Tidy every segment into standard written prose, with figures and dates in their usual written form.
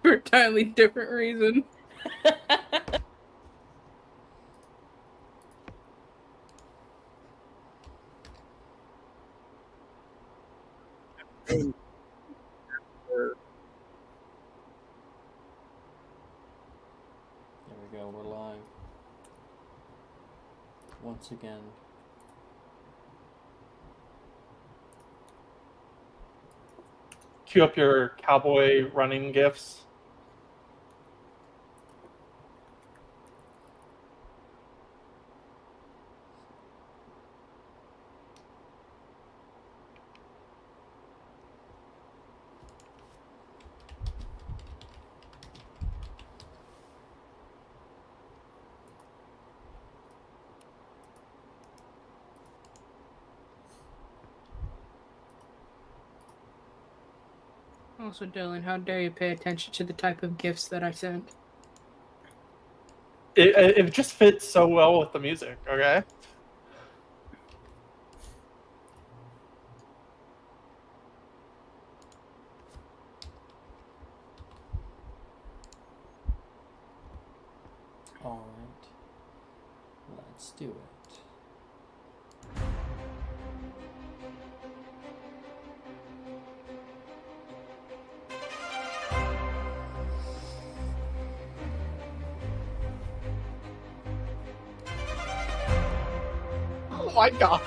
for an entirely different reason. There we go, we're live. Once again. Cue up your cowboy running gifs. Also, Dylan, how dare you pay attention to the type of gifts that I sent? It just fits so well with the music, okay? Alright. Let's do it. Oh my god.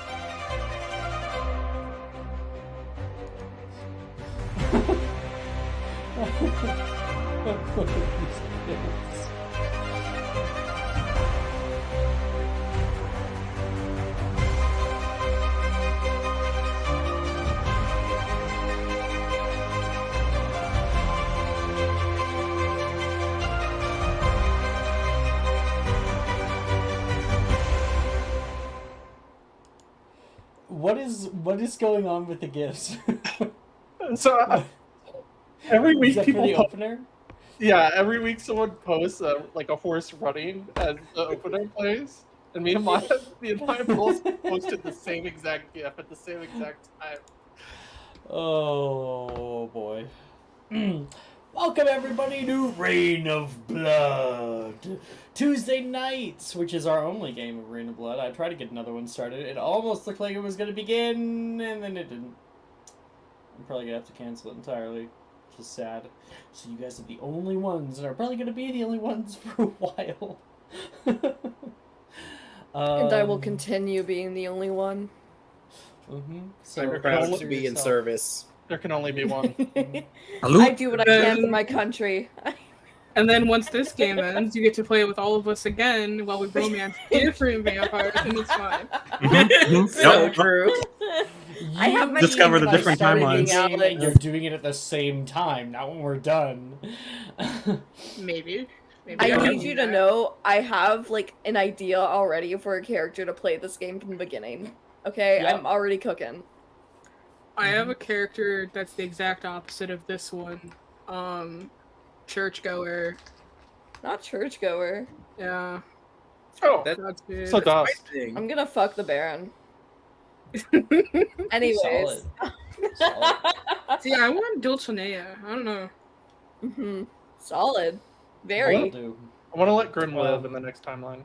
What is going on with the gifts? So every Is week that for people the opener? yeah, every week someone posts like a horse running as the opener plays, and me and my posted the same exact gif at the same exact time. Oh boy. Welcome everybody to Reign of Blood. Tuesday nights, which is our only game of Reign of Blood. I tried to get another one started. It almost looked like it was going to begin, and then it didn't. I'm probably going to have to cancel it entirely, which is sad. So you guys are the only ones, and are probably going to be the only ones for a while. And I will continue being the only one. So I'm proud to be in service. There can only be one. I do what I can for my country. And then once this game ends, you get to play with all of us again while we romance different vampires, and it's fine. So true. I have my discover the different timelines. And you're doing it at the same time, not when we're done. Maybe. I need you to know I have like an idea already for a character to play this game from the beginning. Okay, Yep. I'm already cooking. I have a character that's the exact opposite of this one. Churchgoer. Not churchgoer. Yeah. Oh, That's good. so does. I'm gonna fuck the Baron. Anyways. Solid. See, I want Dulcinea. I don't know. Solid. Very. Do. I want to let Grim live in the next timeline.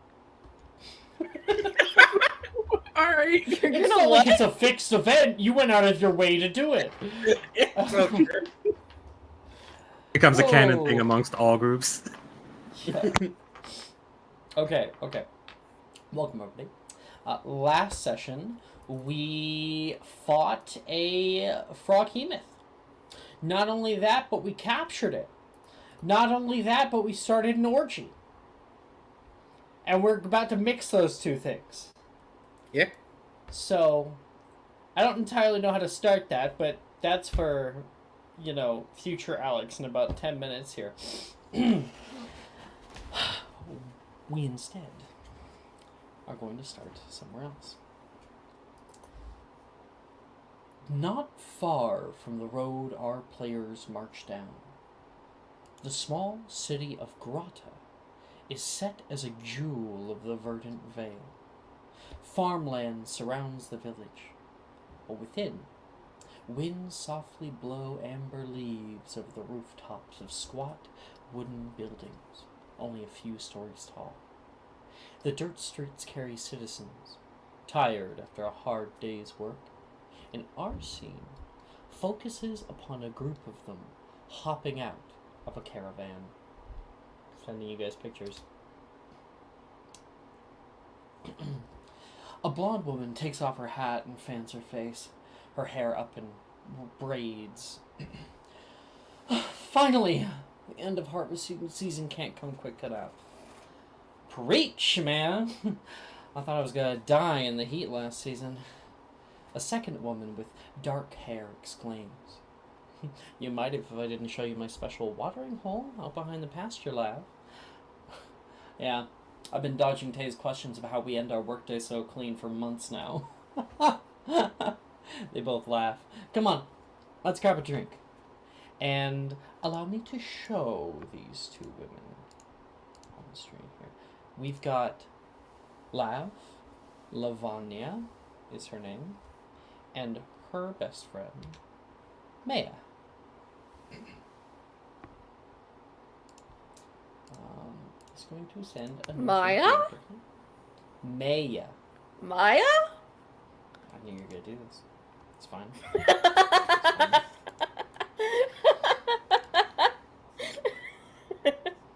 Alright. You're It's gonna not like what? it's a fixed event. You went out of your way to do it. So true. Becomes a canon Whoa. thing amongst all groups. Okay. Welcome, everybody. Last session, we fought a froghemoth. Not only that, but we captured it. Not only that, but we started an orgy. And we're about to mix those two things. Yeah. So, I don't entirely know how to start that, but that's for, future Alex in about 10 minutes here. We instead are going to start somewhere else. Not far from the road our players march down, the small city of Grata is set as a jewel of the verdant vale. Farmland surrounds the village, but within, Winds softly blow amber leaves over the rooftops of squat wooden buildings, only a few stories tall. The dirt streets carry citizens, tired after a hard day's work, and our scene focuses upon a group of them hopping out of a caravan. Sending you guys pictures. A blonde woman takes off her hat and fans her face, her hair up in braids. Finally, the end of harvest season can't come quick enough. Preach, man! I thought I was gonna die in the heat last season. A second woman with dark hair exclaims, "You might if I didn't show you my special watering hole out behind the pasture, Lav." Yeah, I've been dodging Tay's questions about how we end our workday so clean for months now. They both laugh. Come on, let's grab a drink. And allow me to show these two women on the screen here. We've got Lav, Lavanya is her name, and her best friend, Maya. Is going to send a Maya? Maya. Maya? I knew you were gonna do this. It's fine.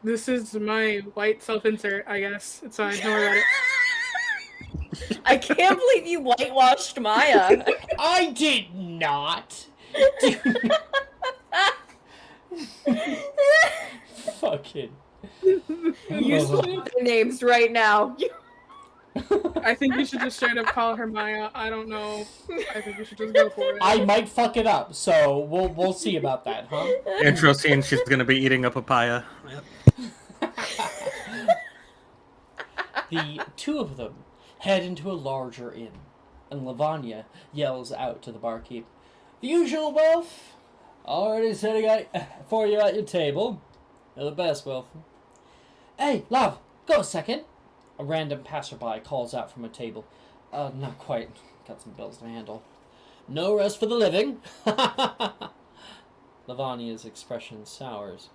This is my white self-insert, I guess. It's fine. Don't worry about it. I can't believe you whitewashed Maya. I did not. Fucking. You swap their names right now. I think you should just straight up call her Maya. I don't know. I think you should just go for it. I might fuck it up, so we'll see about that, huh? Intro scene, she's gonna be eating a papaya. Yep. The two of them head into a larger inn, and Lavanya yells out to the barkeep, "The usual, Wilf? Already sitting for you at your table. You're the best, Wilf." "Hey, love, go a second." A random passerby calls out from a table. Not quite. Got some bills to handle. "No rest for the living." Lavanya's expression sours.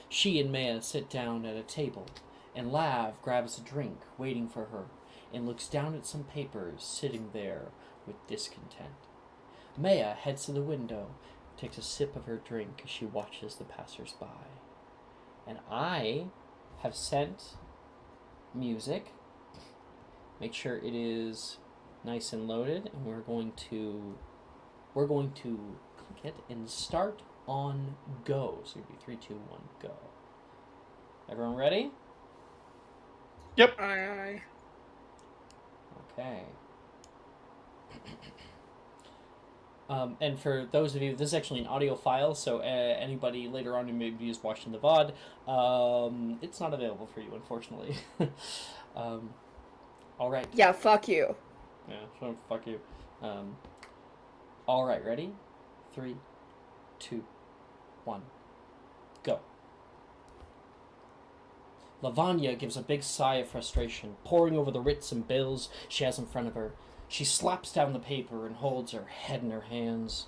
She and Maya sit down at a table, and Lav grabs a drink, waiting for her, and looks down at some papers sitting there with discontent. Maya heads to the window, takes a sip of her drink as she watches the passers-by. And I have sent music. Make sure it is nice and loaded, and we're going to click it and start on go. So it'll be 3, 2, 1, go. Everyone ready? Yep. Aye. Okay. And for those of you, this is actually an audio file, so anybody later on who maybe is watching the VOD, it's not available for you, unfortunately. All right. Yeah, fuck you. Yeah, so fuck you. All right, ready? 3, 2, 1, go. Lavanya gives a big sigh of frustration, poring over the writs and bills she has in front of her. She slaps down the paper and holds her head in her hands.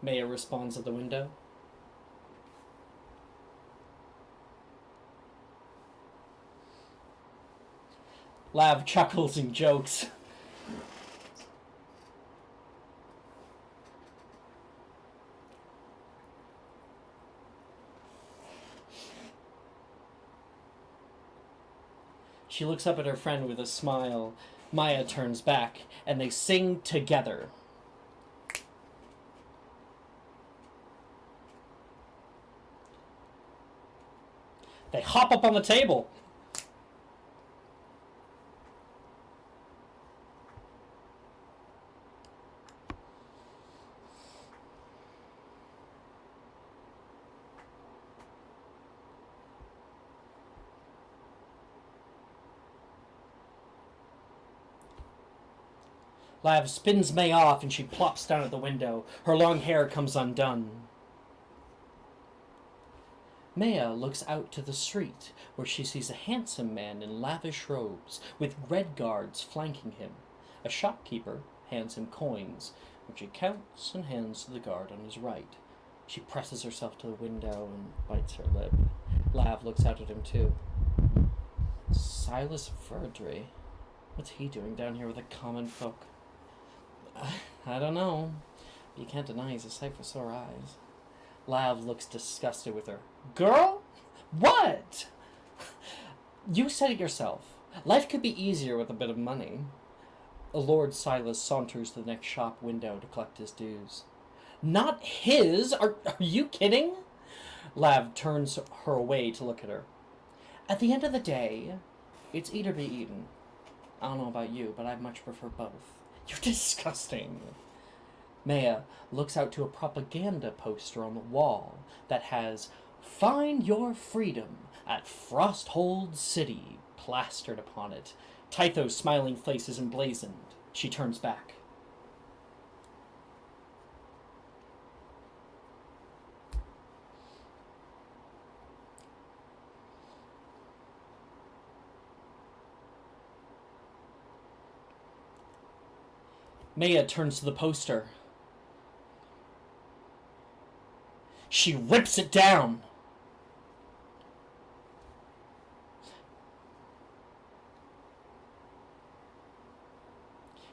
Maya responds at the window. Lav chuckles and jokes. She looks up at her friend with a smile. Maya turns back, and they sing together. They hop up on the table. Lav spins May off and she plops down at the window. Her long hair comes undone. Maya looks out to the street, where she sees a handsome man in lavish robes, with red guards flanking him. A shopkeeper hands him coins, which he counts and hands to the guard on his right. She presses herself to the window and bites her lip. Lav looks out at him too. Silas Verdry? What's he doing down here with the common folk? I don't know. You can't deny he's a sight for sore eyes. Lav looks disgusted with her. Girl? What? You said it yourself. Life could be easier with a bit of money. Lord Silas saunters to the next shop window to collect his dues. Not his? Are you kidding? Lav turns her away to look at her. At the end of the day, it's eat or be eaten. I don't know about you, but I much prefer both. You're disgusting. Maya looks out to a propaganda poster on the wall that has "Find Your Freedom at Frosthold City" plastered upon it. Tytho's smiling face is emblazoned. She turns back. Maya turns to the poster. She rips it down.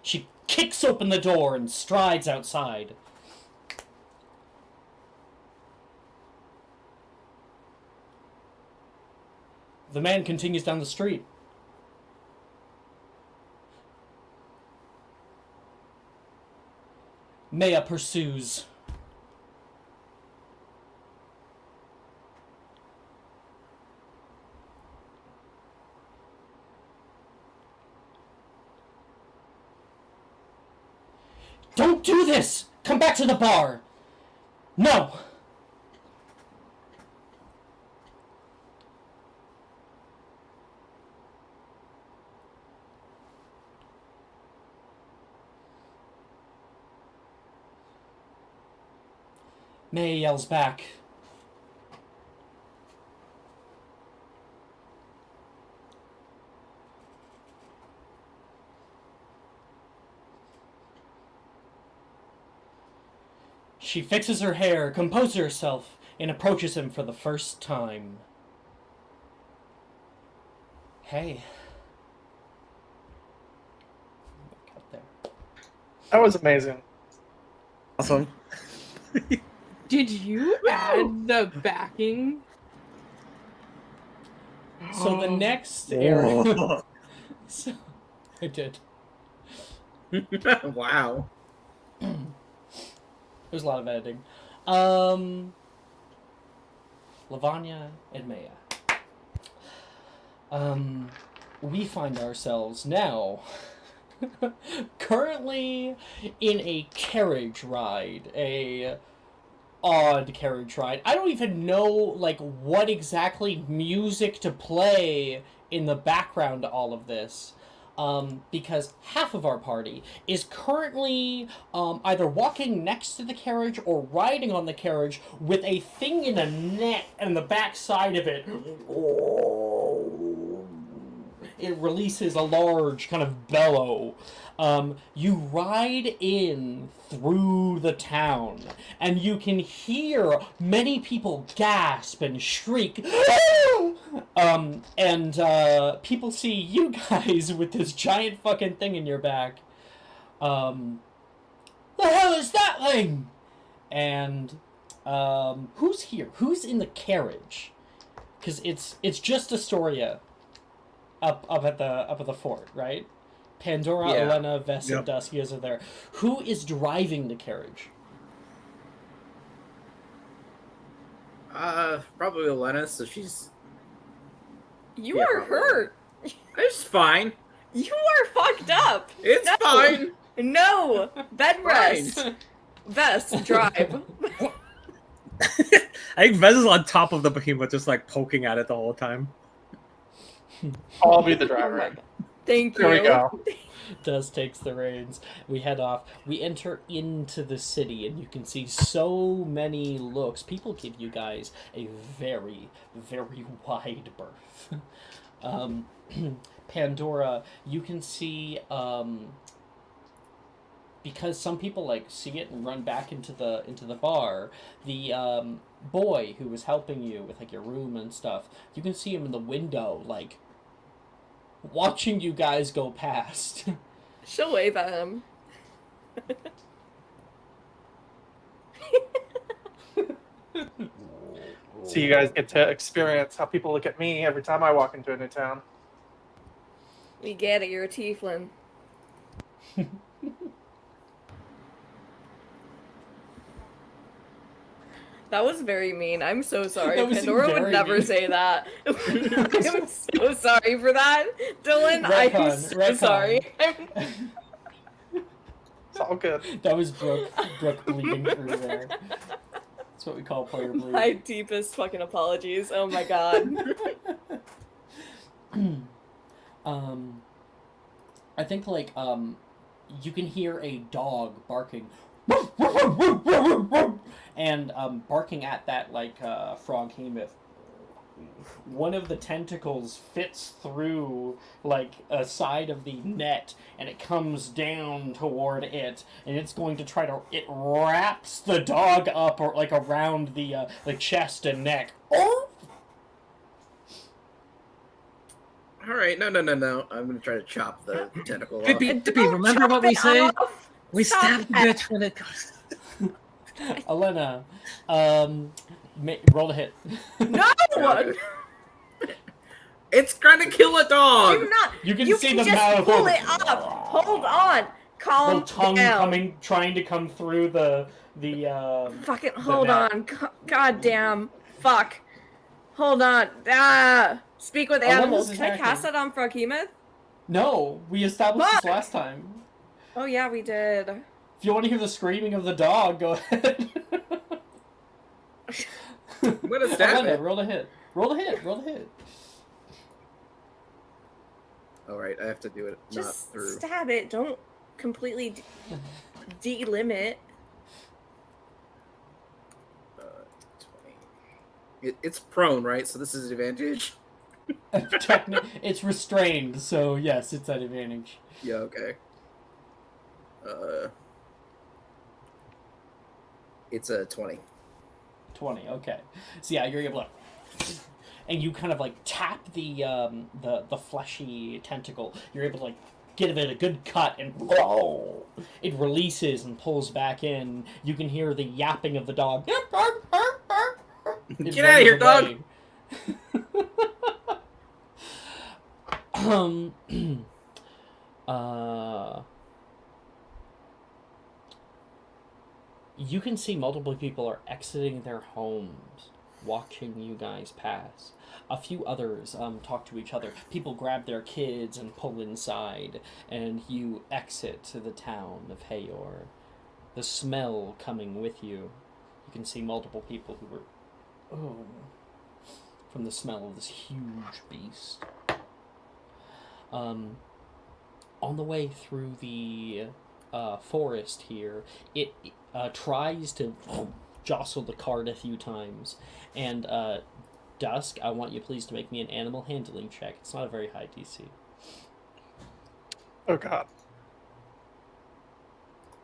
She kicks open the door and strides outside. The man continues down the street. Maya pursues. Don't do this! Come back to the bar! No! May yells back. She fixes her hair, composes herself, and approaches him for the first time. Hey. Up there. That was amazing. Awesome. Did you add the backing? So the next area... Oh. So, I did. Wow. There's a lot of editing. Lavanya and Maya. We find ourselves now currently in a carriage ride, a odd carriage ride. I don't even know like what exactly music to play in the background to all of this. Because half of our party is currently either walking next to the carriage or riding on the carriage with a thing in a net and the back side of it. It releases a large kind of bellow. You ride in through the town, and you can hear many people gasp and shriek. And people see you guys with this giant fucking thing in your back. The hell is that thing? And who's here? Who's in the carriage? Because it's just Astoria up at the fort, right? Pandora, Yeah. Elena, Vess, and Duskias are there. Who is driving the carriage? Probably Elena, so she's... You Yeah, are probably. hurt. It's fine. You are fucked up. It's No. fine. No. Bed rest. Vest, drive. I think Vez is on top of the behemoth, just like poking at it the whole time. I'll be the Oh my driver. God. Thank you. There we go. Dust takes the reins. We head off. We enter into the city, and you can see so many looks. People give you guys a very, very wide berth. Pandora, you can see, because some people like see it and run back into the bar. The boy who was helping you with like your room and stuff, you can see him in the window, like watching you guys go past. She'll wave at him. So you guys get to experience how people look at me every time I walk into a new town. We get it, you're a tieflin. That was very mean. I'm so sorry. That was Pandora would very never mean. say that. I'm so sorry for that. Dylan, I'm so Retcon. sorry. It's all good. That was Brooke bleeding through there. That's what we call player bleed. My deepest fucking apologies. Oh my god. I think like you can hear a dog barking and barking at that like frog hemoth. One of the tentacles fits through like a side of the net and it comes down toward it, and it's going to try to, it wraps the dog up or like around the chest and neck. All right, no. I'm gonna try to chop the tentacle off. Dippy, remember what we say? We stab the bitch when it comes. Elena, roll a hit. No! It's trying to kill a dog. Do not. You can see can the just mouth pull open. it up. Hold on. Calm Little tongue down. trying to come through the Fucking the hold net. on. God damn. Fuck. Hold on. Ah. Speak with animals. Can I cast that on Froghemoth? No, we established Fuck! this last time. Oh yeah, we did. If you want to hear the screaming of the dog, go ahead. I'm gonna stab Elena, it. roll a hit. Roll a hit. All right, I have to do it not Just through. stab it. Don't completely delimit. 20. It's prone, right? So this is advantage. It's restrained, so yes, it's at advantage. Yeah. Okay. It's a 20. 20. Okay. So yeah, you're able to, and you kind of like tap the fleshy tentacle. You're able to like give it a good cut, and it releases and pulls back in. You can hear the yapping of the dog. It Get out of here, runs away. You can see multiple people are exiting their homes, watching you guys pass. A few others talk to each other. People grab their kids and pull inside, and you exit to the town of Hayor. The smell coming with you. You can see multiple people who were, from the smell of this huge beast. On the way through the forest here, it tries to jostle the cart a few times. And Dusk, I want you please to make me an animal handling check. It's not a very high DC. Oh god.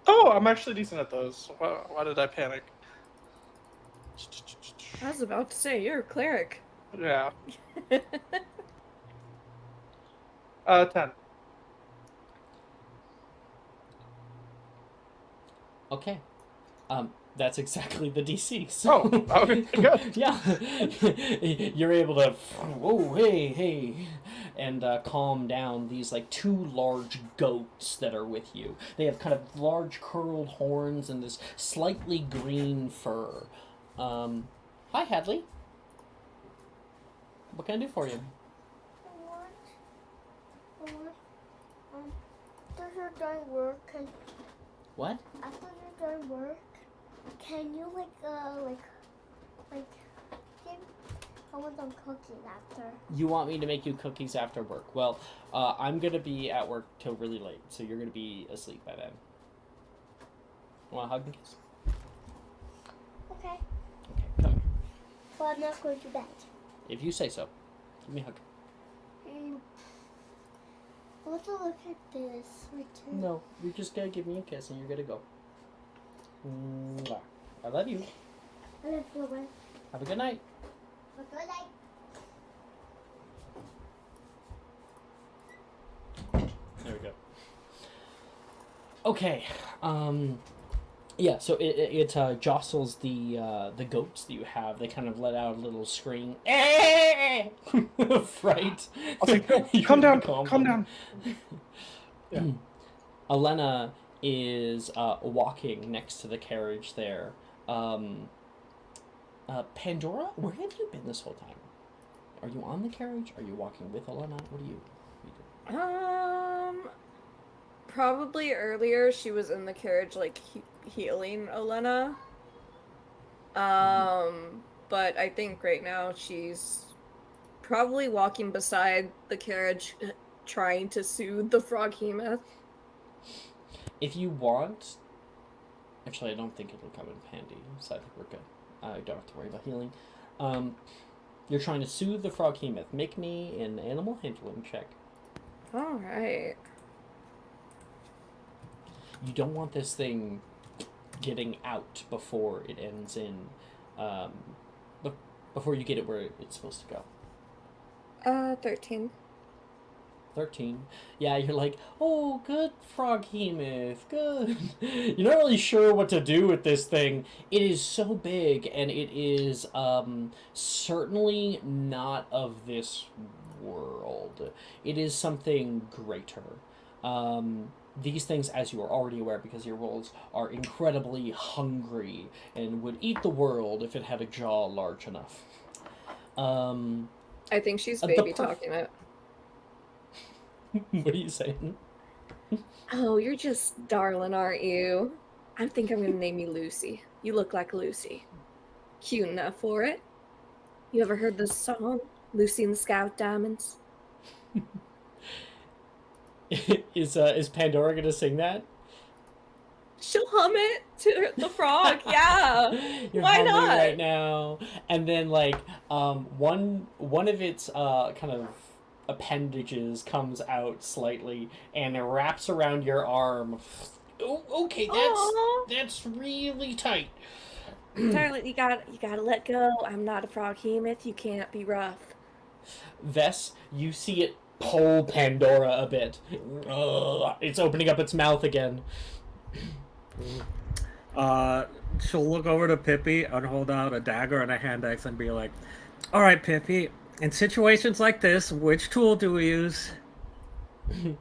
Oh, I'm actually decent at those. Why did I panic? I was about to say, you're a cleric. Yeah. 10. Okay. That's exactly the DC. So, Oh, okay, good. yeah. You're able to, hey, and calm down these, like, two large goats that are with you. They have kind of large curled horns and this slightly green fur. Hi, Hadley. What can I do for you? After you're done work, What? after you're done work, can you give I want some cookies after. You want me to make you cookies after work? Well, I'm gonna be at work till really late, so you're gonna be asleep by then. Want a hug and kiss? Okay. Okay, come here. But I'm not going to bed. If you say so. Give me a hug. Let's look at this. No, you're just gonna give me a kiss and you're gonna go. Mwah. I love you. I love you, man. Have a good night. Good night. There we go. Okay. Yeah. So it jostles the goats that you have. They kind of let out a little scream. Right. I'll say, calm down. Calm down. Yeah. Elena is walking next to the carriage there. Pandora, where have you been this whole time? Are you on the carriage? Are you walking with Elena? What are you doing? Probably earlier she was in the carriage, like, healing Elena. But I think right now she's probably walking beside the carriage, trying to soothe the froghemoth. If you want... Actually, I don't think it'll come in handy, so I think we're good. I don't have to worry about healing. You're trying to soothe the froghemoth. Make me an animal handling check. Alright. You don't want this thing getting out before it ends in... before you get it where it's supposed to go. 13. 13. Yeah, you're like, oh, good froghemoth, good. You're not really sure what to do with this thing. It is so big, and it is certainly not of this world. It is something greater. These things, as you are already aware, because your wolves are incredibly hungry and would eat the world if it had a jaw large enough. I think she's baby talking it. What are you saying? Oh, you're just darling, aren't you? I think I'm gonna name you Lucy. You look like Lucy. Cute enough for it. You ever heard this song, Lucy and the Sky with Diamonds? Is Pandora gonna sing that? She'll hum it to the frog, yeah. You're Why humming not? right now, and then like one of its kind of appendages comes out slightly and it wraps around your arm. Oh, okay, that's really tight. Darling, you gotta let go. I'm not a froghemoth. You can't be rough. Vess, you see it pull Pandora a bit. It's opening up its mouth again. She'll look over to Pippi and hold out a dagger and a hand axe and be like, all right, Pippi, in situations like this, which tool do we use? And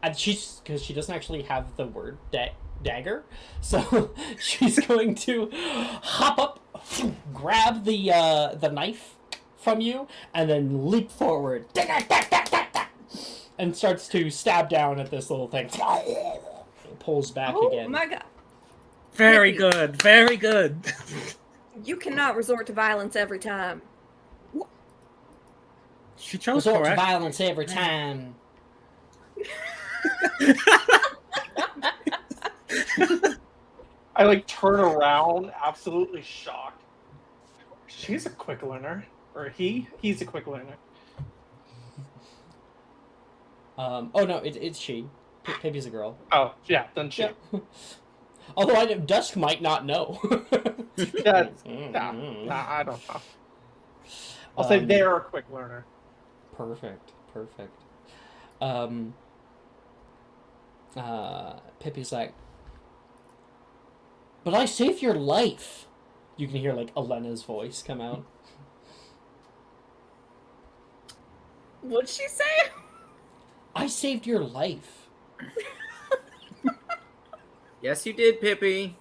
because she doesn't actually have the word dagger, so she's going to hop up, grab the knife from you, and then leap forward, and starts to stab down at this little thing. Pulls back again. Oh my god. Very Pippi. good, very good. You cannot resort to violence every time. She chose Resort to correct. violence every time. I like turn around, absolutely shocked. She's a quick learner, or he's a quick learner. Oh no, it's she. Pippi's a girl. Oh yeah, then she. Yeah. Although Dusk might not know. Yeah, nah, I don't know. I'll say they're a quick learner. Perfect. Pippi's like, but I saved your life. You can hear like Elena's voice come out. What'd she say? I saved your life. Yes, you did, Pippi.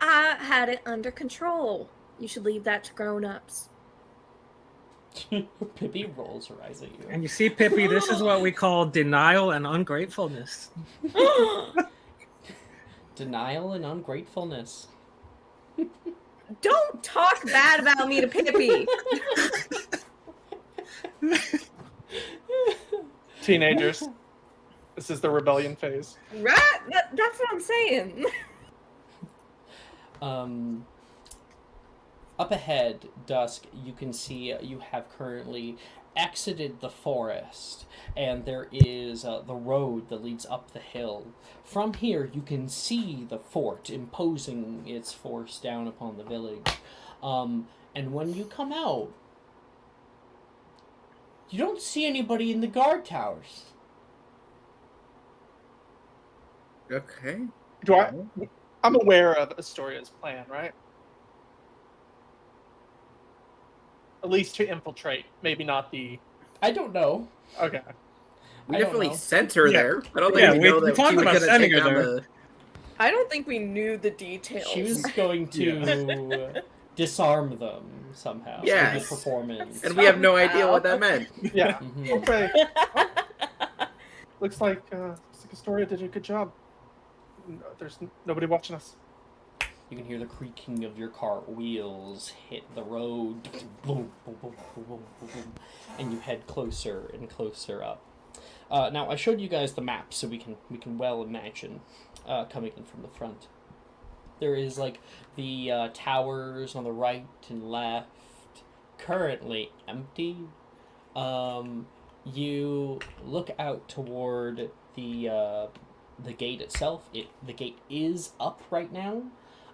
I had it under control. You should leave that to grown-ups. Pippi rolls her eyes at you. And you see, Pippi, this is what we call denial and ungratefulness. Denial and ungratefulness. Don't talk bad about me to Pippi. Teenagers. This is the rebellion phase. Right? That's what I'm saying. Up ahead, Dusk, you can see you have currently exited the forest, and there is the road that leads up the hill. From here, you can see the fort imposing its force down upon the village. And when you come out, you don't see anybody in the guard towers. Okay. I'm aware of Astoria's plan, right? At least to infiltrate, maybe not the. I don't know. Okay. We I don't definitely know. sent her Yeah. there. I don't Yeah, think we know we that talked she was about going to sending take her down there. the. I don't think we knew the details. She was going to disarm them somehow. Yes. With performance. And we have no idea what that meant. Yeah. Mhm. Okay. Looks like Astoria did a good job. There's nobody watching us. You can hear the creaking of your cart wheels hit the road. Boom, boom, boom, boom, boom, boom, and you head closer and closer up. Now I showed you guys the map, so we can well imagine coming in from the front. There is like the towers on the right and left, currently empty. You look out toward the gate itself. The gate is up right now.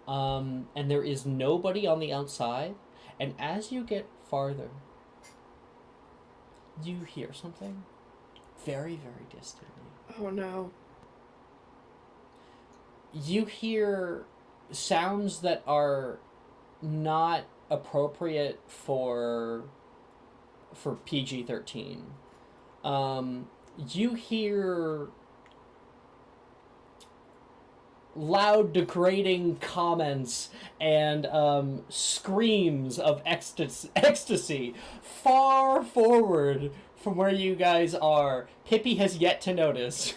And there is nobody on the outside. And as you get farther, you hear something very, very distantly. Oh no. You hear sounds that are not appropriate for PG-13. You hear loud, degrading comments and screams of ecstasy far forward from where you guys are. Pippi has yet to notice.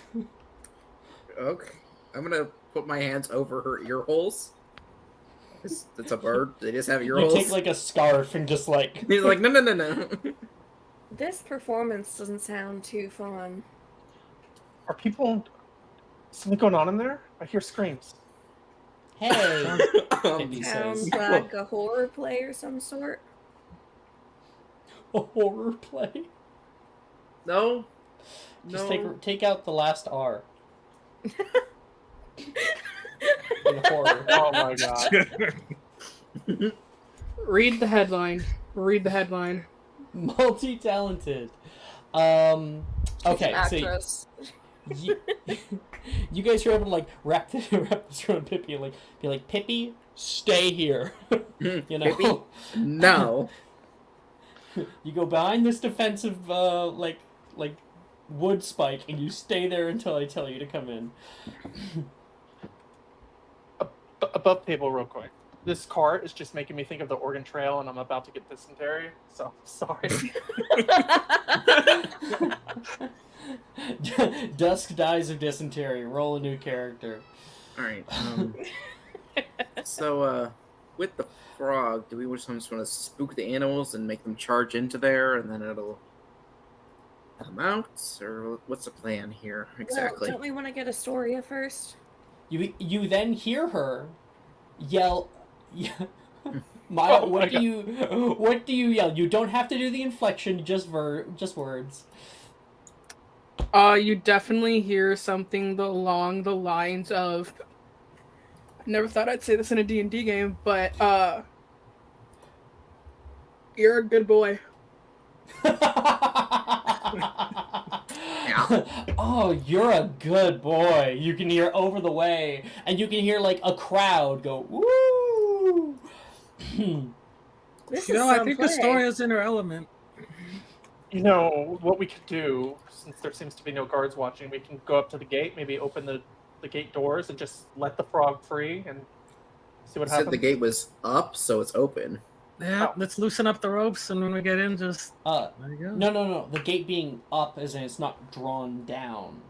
Okay. I'm going to put my hands over her ear holes. It's a bird. They just have ear You holes. take like a scarf and just like... He's like, no. This performance doesn't sound too fun. Are people? Something going on in there? I hear screams. Hey! Pippi Sounds says. like a horror play or some sort. A horror play? No. Just No. take out the last R. In horror. Oh my god. Read the headline. Read the headline. Multi-talented. Okay, so Actress. you guys are able to like wrap this around Pippi and like be like, Pippi, stay here. You know, Pippi? No. you go behind this defensive like wood spike and you stay there until I tell you to come in. Above table, real quick. This cart is just making me think of the Oregon Trail, and I'm about to get dysentery. So sorry. Dusk dies of dysentery. Roll a new character. All right. So, with the frog, do we just want to spook the animals and make them charge into there, and then it'll come out, or what's the plan here exactly? Well, don't we want to get Astoria first? You then hear her yell. Maya, Oh what my do you yell? You don't have to do the inflection, just words. You definitely hear something along the lines of. I never thought I'd say this in a D&D game, but you're a good boy. Oh, you're a good boy. You can hear over the way, and you can hear like a crowd go woo. This You is know, I some think play. Astoria's in her element. You know, what we could do, since there seems to be no guards watching, we can go up to the gate, maybe open the gate doors and just let the frog free and see what You said happens. the gate was up, so it's open. Yeah, Oh. let's loosen up the ropes, and when we get in, just there you go. No. The gate being up as in it's not drawn down.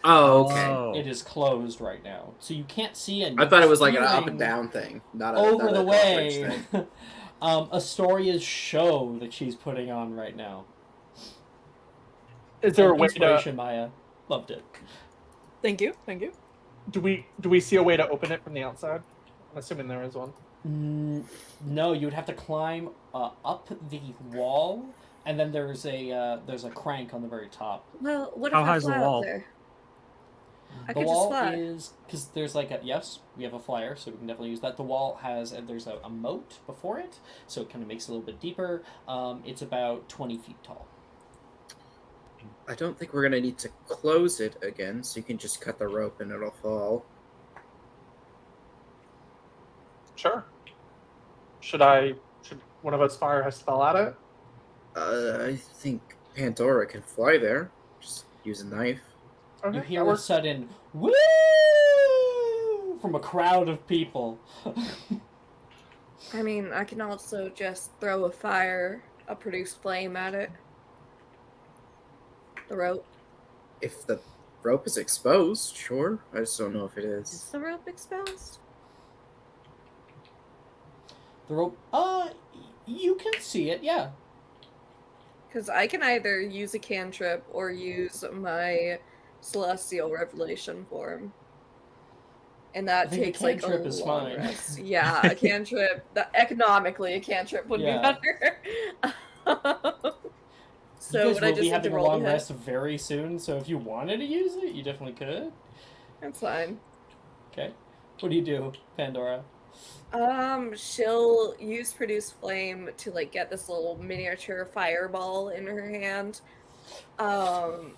Oh, okay. Oh. It is closed right now, so you can't see anything. I thought it was like an up and down thing, not a Over not the a way. thing. Astoria's show that she's putting on right now. Is there a way Inspiration, to Maya? Loved it. Thank you. Thank you. do we see a way to open it from the outside? I'm assuming there is one. No, you would have to climb up the wall, and then there's a crank on the very top. Well, what if How I high is the fly wall? up there? I The could just wall fly. is because there's like a yes, we have a flyer, so we can definitely use that. The wall has there's a moat before it, so it kind of makes it a little bit deeper. It's about 20 feet tall. I don't think we're gonna need to close it again, so you can just cut the rope and it'll fall. Sure. Should one of us fire a spell at it? I think Pandora can fly there. Just use a knife. Okay, You that hear a works. sudden woo from a crowd of people. I mean, I can also just throw a produced flame at it. The rope. If the rope is exposed, sure. I just don't know if it Is is. the rope exposed? The rope. You can see it. Yeah. Because I can either use a cantrip or use my celestial revelation form. And I that think a takes like a cantrip is long fine. rest. Yeah, a cantrip. Economically, a cantrip would Yeah. be better. So you guys would I will just be have to having a roll long to hit? rest very soon, so if you wanted to use it, you definitely could. That's fine. Okay. What do you do, Pandora? She'll use produce flame to like get this little miniature fireball in her hand. You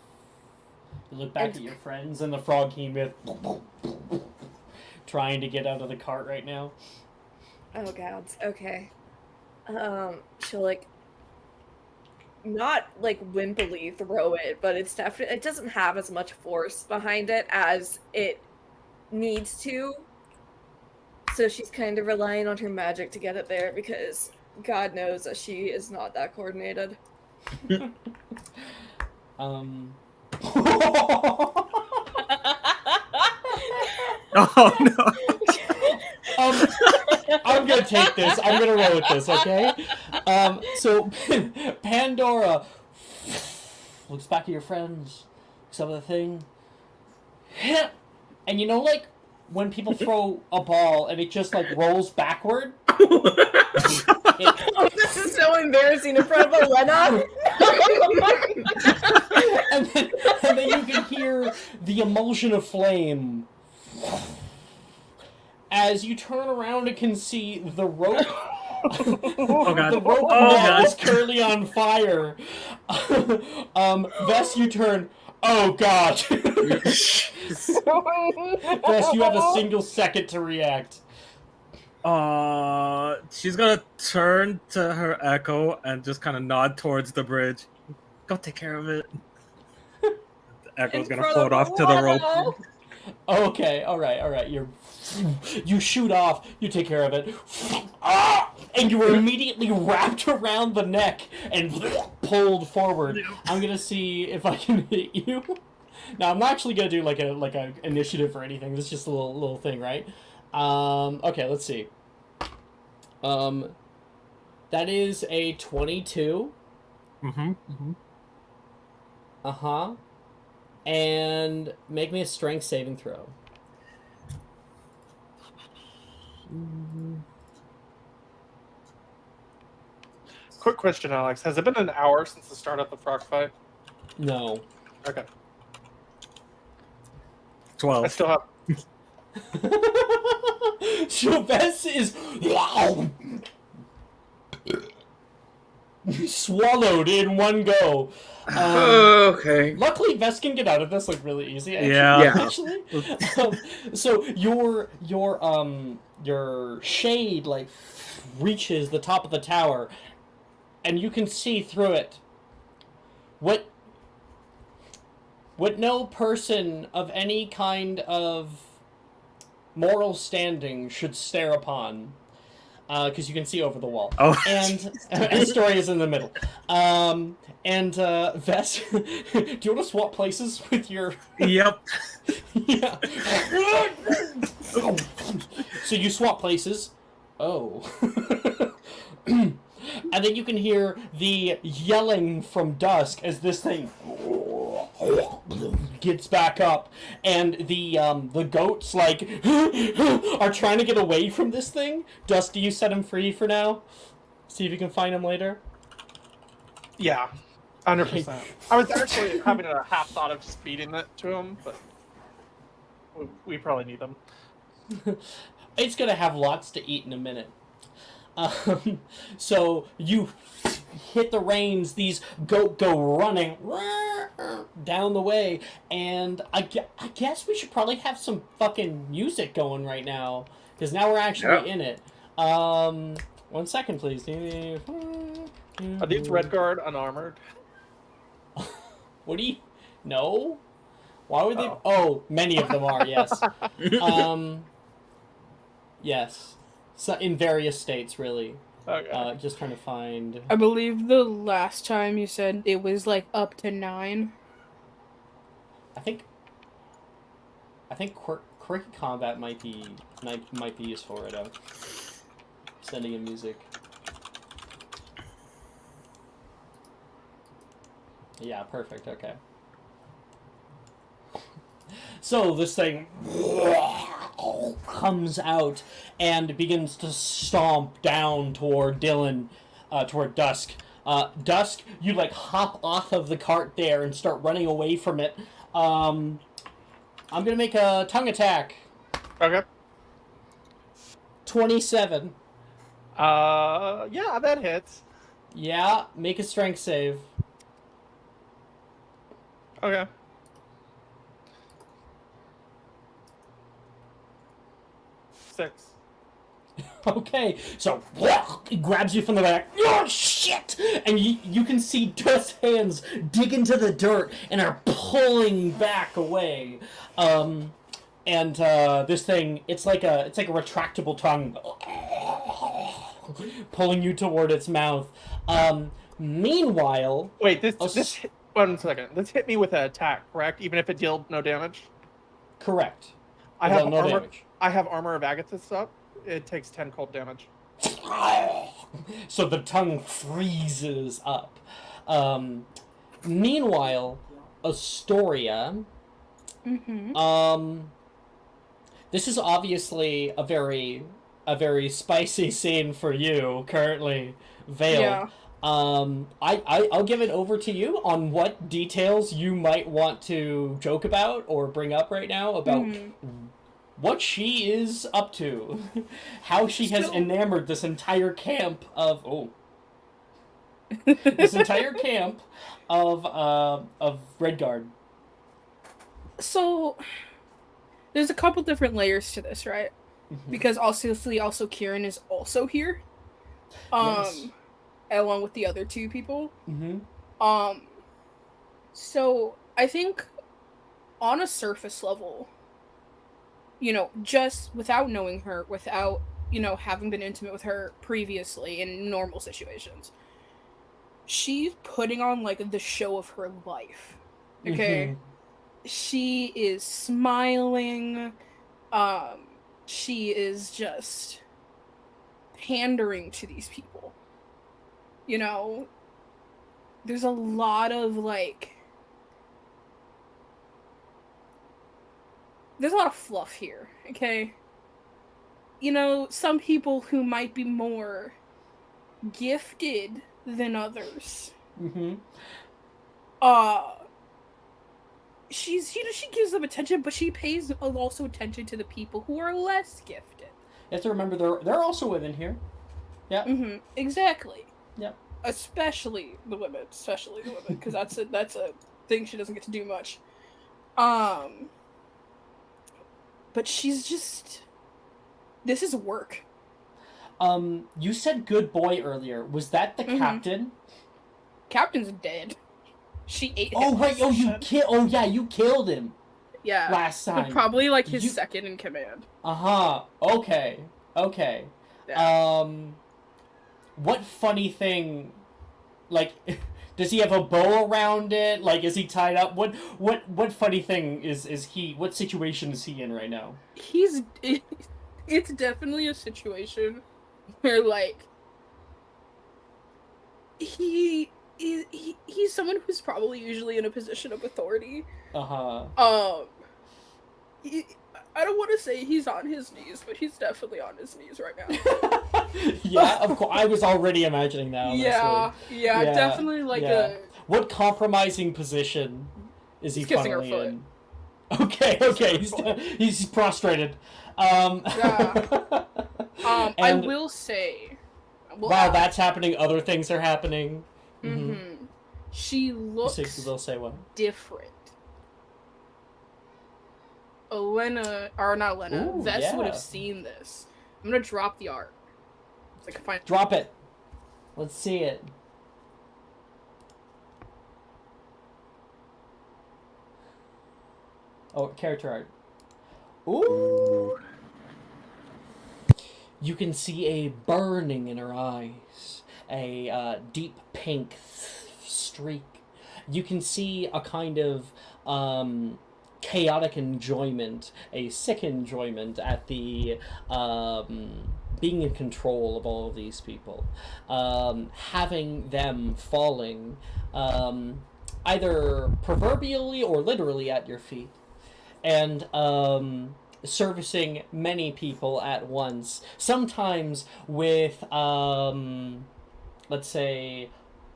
look back And- at your friends and the frog king myth trying to get out of the cart right now. Oh god. Okay. She'll like not like wimpily throw it, but it's definitely it doesn't have as much force behind it as it needs to. So she's kind of relying on her magic to get it there because God knows that she is not that coordinated. Oh no. I'm gonna take this. I'm gonna roll with this, okay? So Pandora looks back at your friends, some of the thing, and you know, like when people throw a ball and it just like rolls backward. Oh, this is so embarrassing in front of Elena. and then you can hear the emulsion of flame. As you turn around and can see the rope. Oh god. The rope Oh now god. is currently on fire. Vess, you turn. Oh god. Vess, you have a single second to react. She's gonna turn to her echo and just kind of nod towards the bridge. Go take care of it. The echo's In gonna front float of off to the rope. wall. Okay, alright. You shoot off, you take care of it. And you are immediately wrapped around the neck and pulled forward. I'm gonna see if I can hit you. Now I'm not actually gonna do like a initiative or anything. This is just a little thing, right? Okay, let's see. That is a 22. Uh-huh. And make me a strength saving throw. Quick question, Alex. Has it been an hour since the start of the frog fight? No. Okay. I 12. still have. Sylvester is swallowed in one go. Okay. Luckily, Vess can get out of this like really easy. Actually, Yeah. Actually, so your shade like reaches the top of the tower, and you can see through it. What no person of any kind of moral standing should stare upon. because you can see over the wall. Oh. And Astoria's in the middle. Vess, do you want to swap places with your... Yep. Yeah. So you swap places. Oh. And then you can hear the yelling from Dusk as this thing gets back up, and the goats like are trying to get away from this thing. Dusk, do you set him free for now? See if you can find him later. Yeah, 100%. I was actually having a half thought of just feeding it to him, but we probably need them. It's gonna have lots to eat in a minute. So you hit the reins, these goat go running down the way, and I guess we should probably have some fucking music going right now, because now we're actually in it. 1 second, please. Are these Redguard unarmored? What do you... No? Why would they... Oh, many of them are, yes. Yes. So in various states, really. Okay. Just trying to find... I believe the last time you said it was like up to 9. I think quirky combat might be useful right now. Sending in music. Yeah, perfect. Okay. So this thing comes out and begins to stomp down toward Dylan, toward Dusk. Dusk, you like hop off of the cart there and start running away from it. I'm gonna make a tongue attack. Okay. 27. Yeah, that hits. Yeah, make a strength save. Okay. Six. Okay, so he grabs you from the back. Oh shit! And you can see Dusk's hands dig into the dirt and are pulling back away. This thing, it's like a retractable tongue pulling you toward its mouth. Meanwhile, wait, this hit, 1 second. This hit me with an attack, correct? Even if it dealt no damage. Correct. I have no armor. damage. I have armor of Agathis up. It takes 10 cold damage. So the tongue freezes up. Meanwhile, Astoria. Mm-hmm. This is obviously a very spicy scene for you currently, Vale. Yeah. I'll give it over to you on what details you might want to joke about or bring up right now about what she is up to, how she has enamored this entire camp of Redguard. So there's a couple different layers to this, right? Because also Kieran is also here. Yes. Along with the other 2 people. Mm-hmm. So I think on a surface level, just without knowing her, without, having been intimate with her previously in normal situations, she's putting on, like, the show of her life. Okay? Mm-hmm. She is smiling. She is just pandering to these people. There's a lot of, like... There's a lot of fluff here, okay? Some people who might be more gifted than others. Mm-hmm. She gives them attention, but she pays also attention to the people who are less gifted. You have to remember there are also women here. Yeah. Mm-hmm. Exactly. Yep. Especially the women, because that's a thing she doesn't get to do much. But she's just... This is work. You said good boy earlier. Was that the captain? Captain's dead. She ate him. Oh, right. Oh, you killed him. Yeah. Last time. But probably, like, his second in command. Uh-huh. Okay. Yeah. What funny thing, like, does he have a bow around it? Like, is he tied up? What funny thing is he? What situation is he in right now? It's definitely a situation where like he's someone who's probably usually in a position of authority. Uh huh. Um, he, I don't want to say he's on his knees, but he's definitely on his knees right now. Yeah, of course. I was already imagining that. Honestly. Yeah, definitely like yeah. What compromising position is he He's kissing her finally foot. in? Okay, he's prostrated. Yeah. I and- will say. Wow, that's happening. Other things are happening. Mm-hmm. She looks They'll say what? different. Elena, or not Elena, Ooh, Vess yeah. would have seen this. I'm gonna drop the art. So I can find. Drop it. Let's see it. Oh, character art. Ooh. You can see a burning in her eyes, a deep pink streak. You can see a kind of chaotic enjoyment, a sick enjoyment at the being in control of all of these people, having them falling either proverbially or literally at your feet, and servicing many people at once, sometimes with let's say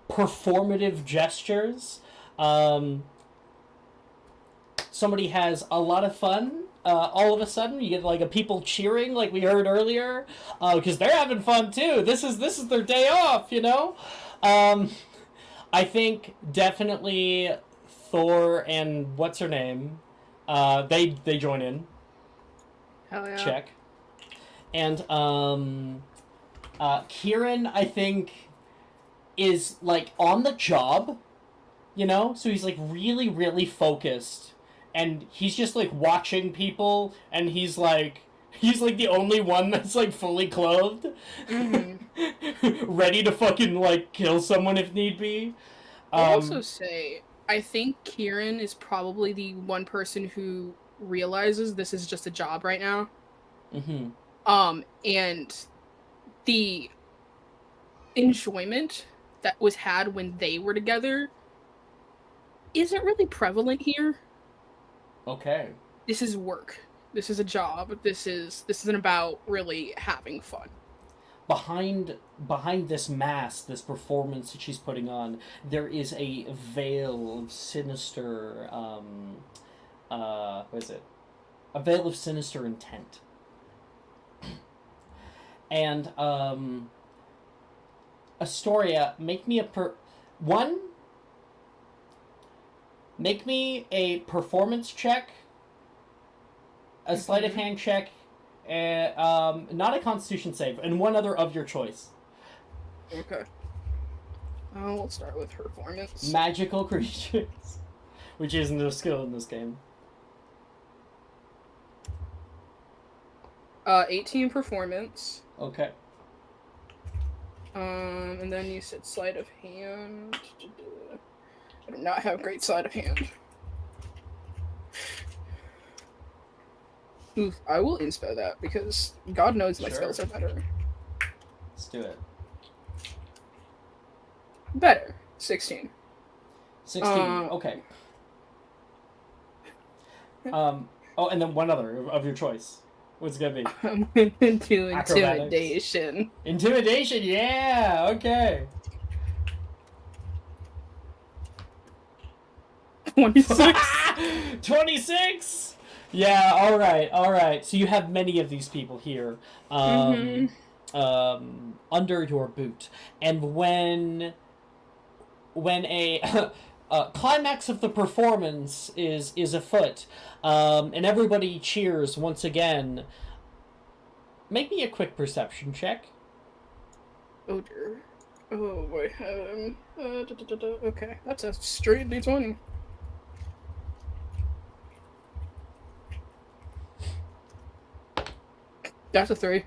performative gestures. Somebody has a lot of fun, all of a sudden you get like a people cheering like we heard earlier, because they're having fun too. This is their day off, you know. I think definitely Thor and what's her name, they join in. Hell yeah. Check. And Kieran, I think, is like on the job, you know, so he's like really, really focused, and he's just like watching people, and he's like the only one that's like fully clothed, ready to fucking like kill someone if need be. I'll also say, I think Kieran is probably the one person who realizes this is just a job right now. And the enjoyment that was had when they were together isn't really prevalent here. Okay. This is work. This is a job. This isn't about really having fun. Behind this mask, this performance that she's putting on, there is a veil of sinister what is it? A veil of sinister intent. And Astoria, make me a performance check, a sleight of hand check, not a constitution save, and one other of your choice. Okay. We'll start with performance. Magical creatures, which isn't a skill in this game. 18 performance. Okay. And then you said sleight of hand. I do not have great sleight of hand. Oof, I will inspo that because God knows my skills are better. Let's do it. Better. 16. 16. Okay. Oh, and then one other of your choice. What's it gonna be? I'm gonna do Acrobatics. intimidation. Intimidation, yeah, okay. 26. 26? Yeah, alright. So you have many of these people here under your boot. And when a climax of the performance is afoot, and everybody cheers once again, make me a quick perception check. Oh dear. Oh boy. Okay, that's a straight D20. That's a 3.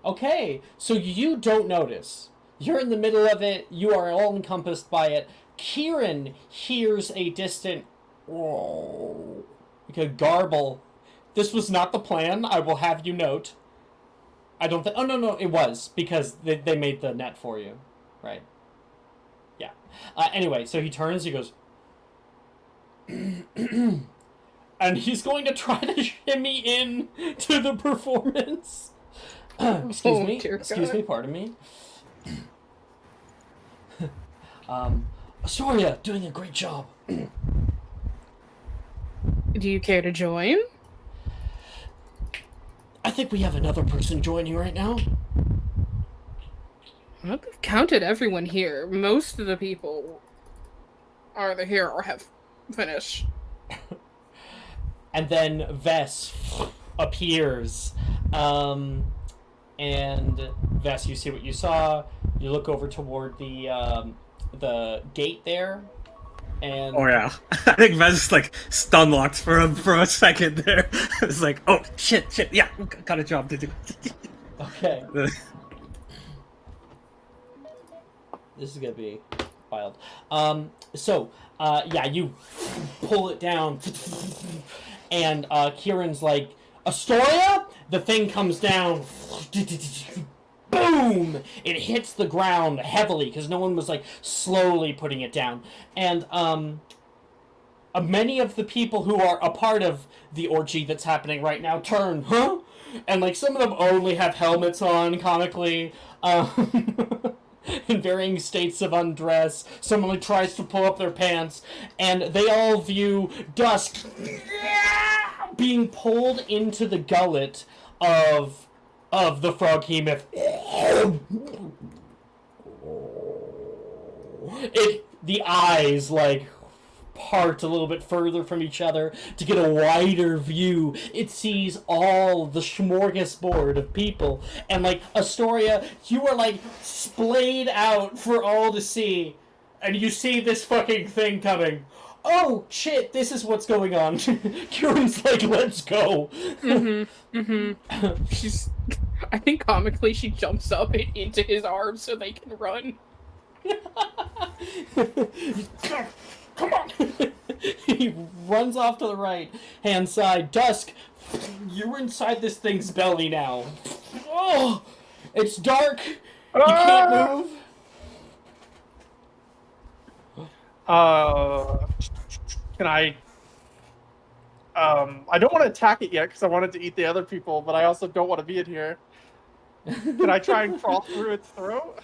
Okay, so you don't notice. You're in the middle of it. You are all encompassed by it. Kieran hears a distant, like a garble. This was not the plan, I will have you note. I don't think... Oh, no, it was, because they made the net for you. Right. Yeah. Anyway, so he turns, he goes... and he's going to try to shimmy in to the performance. Excuse me, pardon me. Astoria, doing a great job. Do you care to join? I think we have another person joining right now. I've counted everyone here. Most of the people are either here or have finished. And then Vess appears. And Vess, you see what you saw. You look over toward the gate there. And Oh yeah, I think Vez just like stun locked for a second there. It's like, oh shit, yeah, got a job to do. Okay. This is gonna be wild. Yeah, you pull it down, and Kieran's like, Astoria? The thing comes down. Boom! It hits the ground heavily because no one was like slowly putting it down, and many of the people who are a part of the orgy that's happening right now turn, huh? And like some of them only have helmets on, comically, in varying states of undress. Someone tries to pull up their pants, and they all view Dusk being pulled into the gullet of the froghemoth. The eyes like part a little bit further from each other to get a wider view. It sees all the smorgasbord of people, and like Astoria, you are like splayed out for all to see, and you see this fucking thing coming. Oh shit, this is what's going on. Kieran's like, let's go. She's, I think comically she jumps up into his arms so they can run. Come on. He runs off to the right hand side. Dusk, you're inside this thing's belly now. Oh, it's dark. You can't move. Can I? I don't want to attack it yet because I wanted to eat the other people, but I also don't want to be in here. Can I try and crawl through its throat?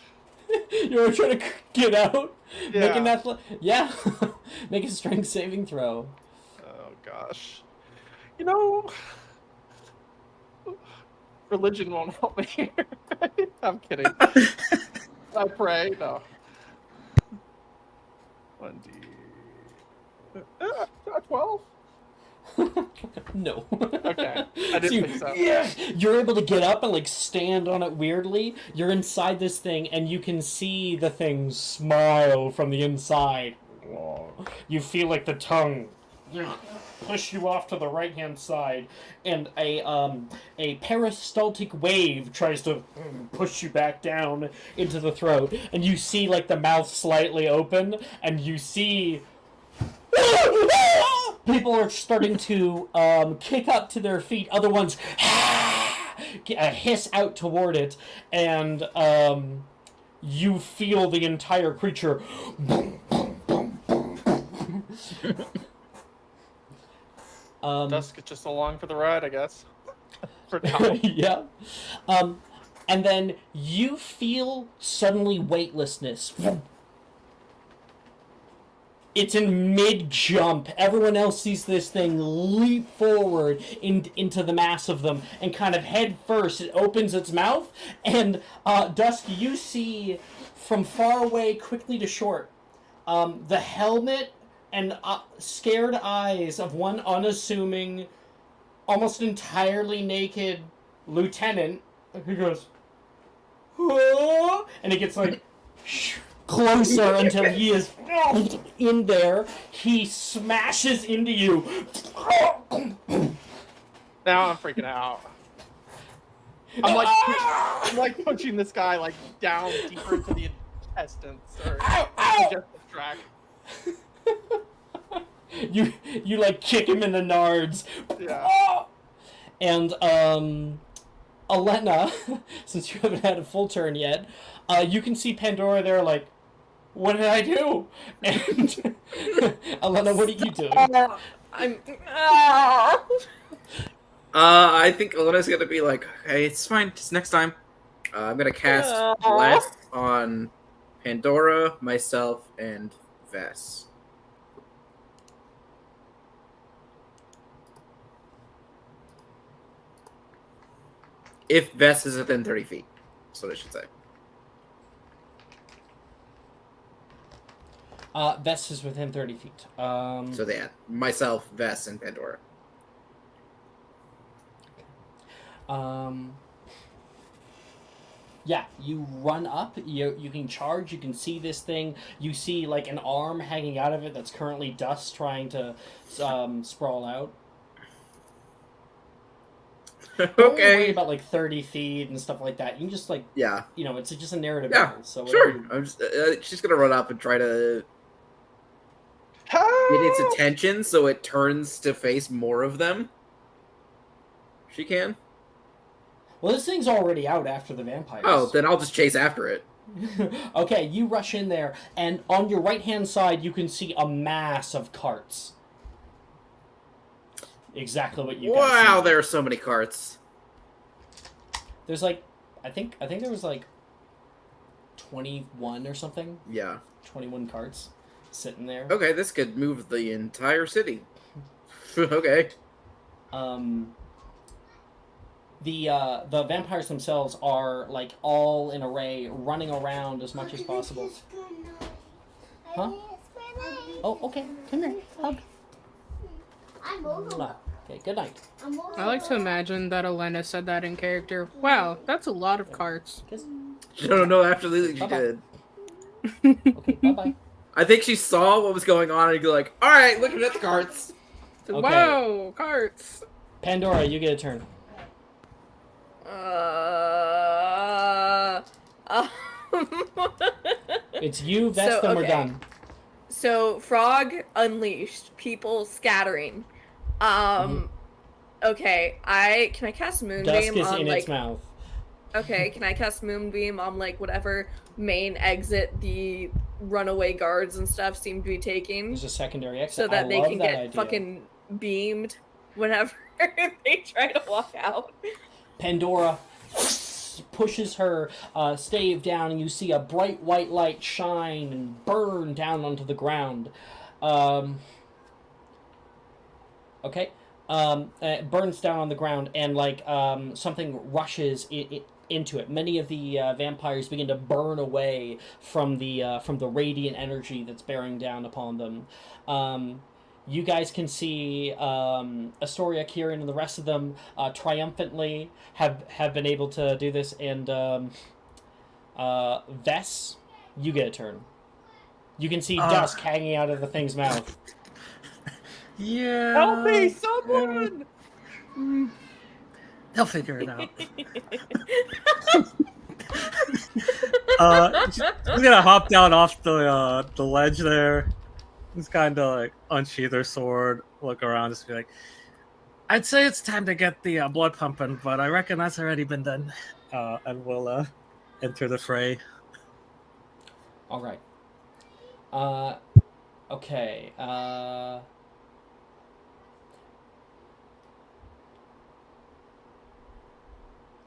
You were trying to get out? Yeah. Making that... Yeah. Make a strength saving throw. Oh gosh. You know, religion won't help me here. I'm kidding. I pray. No. 1d. 12? No. Okay. I didn't think so. Yeah, you're able to get up and like stand on it weirdly. You're inside this thing and you can see the thing smile from the inside. You feel like the tongue push you off to the right hand side, and a peristaltic wave tries to push you back down into the throat, and you see like the mouth slightly open, and you see people are starting to kick up to their feet. Other ones hiss out toward it, and you feel the entire creature Dusk is just along for the ride, I guess. For now. Yeah. And then you feel suddenly weightlessness. It's in mid-jump. Everyone else sees this thing leap forward into the mass of them, and kind of head first, it opens its mouth, and Dusk, you see from far away, quickly to short, the helmet and scared eyes of one unassuming, almost entirely naked lieutenant who goes, "Whoa!" And it gets like closer until he is in there. He smashes into you. Now I'm freaking out. I'm like punching this guy like down deeper into the intestines or digestive tract. You like kick him in the nards. Yeah. And Elena, since you haven't had a full turn yet, you can see Pandora there like, what did I do? And Elena, what are you doing? I think Elena's gonna be like, okay, it's fine. Just next time. I'm gonna cast Bless on Pandora, myself, and Vess. If Vess is within 30 feet. That's what I should say. Vess is within 30 feet. So they had myself, Vess, and Pandora. Yeah, you run up, you can charge, you can see this thing, you see like an arm hanging out of it that's currently dust trying to sprawl out. Don't worry about like 30 feet and stuff like that. You can just like, yeah, you know, it's just a narrative. Yeah, battle, so sure. I'm just, she's gonna run up and try to get its attention so it turns to face more of them. She can. Well, this thing's already out after the vampires. Oh, then I'll just chase after it. Okay, you rush in there, and on your right-hand side, you can see a mass of carts. Exactly what you guys Wow, see. there are so many carts. There's like, I think there was like 21 or something. Yeah. 21 carts sitting there. Okay, this could move the entire city. Okay. The vampires themselves are like all in array, running around as much as possible. Huh? Oh, okay. Come here. Hug. Okay, good night. I like to imagine that Elena said that in character. Wow, that's a lot of carts. No, absolutely she did. Okay, bye-bye. I think she saw what was going on and go like, alright, looking at the carts. Okay. Whoa, carts. Pandora, you get a turn. It's you, Vest, and we're done. So, Frog unleashed, people scattering. Okay, can I cast Moonbeam Dusk is on in like its mouth. Okay, can I cast Moonbeam on like whatever main exit the runaway guards and stuff seem to be taking? There's a secondary exit. So that they can get idea. fucking beamed whenever they try to walk out. Pandora pushes her stave down, and you see a bright white light shine and burn down onto the ground. Okay. It burns down on the ground, and like something rushes into it. Many of the vampires begin to burn away from the radiant energy that's bearing down upon them. You guys can see Astoria, Kieran, and the rest of them triumphantly have been able to do this. And Vess, you get a turn. You can see Dusk hanging out of the thing's mouth. Yeah. Help me, someone! They'll figure it out. He's gonna hop down off the ledge there. He's kind of like unsheath her sword, look around, just be like, "I'd say it's time to get the blood pumping, but I reckon that's already been done." And we'll enter the fray. All right. Okay.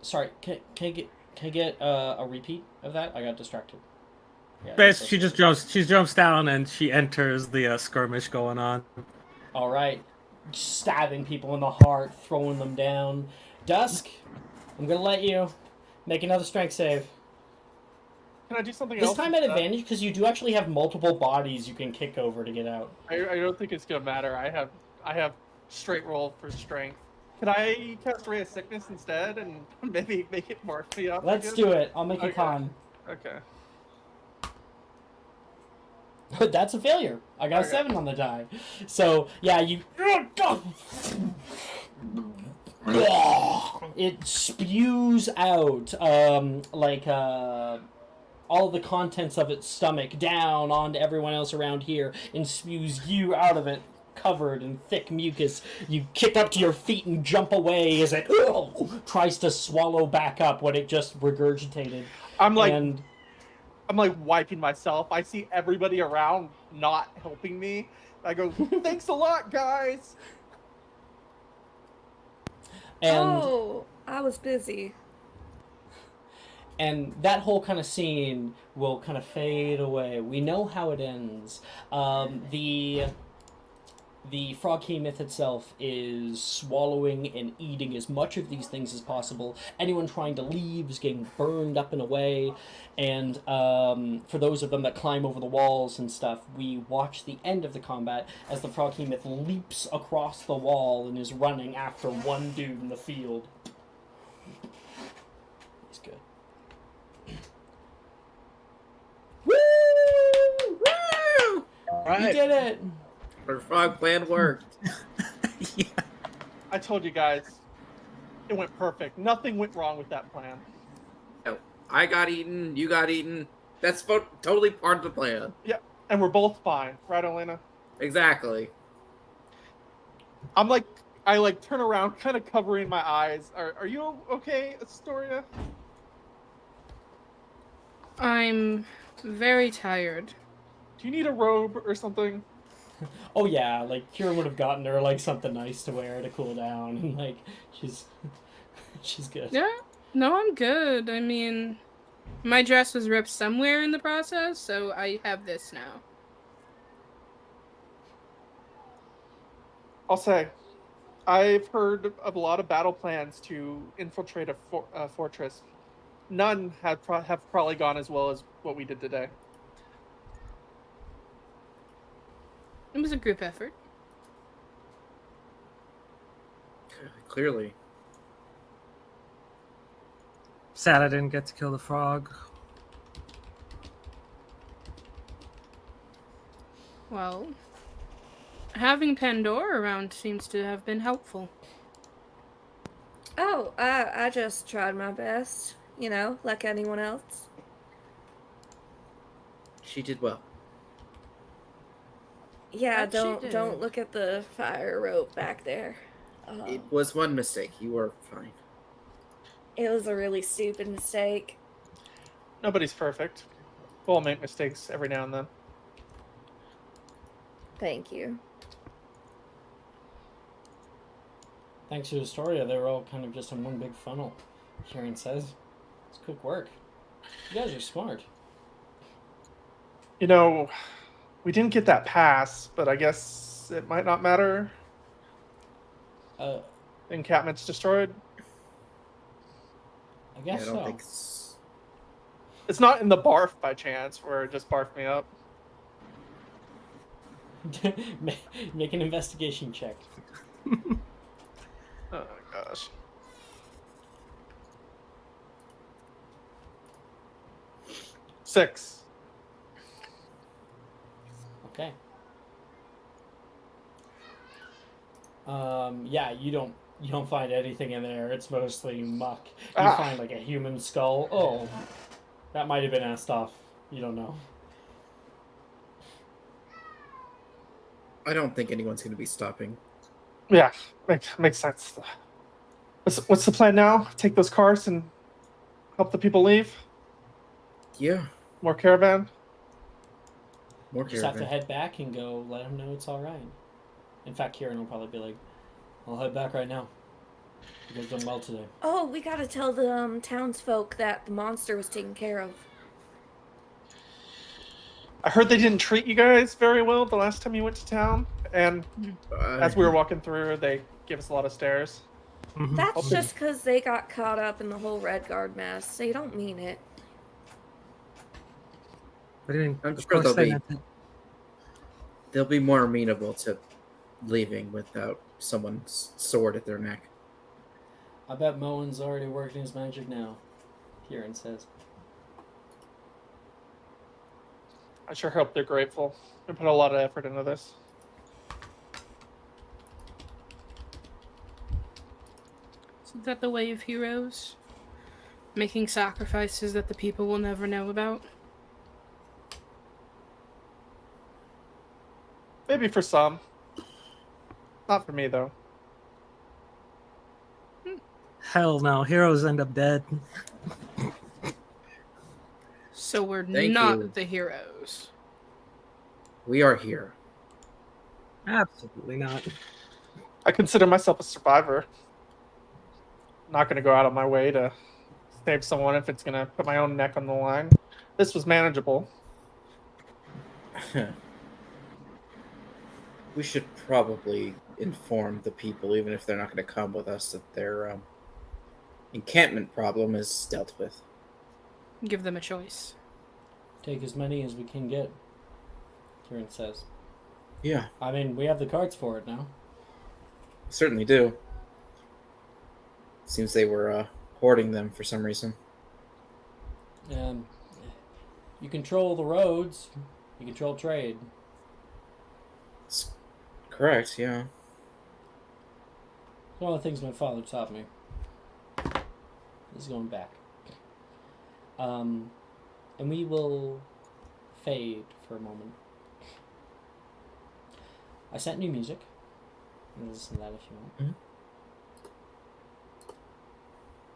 Sorry. Can I get a repeat of that? I got distracted. Yeah, Basically, she jumps down and she enters the skirmish going on. All right. Stabbing people in the heart, throwing them down. Dusk, I'm gonna let you make another strength save. Can I do something This else? time at advantage because you do actually have multiple bodies you can kick over to get out. I don't think it's gonna matter. I have straight roll for strength. Can I cast Ray of Sickness instead and maybe make it mark me up? Let's do it. I'll make a con. Okay. That's a failure. I got a 7 on the die. It it spews out all the contents of its stomach down onto everyone else around here and spews you out of it, covered in thick mucus. You kick up to your feet and jump away as it tries to swallow back up what it just regurgitated. I'm like And wiping myself. I see everybody around not helping me. I go, thanks a lot, guys. Oh, I was busy. And that whole kind of scene will kind of fade away. We know how it ends. The frog king myth itself is swallowing and eating as much of these things as possible. Anyone trying to leave is getting burned up and away. And for those of them that climb over the walls and stuff, we watch the end of the combat as the frog king myth leaps across the wall and is running after one dude in the field. He's good. Woo! Woo! Right. You did it! Our frog plan worked. Yeah. I told you guys, it went perfect. Nothing went wrong with that plan. No, I got eaten. You got eaten. That's totally part of the plan. Yeah, and we're both fine, right, Elena? Exactly. I turn around, kind of covering my eyes. Are you okay, Astoria? I'm very tired. Do you need a robe or something? Oh yeah, like Kira would have gotten her like something nice to wear to cool down, and like she's good. Yeah, no, I'm good. I mean, my dress was ripped somewhere in the process, so I have this now. I'll say, I've heard of a lot of battle plans to infiltrate a fortress. None have probably gone as well as what we did today. It was a group effort. Clearly. Sad I didn't get to kill the frog. Well, having Pandora around seems to have been helpful. Oh, I just tried my best, you know, like anyone else. She did well. Yeah, That she don't did. look at the fire rope back there. It was one mistake. You were fine. It was a really stupid mistake. Nobody's perfect. We'll all make mistakes every now and then. Thank you. Thanks to Astoria, they were all kind of just in one big funnel. Kieran says, "It's quick work. You guys are smart." You know, we didn't get that pass, but I guess it might not matter. Encampment's destroyed. I guess I so. don't think it's... It's not in the barf by chance, where it just barfed me up. Make an investigation check. Oh my gosh. Six. Okay. Yeah, you don't find anything in there. It's mostly muck. You find like a human skull. Oh, that might have been asked off. You don't know. I don't think anyone's going to be stopping. Yeah, makes sense. What's the plan now? Take those cars and help the people leave? Yeah, More caravan? more Just have to caravan. head back and go let them know it's all right. In fact, Kieran will probably be like, "I'll head back right now. You guys done well today." Oh, we gotta tell the townsfolk that the monster was taken care of. I heard they didn't treat you guys very well the last time you went to town, and as we were walking through, they gave us a lot of stares. Mhm. That's just because they got caught up in the whole Red Guard mess. They don't mean it. What do you mean? I'm Of sure course they'll they be- meant it. They'll be more amenable to leaving without someone's sword at their neck. I bet Moen's already working his magic now. Kieran says. I sure hope they're grateful. We put a lot of effort into this. Is that the way of heroes? Making sacrifices that the people will never know about? Maybe for some. Not for me, though. Hell no, heroes end up dead. So we're Thank not you. the heroes. We are here. Absolutely not. I consider myself a survivor. I'm not going to go out of my way to save someone if it's going to put my own neck on the line. This was manageable. We should probably inform the people, even if they're not going to come with us, that their encampment problem is dealt with. Give them a choice. Take as many as we can get, Kieran says. Yeah, I mean, we have the cards for it now. certainly do. Seems they were hoarding them for some reason. You control the roads, you control trade. It's correct, yeah. It's one of the things my father taught me. This is going back. And we will fade for a moment. I sent new music. You can listen to that if you want. Mhm.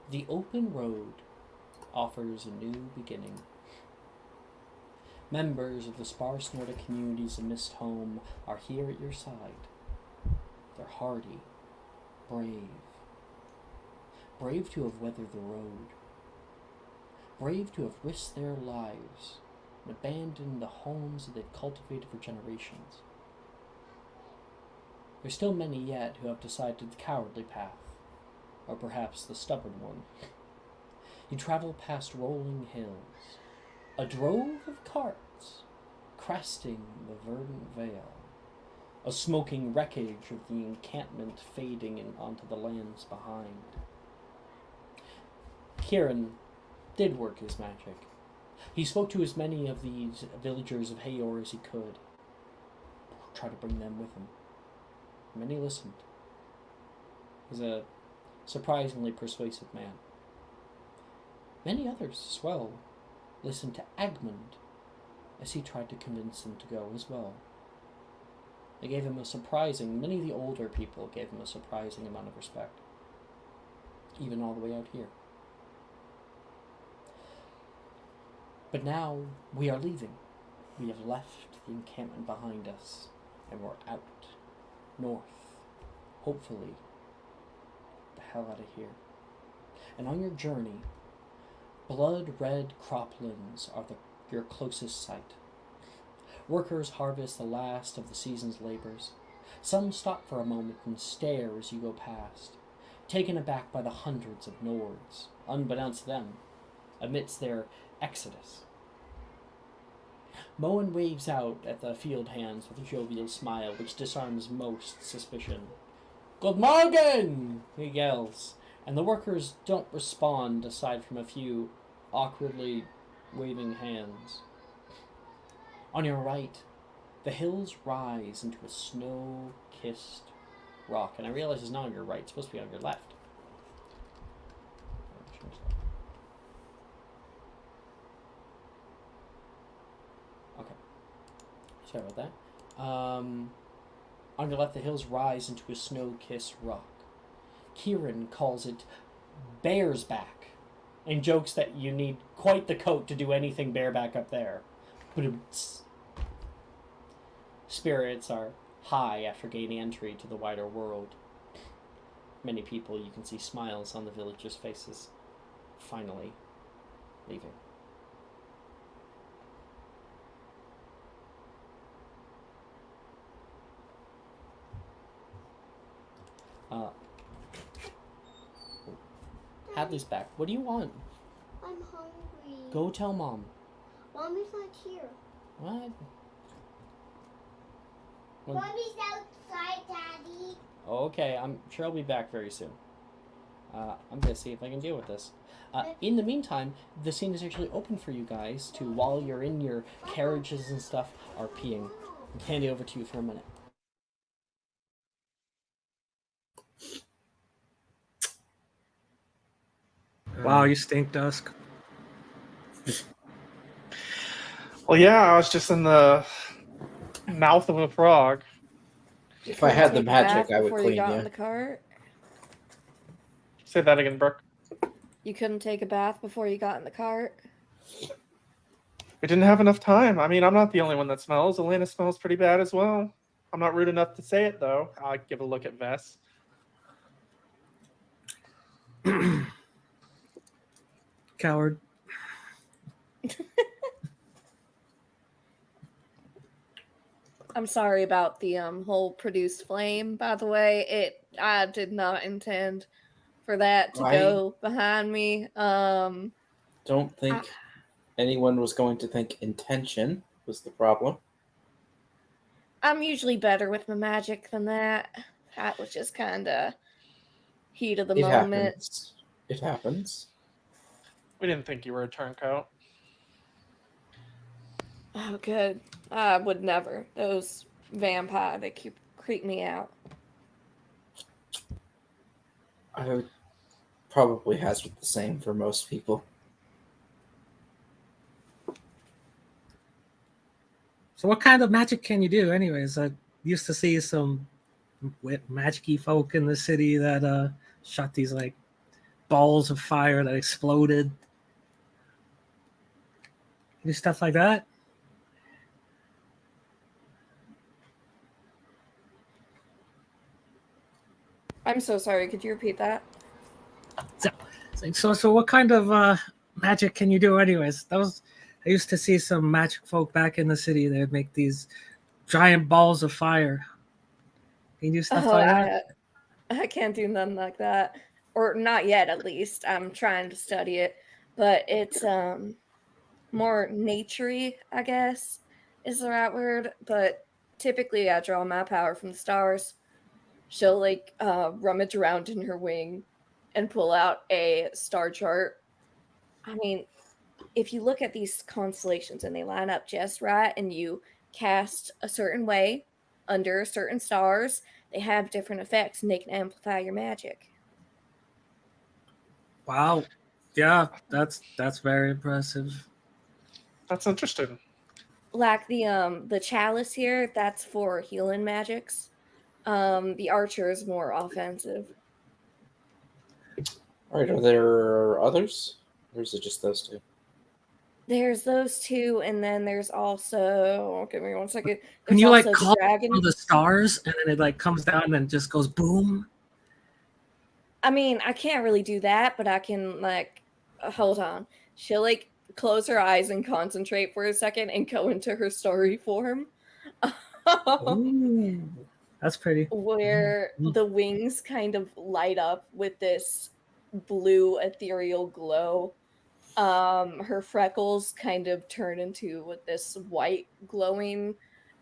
The open road offers a new beginning. Members of the sparse Nordic communities of Mist Home are here at your side. They're hardy, brave. Brave to have weathered the road. Brave to have risked their lives and abandoned the homes that they've cultivated for generations. There's still many yet who have decided the cowardly path, or perhaps the stubborn one. You travel past rolling hills, a drove of carts cresting the verdant vale, a smoking wreckage of the encampment fading onto the lands behind. Kieran did work his magic. He spoke to as many of these villagers of Hayor as he could, try to bring them with him. Many listened. He's a surprisingly persuasive man. Many others as well listened to Agmund as he tried to convince them to go as well. They gave him many of the older people gave him a surprising amount of respect, even all the way out here. But now we are leaving. We have left the encampment behind us, and we're out, north, hopefully, the hell out of here. And on your journey, blood-red croplands are your closest sight. Workers harvest the last of the season's labors. Some stop for a moment and stare as you go past, taken aback by the hundreds of Nords, unbeknownst to them, amidst their exodus. Moen waves out at the field hands with a jovial smile which disarms most suspicion. "Good morgen!" he yells, and the workers don't respond aside from a few awkwardly waving hands. On your right, the hills rise into a snow-kissed rock, and I realize it's not on your right, it's supposed to be on your left. Okay. Sorry about that. On your left, the hills rise into a snow-kissed rock. Kieran calls it Bear's Back, and jokes that you need quite the coat to do anything bareback up there. Spirits are high after gaining entry to the wider world. Many people, you can see smiles on the villagers' faces, finally leaving. Hadley's back. What do you want? I'm hungry. Go tell Mom. Mommy's not here. What? Mommy's outside, Daddy. Okay, I'm sure I'll be back very soon. I'm gonna see if I can deal with this. In the meantime, the scene is actually open for you guys to, while you're in your carriages and stuff, RPing. I'll hand it over to you for a minute. Wow, you stink, Dusk. Well, yeah, I was just in the mouth of a frog. You If I couldn't had the take a bath magic, I would before you clean got you. in the cart. Say that again, Brooke. You couldn't take a bath before you got in the cart. We didn't have enough time. I mean, I'm not the only one that smells. Elena smells pretty bad as well. I'm not rude enough to say it, though. I'll give a look at Vess. Coward. I'm sorry about the whole produced flame, by the way. I did not intend for that to I go behind me. don't think anyone was going to think intention was the problem. I'm usually better with my magic than that. That was just kind of heat of the It moment. happens. It happens. We didn't think you were a turncoat. Oh, good. I would never. Those vampire, they creep me out. I would probably hazard the same for most people. So what kind of magic can you do anyways? I used to see some magic-y folk in the city that shot these like balls of fire that exploded. Do stuff like that? I'm so sorry. Could you repeat that? So what kind of magic can you do anyways? I used to see some magic folk back in the city. They'd make these giant balls of fire. Can you do stuff Oh, like that? I can't do nothing like that. Or not yet, at least. I'm trying to study it. But it's more naturey, I guess, is the right word. But typically I draw my power from the stars. She'll like rummage around in her wing and pull out a star chart. I mean, if you look at these constellations and they line up just right and you cast a certain way under certain stars, they have different effects and they can amplify your magic. Wow. Yeah, that's very impressive. That's interesting. Like the chalice here, that's for healing magics. The archer is more offensive. All right, are there others? Or is it just those two? There's those two, and then there's also give me one second. Can There's you like also the call dragon. on the stars and then it like comes down and just goes boom? I mean, I can't really do that, but I can like hold on. She'll like close her eyes and concentrate for a second and go into her story form. Ooh, that's pretty. Where the wings kind of light up with this blue ethereal glow. Her freckles kind of turn into this white glowing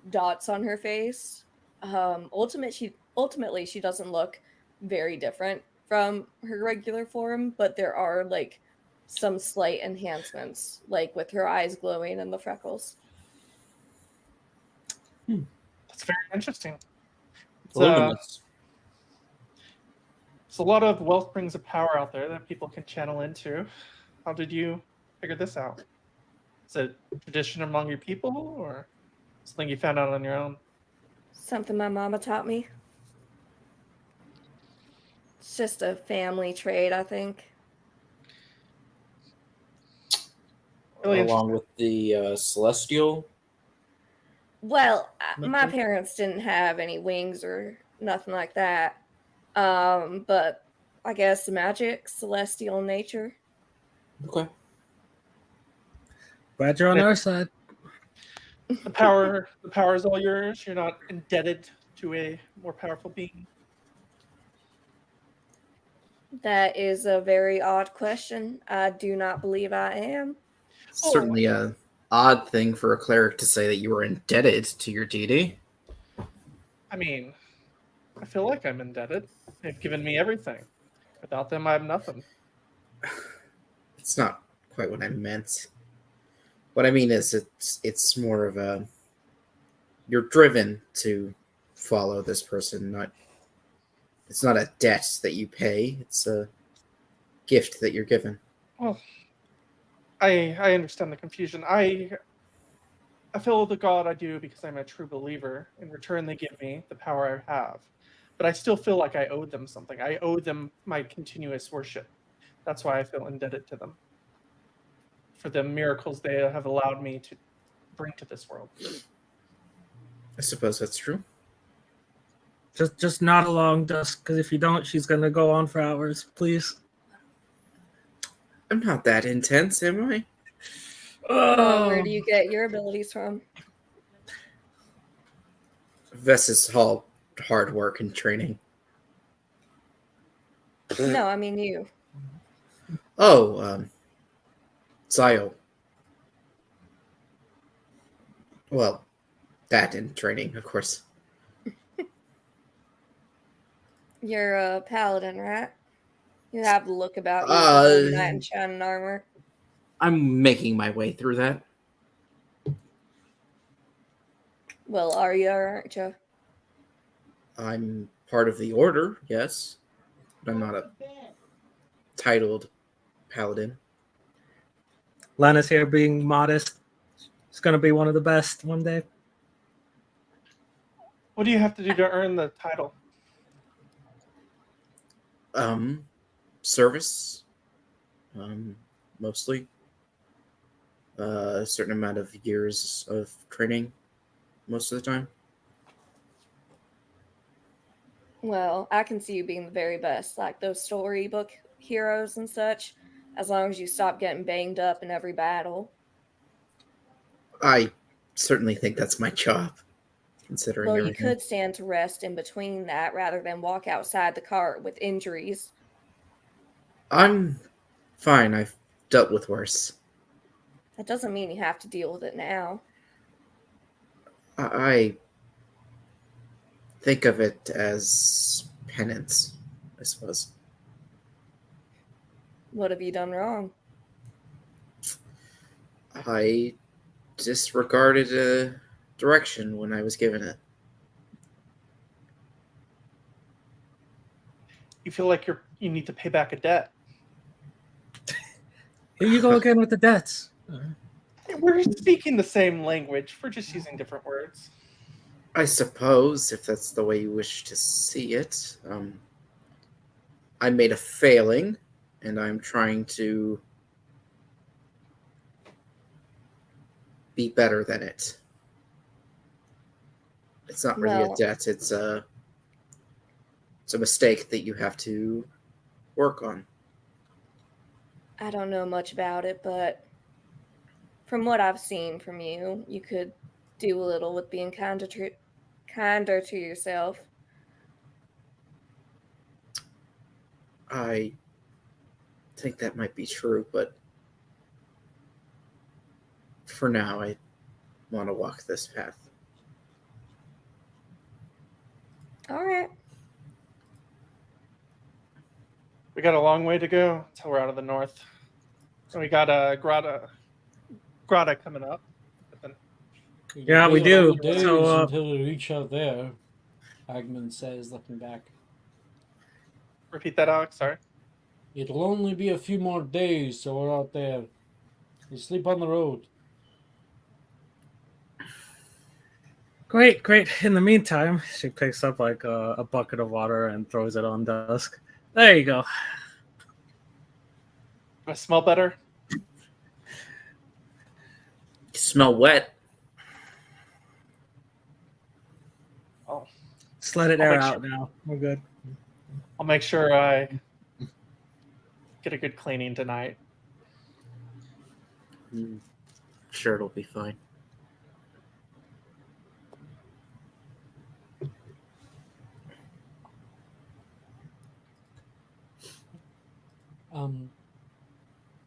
dots on her face. Ultimately she doesn't look very different from her regular form, but there are like some slight enhancements, like with her eyes glowing and the freckles. That's very interesting. Luminous. It's a lot of wellsprings of power out there that people can channel into. How did you figure this out? Is it tradition among your people or something you found out on your own? Something my mama taught me. It's just a family trait, I think. Really Along with the celestial. Well, my Nature? parents didn't have any wings or nothing like that. But I guess magic, celestial nature. Okay. Glad you're on our side. The power is all yours. You're not indebted to a more powerful being. That is a very odd question. I do not believe I am. Certainly a odd thing for a cleric to say that you were indebted to your deity. I mean, I feel like I'm indebted. They've given me everything. Without them, I have nothing. It's not quite what I meant. What I mean is it's more of a you're driven to follow this person, not it's not a debt that you pay, it's a gift that you're given. Well, I understand the confusion. I fulfill the God I do because I'm a true believer. In return, they give me the power I have. But I still feel like I owe them something. I owe them my continuous worship. That's why I feel indebted to them for the miracles they have allowed me to bring to this world. I suppose that's true. Just nod along, Dusk, because if you don't, she's gonna go on for hours. Please. I'm not that intense, am I? Where do you get your abilities from? Vess's all hard work and training. No, I mean you. Oh, Zio. Well, that and training, of course. You're a paladin, right? You have the look about you of Uh, a holy knight in shining armor. I'm making my way through that. Well, are you or aren't you? I'm part of the order, yes, but I'm not a titled paladin. Lana's here being modest. She's gonna be one of the best one day. What do you have to do to earn the title? Service, mostly. A certain amount of years of training, most of the time. Well, I can see you being the very best, like those storybook heroes and such, as long as you stop getting banged up in every battle. I certainly think that's my job, considering Well, you everything. could stand to rest in between that rather than walk outside the cart with injuries. I'm fine. I've dealt with worse. That doesn't mean you have to deal with it now. I think of it as penance, I suppose. What have you done wrong? I disregarded a direction when I was given it. You feel like you need to pay back a debt. Here you go again with the debts. We're speaking the same language. We're just using different words. I suppose, if that's the way you wish to see it. I made a failing, and I'm trying to be better than it. It's not really Well, a debt, it's a mistake that you have to work on. I don't know much about it, but from what I've seen from you, you could do a little with being kinder to yourself. I think that might be true, but for now, I want to walk this path. All right. We got a long way to go until we're out of the north. And we got a grotto coming up. But then Yeah, we do. Days So, until we reach out there, Agman says, looking back. repeat that, Alex. Sorry. It'll only be a few more days, so we're out there. You sleep on the road. great. In the meantime, she picks up like a bucket of water and throws it on Dusk. There you go. Do I smell better? You smell wet. Oh, Just let it I'll air make out now. We're good. I'll make sure I get a good cleaning tonight. Sure, it'll be fine.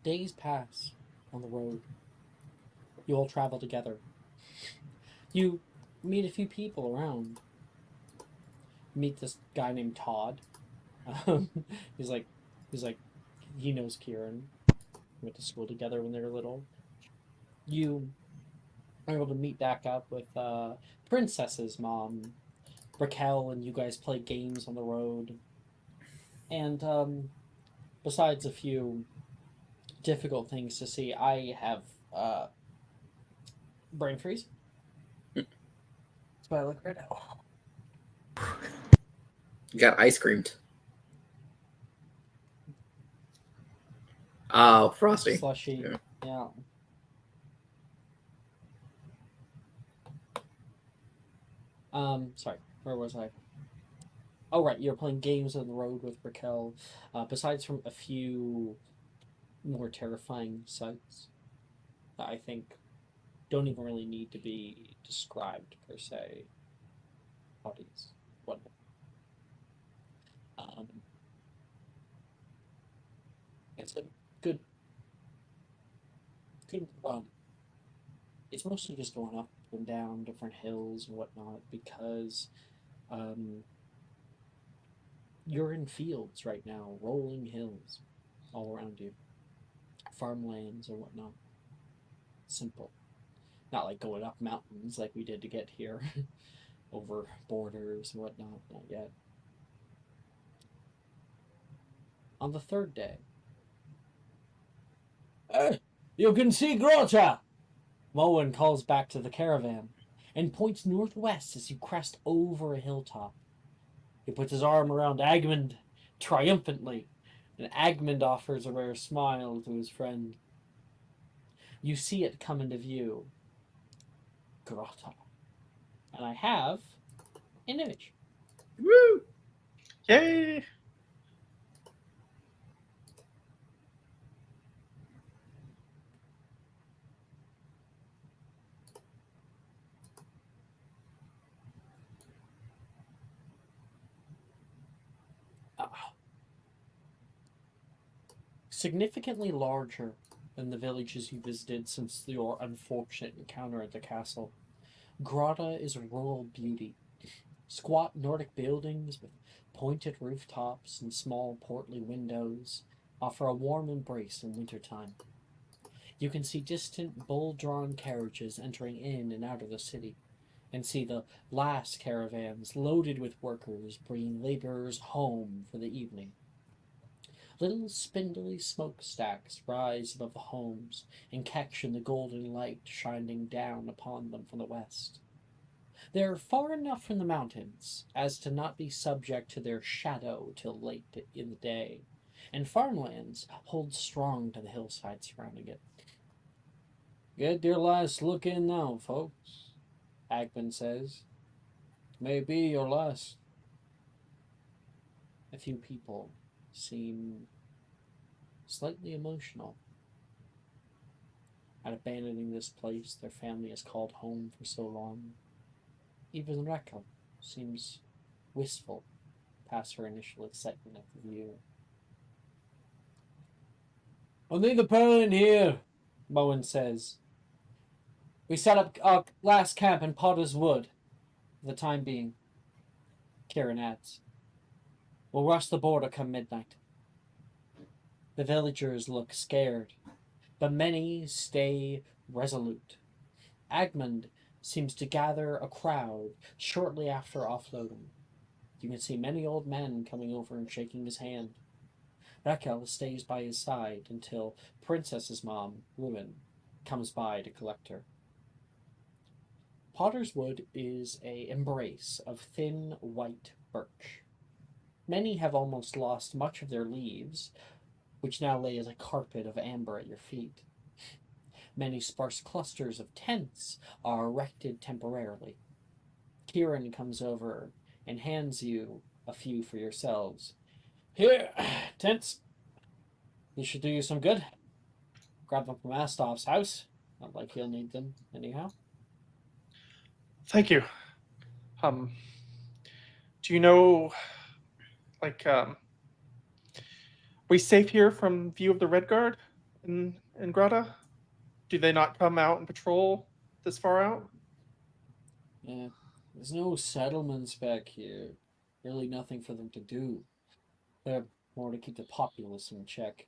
Days pass on the road. You all travel together. You meet a few people around. Meet this guy named Todd. He's like, he knows Kieran. Went to school together when they were little. You are able to meet back up with Princess's mom, Raquel, and you guys play games on the road. And besides a few difficult things to see. I have brain freeze. That's why I look right now. You got ice creamed. Oh, frosty. Slushy. Yeah. Sorry, where was I? Oh, right, you're playing games on the road with Raquel. Besides from a few more terrifying sights that I think don't even really need to be described per se. Bodies, whatnot. Um, it's a good run. It's mostly just going up and down different hills and whatnot because you're in fields right now, rolling hills all around you, farmlands and whatnot. Simple. Not like going up mountains like we did to get here, over borders and whatnot. Not yet. On the third day, you can see Grota! Moen calls back to the caravan and points northwest as you crest over a hilltop. He puts his arm around Agmund triumphantly, and Agmund offers a rare smile to his friend. You see it come into view. Grota. And I have an image. Woo! Yay! Significantly larger than the villages you visited since your unfortunate encounter at the castle. Grota is a rural beauty. Squat Nordic buildings with pointed rooftops and small portly windows offer a warm embrace in wintertime. You can see distant bull-drawn carriages entering in and out of the city, and see the last caravans loaded with workers bringing laborers home for the evening. Little spindly smokestacks rise above the homes and catch in the golden light shining down upon them from the west. They are far enough from the mountains as to not be subject to their shadow till late in the day, and farmlands hold strong to the hillside surrounding it. Get your last look in now, folks, Agman says. May be your last. A few people seem slightly emotional at abandoning this place their family has called home for so long. Even Rekka seems wistful past her initial excitement at the view. I'll need the Perlin here, Moen says. We set up our last camp in Potter's Wood for the time being, Kieran adds. We'll rush the border come midnight. The villagers look scared, but many stay resolute. Agmund seems to gather a crowd shortly after offloading. You can see many old men coming over and shaking his hand. Raquel stays by his side until Princess's mom, Ruin, comes by to collect her. Potter's Wood is an embrace of thin white birch. Many have almost lost much of their leaves, which now lay as a carpet of amber at your feet. Many sparse clusters of tents are erected temporarily. Kieran comes over and hands you a few for yourselves. Here, tents. These should do you some good. Grab them from Astov's house. Not like he'll need them anyhow. Thank you. Do you know, like, we safe here from view of the Red Guard in Grata? Do they not come out and patrol this far out? Yeah, there's no settlements back here. Really nothing for them to do. They're more to keep the populace in check.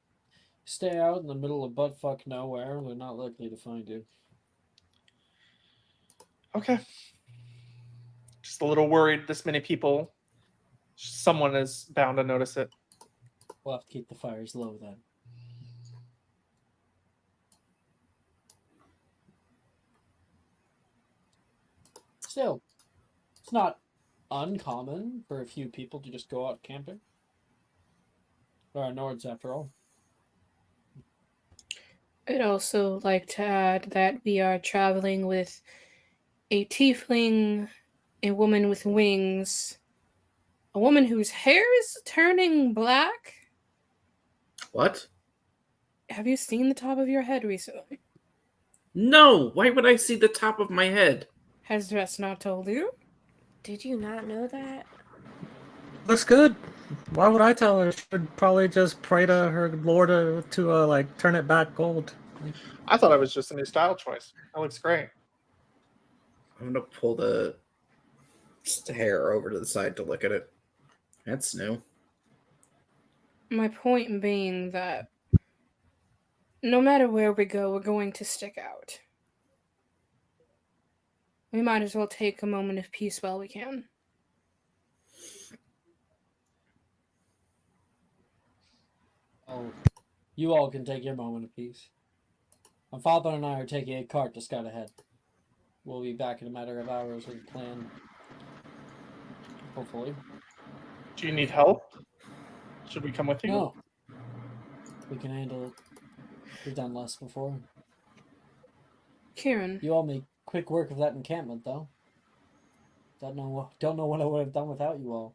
Stay out in the middle of buttfuck nowhere, they're not likely to find you. Okay. Just a little worried this many people. Someone is bound to notice it. We'll have to keep the fires low then. Still, it's not uncommon for a few people to just go out camping. There are Nords, after all. I'd also like to add that we are traveling with a tiefling, a woman with wings, a woman whose hair is turning black. What? Have you seen the top of your head recently? No! Why would I see the top of my head? Has Dress not told you? Did you not know that? Looks good. Why would I tell her? She would probably just pray to her lord to like turn it back gold. I thought it was just a new style choice. That looks great. I'm gonna pull the hair over to the side to look at it. That's new. My point being that no matter where we go, we're going to stick out. We might as well take a moment of peace while we can. Oh, you all can take your moment of peace. My father and I are taking a cart to scout ahead. We'll be back in a matter of hours with a plan. Hopefully. Do you need help? Should we come with you? No. We can handle it. We've done less before. Kieran, You all make quick work of that encampment, though. Don't know what I would have done without you all.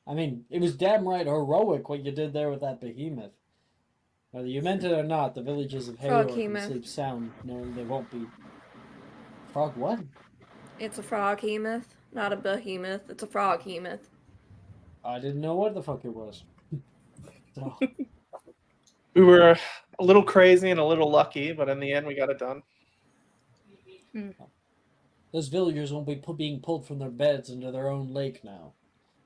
I mean, it was damn right heroic what you did there with that behemoth. Whether you meant it or not, the villagers of Hayor can Froghemoth. sleep sound, knowing they won't be. Frog what? It's a froghemoth, not a behemoth. It's a froghemoth. I didn't know what the fuck it was. So, We were a little crazy and a little lucky, but in the end, we got it done. those villagers won't be being pulled from their beds into their own lake now.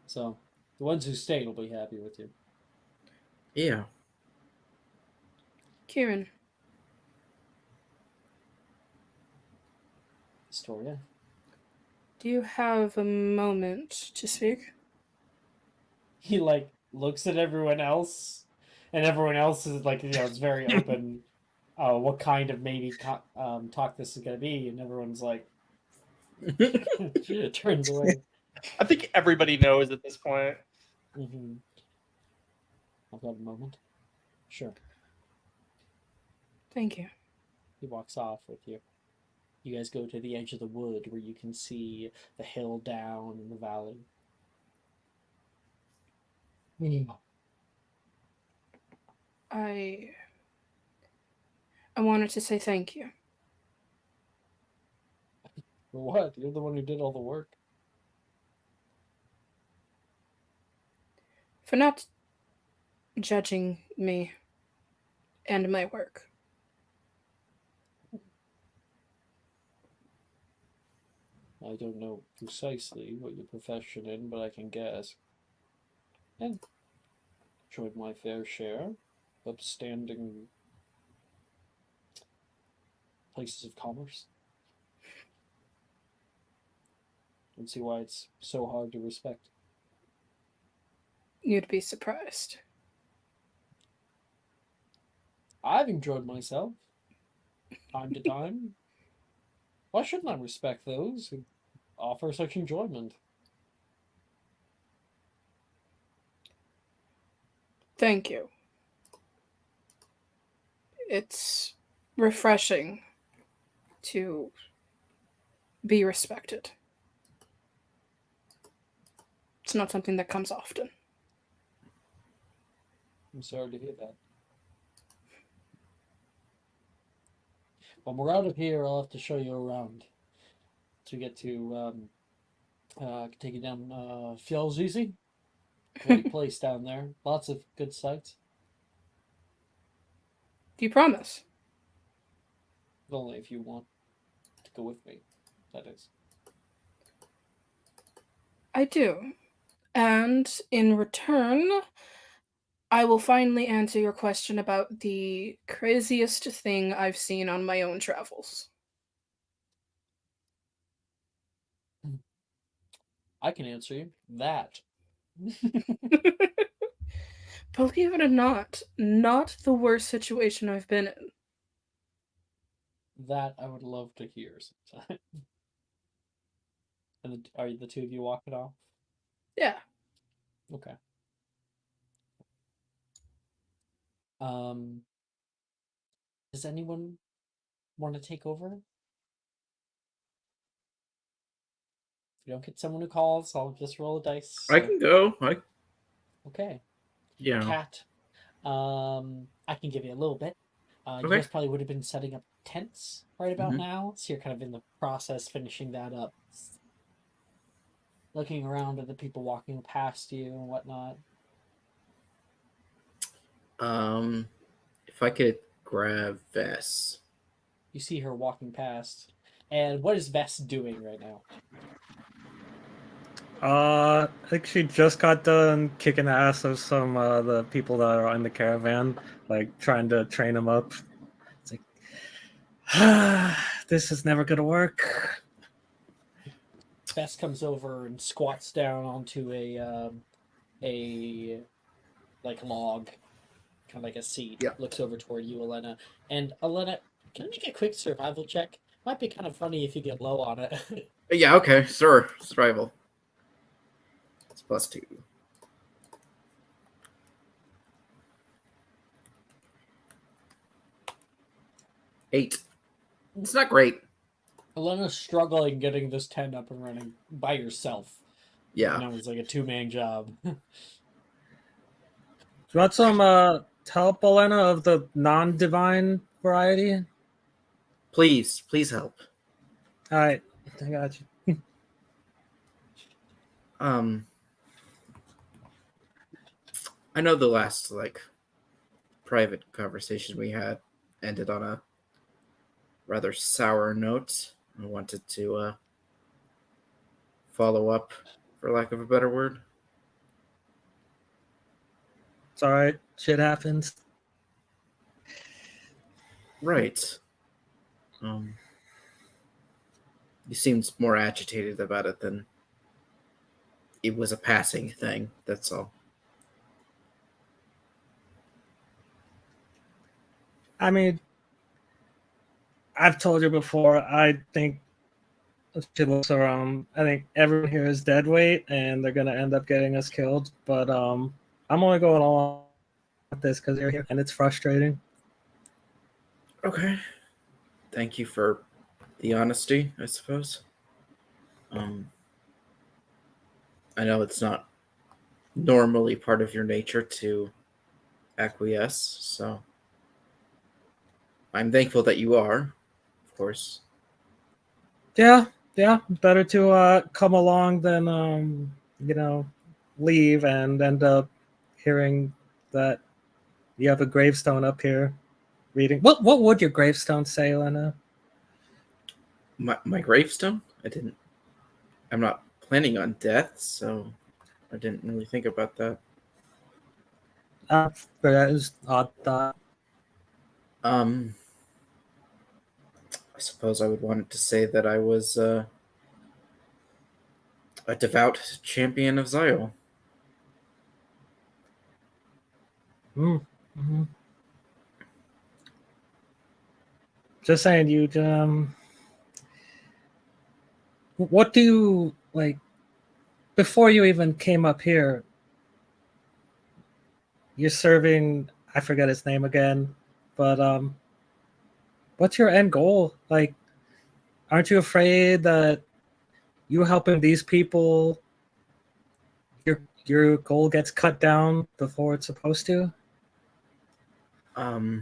So, the ones who stayed will be happy with you. Yeah. Kieran, Astoria? do you have a moment to speak? He, like, looks at everyone else, and everyone else is, like, it's very open. What kind of maybe talk this is going to be, and everyone's like, turns away. I think everybody knows at this point. Mm-hmm. I've got a moment. Sure. Thank you. He walks off with you. You guys go to the edge of the wood where you can see the hill down in the valley. I wanted to say thank you. For what? You're the one who did all the work. For not judging me and my work. I don't know precisely what your profession in, but I can guess. And enjoyed my fair share of upstanding places of commerce. Don't see why it's so hard to respect. You'd be surprised. I've enjoyed myself, time to time. Why shouldn't I respect those who offer such enjoyment? Thank you. It's refreshing to be respected. It's not something that comes often. I'm sorry to hear that. When we're out of here, I'll have to show you around to get to take you down Fjellsvisi. Great place down there. Lots of good sights. Do you promise? But only if you want to go with me, that is. I do. And in return, I will finally answer your question about the craziest thing I've seen on my own travels. I can answer you. That. Believe it or not the worst situation I've been in. That I would love to hear sometime. And are the two of you walking off? Yeah. Okay. Does anyone want to take over? If you don't get someone who calls, I'll just roll a dice. I can go. Okay. Yeah. Cat. I can give you a little bit. You Okay. guys probably would have been setting up tents right about Mhm. now, so you're kind of in the process finishing that up. Looking around at the people walking past you and whatnot. If I could grab Vess. You see her walking past. And what is Vess doing right now? I think she just got done kicking the ass of some the people that are in the caravan, like trying to train them up. It's like, this is never gonna work. Vess comes over and squats down onto a like log, kind of like a seat. Yeah. Looks over toward you, Elena. And Elena, can you make a quick survival check? Might be kind of funny if you get low on it. Yeah. Okay. Sure. Survival. It's +2. Eight. It's not great. Elena's struggling getting this tent up and running by yourself. Yeah. Now it's like a 2-man job. Do you want some help, Elena, of the non-divine variety? Please help. All right, I got you. I know the last private conversation we had ended on a rather sour note. I wanted to follow up, for lack of a better word. It's all right. Shit happens. Right. You seemed more agitated about it than it was a passing thing. That's all. I mean, I've told you before. I think she looks around. I think everyone here is dead weight, and they're gonna end up getting us killed. But I'm only going along with this because you're here, and it's frustrating. Okay. Thank you for the honesty, I suppose. I know it's not normally part of your nature to acquiesce, so I'm thankful that you are, of course. Yeah. Better to come along than leave and end up hearing that you have a gravestone up here reading. What would your gravestone say, Lena? My gravestone? I'm not planning on death, so I didn't really think about that. That is odd thought. I suppose I would want it to say that I was a devout champion of Zio. Mm-hmm. Just saying, you what do you like before you even came up here? You're serving. I forget his name again, but what's your end goal? Like, aren't you afraid that you helping these people, your goal gets cut down before it's supposed to? I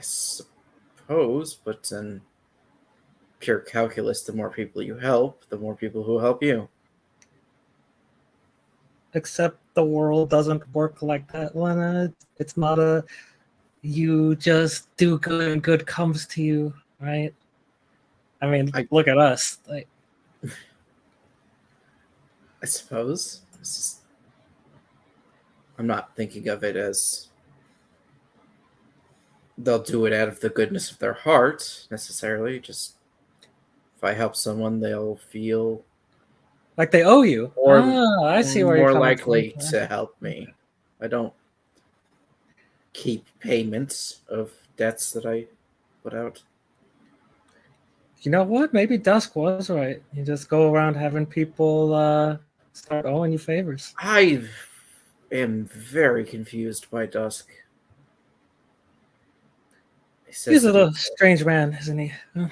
suppose, but in pure calculus, the more people you help, the more people who help you. Except the world doesn't work like that, Lena. It's not a you just do good and good comes to you, right? I mean, look at us. Like, I suppose. I'm not thinking of it as they'll do it out of the goodness of their heart, necessarily. Just if I help someone, they'll feel like they owe you. I see where you're more coming likely from. to help me. I don't keep payments of debts that I put out. You know what? Maybe Dusk was right. You just go around having people start owing you favors. I am very confused by Dusk. He says He's a that he little strange man, isn't he? Huh.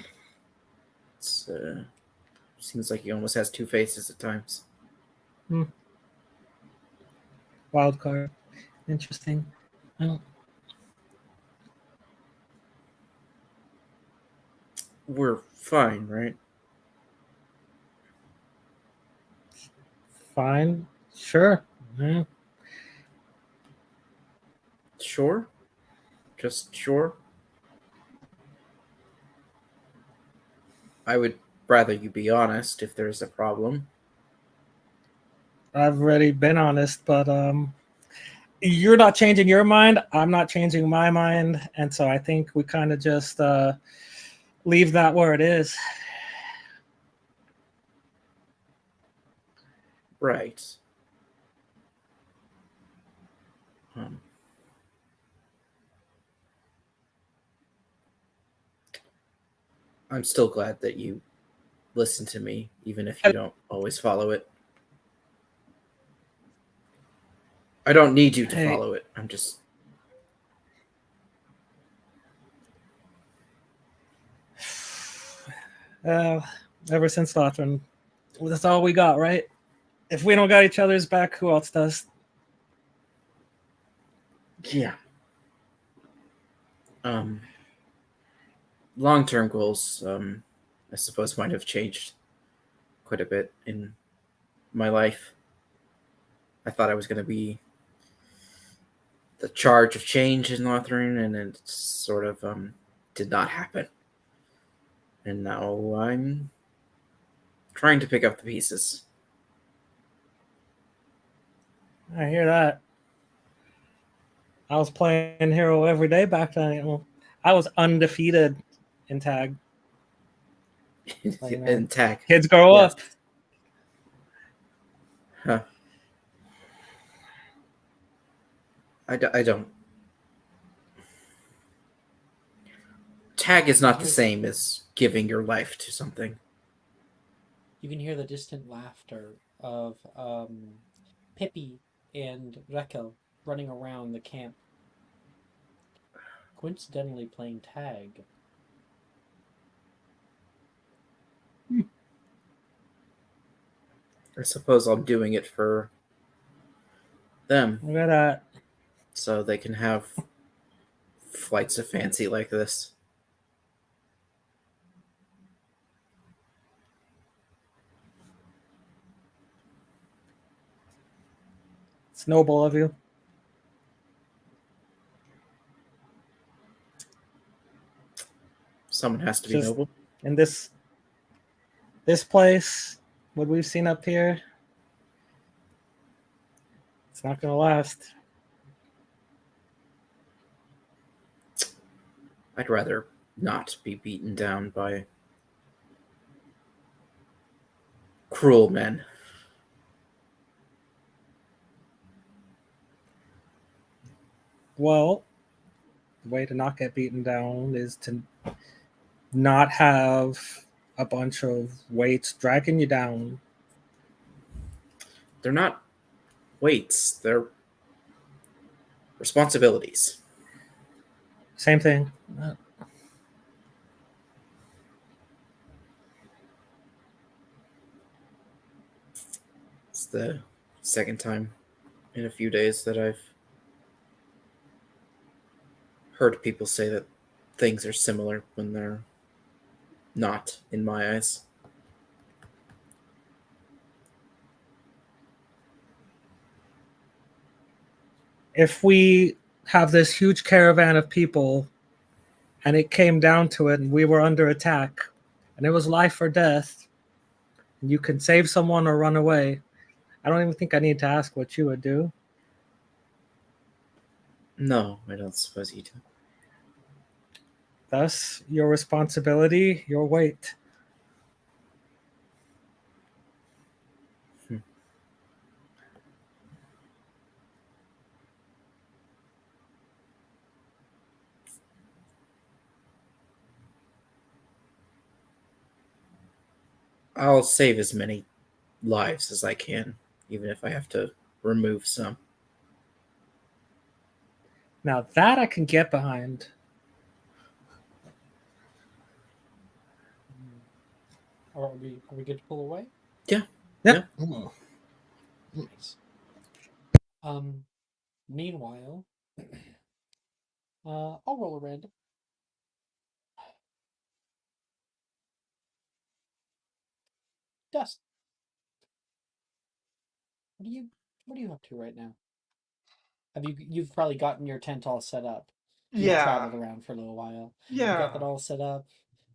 it's, seems like he almost has two faces at times. Wild card. Interesting. Well, We're fine, right? fine. Sure. Yeah. Sure? Just sure? I would rather you be honest if there's a problem. I've already been honest, but you're not changing your mind. I'm not changing my mind, and so I think we kind of just leave that where it is. Right. Um, I'm still glad that you listen to me, even if you don't always follow it. I don't need you to Hey, follow it. I'm just. uh, ever since Lothran, that's all we got, right? If we don't got each other's back, who else does? Yeah. Um, long-term goals, I suppose, might have changed quite a bit in my life. I thought I was going to be the charge of change in Lothran, and it sort of did not happen. And now I'm trying to pick up the pieces. I hear that. I was playing hero every day back then. Well, I was undefeated in tag. In tag. Kids grow Yes. up. Huh. I don't. Tag is not the same as giving your life to something. You can hear the distant laughter of Pippi and Rekel running around the camp, coincidentally playing tag. I suppose I'm doing it for them, Look at that. so they can have flights of fancy like this. It's noble of you. Someone has to be Just noble. in this place, what we've seen up here, it's not gonna last. I'd rather not be beaten down by cruel men. Well, the way to not get beaten down is to not have a bunch of weights dragging you down. They're not weights, they're responsibilities. Same thing. It's the second time in a few days that I've heard people say that things are similar when they're not, in my eyes. If we have this huge caravan of people and it came down to it and we were under attack and it was life or death, and you can save someone or run away, I don't even think I need to ask what you would do. No, I don't suppose you do. Thus, your responsibility, your weight. I'll save as many lives as I can, even if I have to remove some. Now that I can get behind. Are we good to pull away? Yeah. Yep. Nice. Meanwhile, I'll roll a random. Dust. What are you up to right now? You've probably gotten your tent all set up. You've Yeah. traveled around for a little while. You got that Yeah. all set up.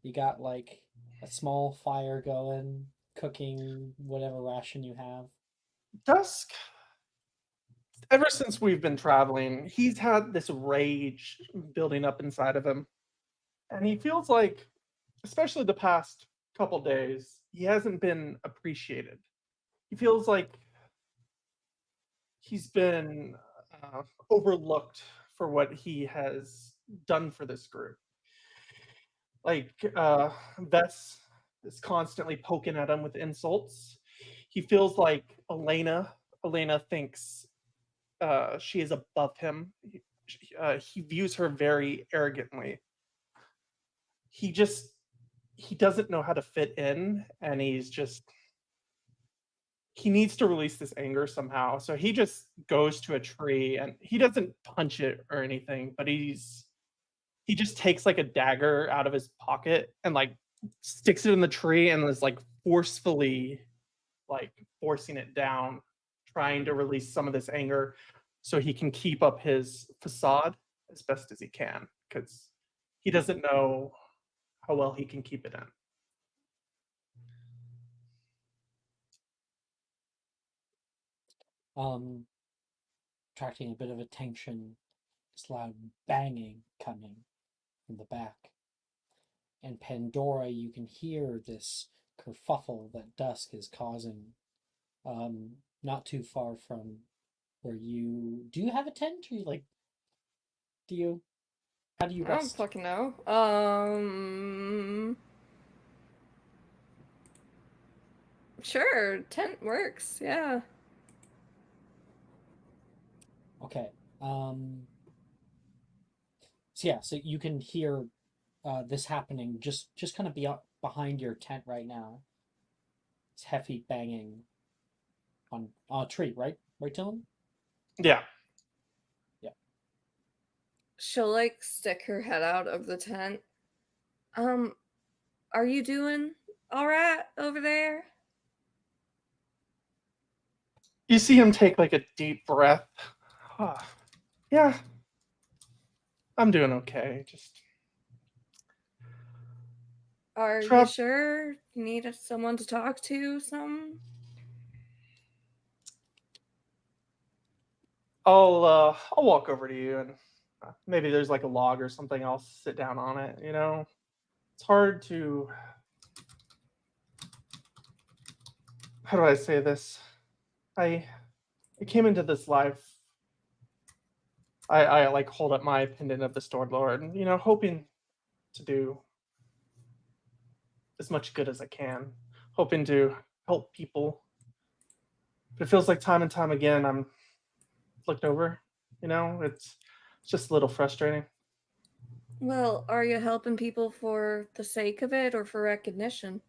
You got like a small fire going, cooking whatever ration you have. Dusk, ever since we've been traveling, he's had this rage building up inside of him. And he feels like, especially the past couple days, he hasn't been appreciated. He feels like he's been overlooked for what he has done for this group. Like, Vess is constantly poking at him with insults. He feels like Elena thinks she is above him. He views her very arrogantly. He doesn't know how to fit in, and he needs to release this anger somehow. So he just goes to a tree, and he doesn't punch it or anything, but he just takes like a dagger out of his pocket and like sticks it in the tree and is like forcefully like forcing it down, trying to release some of this anger so he can keep up his facade as best as he can, because he doesn't know how well he can keep it in. Attracting a bit of attention, this loud banging coming from the back. And Pandora, you can hear this kerfuffle that Dusk is causing. Not too far from where you do you have a tent? Or you like do you how do you I don't rest? fucking know. Sure, tent works. Yeah. Okay. So yeah, so you can hear this happening just kind of behind your tent right now. It's heavy banging on a tree, right? Right, Dylan? Yeah. Yeah. She'll like stick her head out of the tent. Um, are you doing all right over there? You see him take like a deep breath. Yeah, I'm doing okay. Just Are you Trap. sure you need someone to talk to? Something? I'll walk over to you, and maybe there's like a log or something. I'll sit down on it. It's hard to. How do I say this? I came into this life. I like hold up my pendant of the Stored Lord, and hoping to do as much good as I can, hoping to help people. But it feels like time and time again I'm looked over. It's just a little frustrating. Well, are you helping people for the sake of it or for recognition?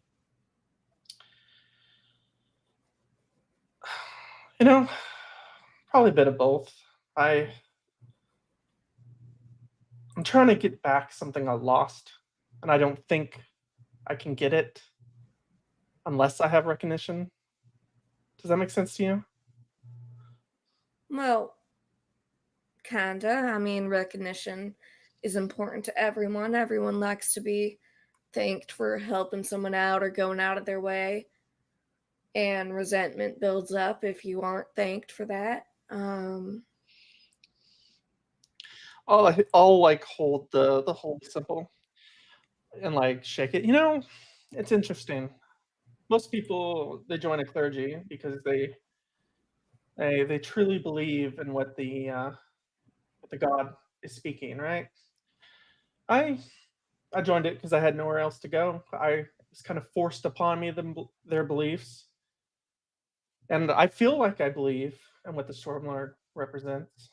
You know, Probably a bit of both. I I'm trying to get back something I lost, and I don't think I can get it unless I have recognition. Does that make sense to you? Well, kinda. I mean, recognition is important to everyone. Everyone likes to be thanked for helping someone out or going out of their way. And resentment builds up if you aren't thanked for that. I'll like hold the holy symbol and like shake it. It's interesting. Most people they join a clergy because they truly believe in what the God is speaking, right? I I joined it because I had nowhere else to go. was kind of forced upon me their beliefs. And I feel like I believe in what the Stormlord represents.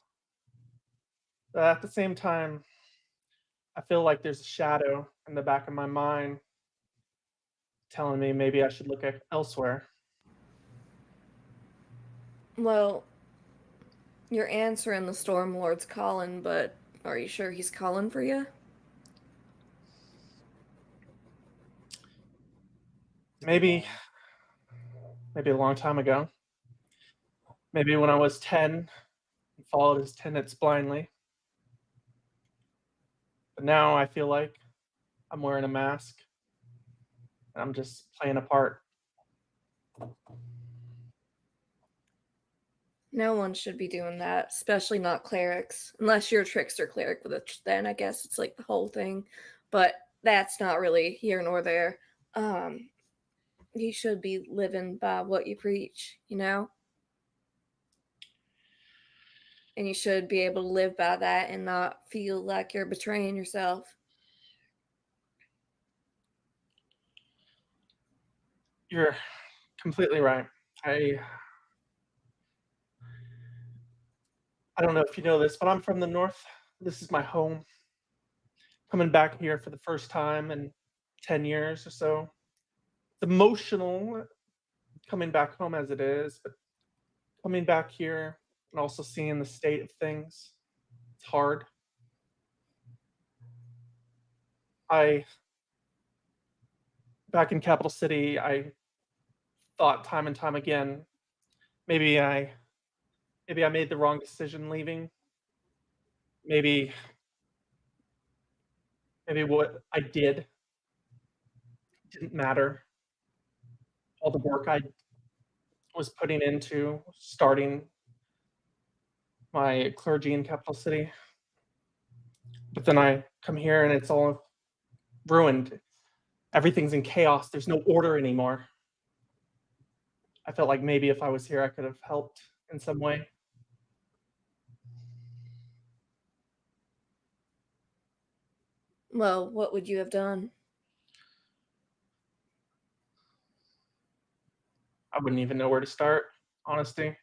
But at the same time, I feel like there's a shadow in the back of my mind telling me maybe I should look elsewhere. Well, you're answering the Stormlord's calling, but are you sure he's calling for you? Maybe a long time ago. Maybe when I was 10 and followed his tenets blindly. But now I feel like I'm wearing a mask and I'm just playing a part. No one should be doing that, especially not clerics. Unless you're a trickster cleric, which then I guess it's like the whole thing. But that's not really here nor there. You should be living by what you preach, you know? And you should be able to live by that and not feel like you're betraying yourself. You're completely right. I don't know if you know this, but I'm from the north. This is my home. Coming back here for the first time in 10 years or so. It's emotional coming back home as it is, but coming back here and also seeing the state of things, it's hard. Back in Capital City, I thought time and time again, maybe I made the wrong decision leaving. Maybe what I did didn't matter. All the work I was putting into starting my clergy in Capital City. But then I come here and it's all ruined. Everything's in chaos. There's no order anymore. I felt like maybe if I was here, I could have helped in some way. Well, what would you have done? I wouldn't even know where to start, honestly.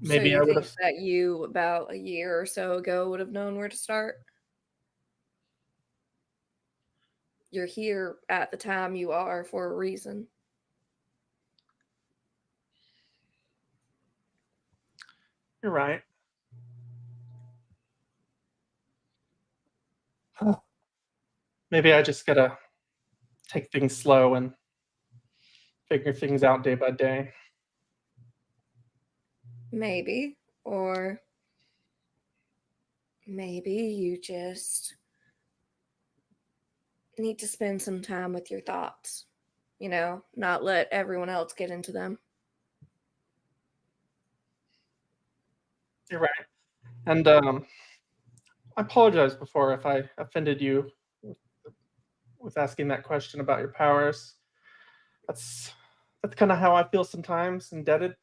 So Maybe I you would think have. that you, about a year or so ago, would have known where to start? You're here at the time you are for a reason. You're right. Maybe I just gotta take things slow and figure things out day by day. Maybe. Or maybe you just need to spend some time with your thoughts. You know, not let everyone else get into them. You're right. And I apologize before if I offended you with asking that question about your powers. That's kind of how I feel sometimes, indebted.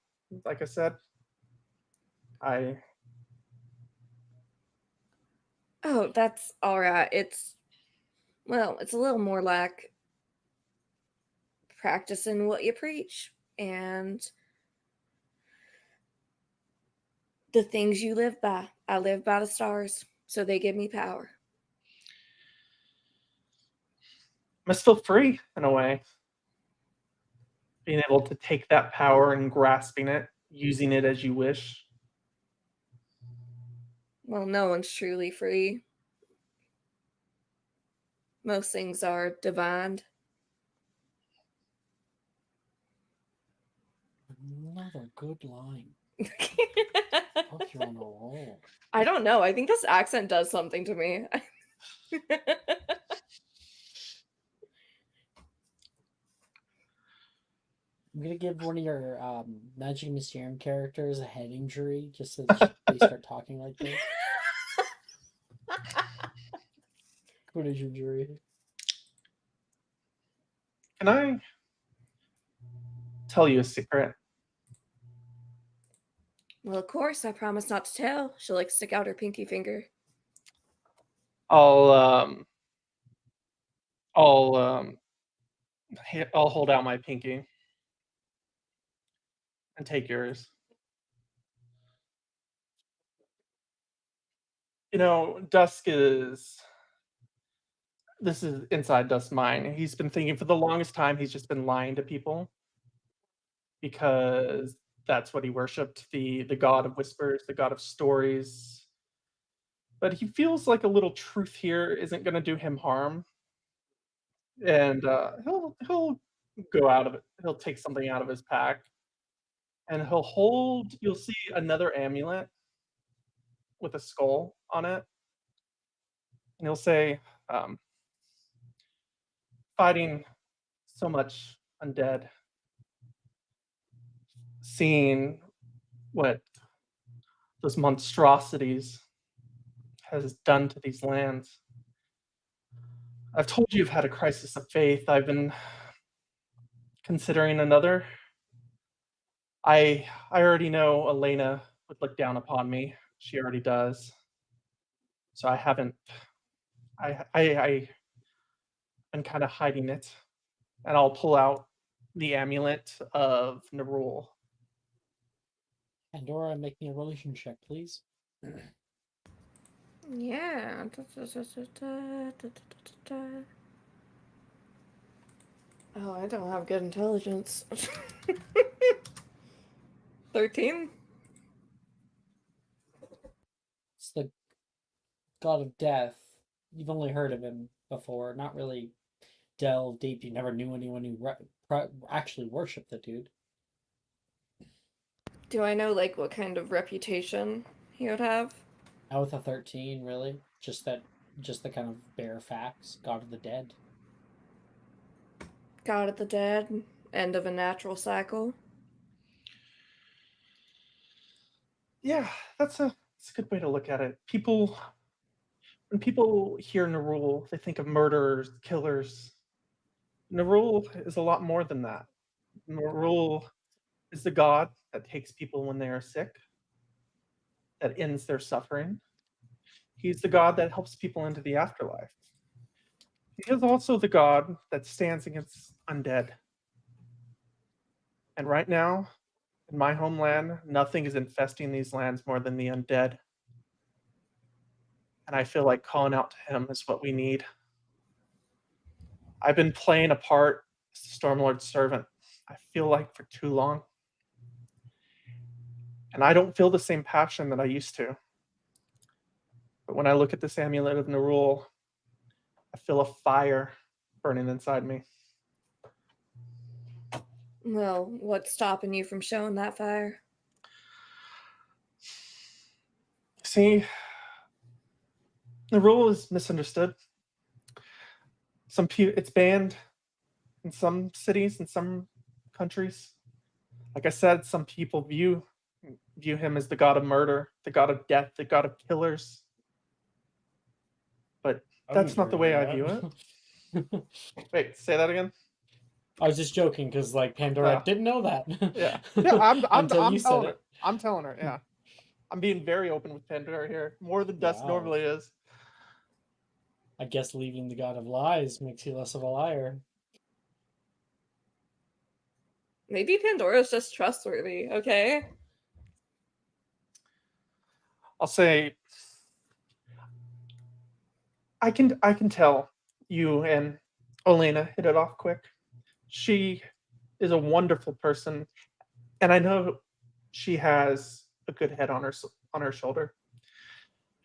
Like I said, I Oh, that's all right. It's a little more like practicing what you preach and the things you live by. I live by the stars, so they give me power. must feel free in a way, being able to take that power and grasping it, using it as you wish. Well, no one's truly free. Most things are divined. Another good line. Fuck, you're on a roll. I don't know. I think this accent does something to me. I'm gonna give one of your Magic Mysterium characters a head injury just so they start talking like this. What is your injury? Can I tell you a secret? Well, of course, I promise not to tell. She'll like stick out her pinky finger. I'll I'll hold out my pinky and take yours. You know, Dusk is. This is inside Dusk's mind. He's been thinking for the longest time, he's just been lying to people because that's what he worshipped, the god of whispers, the god of stories. But he feels like a little truth here isn't going to do him harm, and he'll go out of it. He'll take something out of his pack, and he'll hold. You'll see another amulet with a skull on it, and he'll say, um, "Fighting so much undead, seeing what those monstrosities has done to these lands. I've told you I've had a crisis of faith. I've been considering another. I already know Elena would look down upon me. She already does. So I haven't. I've been kind of hiding it, and I'll pull out the amulet of Nerul. Pandora, make me a relation check, please. Yeah. Oh, I don't have good intelligence. 13? It's the god of death. You've only heard of him before, not really delved deep. You never knew anyone who actually worshipped the dude. Do I know, like, what kind of reputation he would have? Now with a 13, really? Just the kind of bare facts. God of the dead. God of the dead, end of a natural cycle. Yeah, that's a good way to look at it. When people hear Nerul, they think of murderers, killers. Nerul is a lot more than that. Nerul is the god that takes people when they are sick, that ends their suffering. He's the god that helps people into the afterlife. He is also the god that stands against undead. And right now, in my homeland, nothing is infesting these lands more than the undead. And I feel like calling out to him is what we need. I've been playing a part as the Stormlord's servant, I feel like, for too long. And I don't feel the same passion that I used to. But when I look at this amulet of Nerul, I feel a fire burning inside me. Well, what's stopping you from showing that fire? See, Nerul is misunderstood. It's banned in some cities, in some countries. Like I said, some people view him as the god of murder, the god of death, the god of killers. But that's not the way I view it. Wait, say that again. I was just joking because like Pandora Oh. didn't know that. Yeah, I'm Until you said telling it. her. I'm telling her. Yeah, I'm being very open with Pandora here, more than Dust Wow. normally is. I guess leaving the god of lies makes you less of a liar. Maybe Pandora's just trustworthy, okay? I'll say I can tell you and Elena hit it off quick. She is a wonderful person, and I know she has a good head on her shoulder.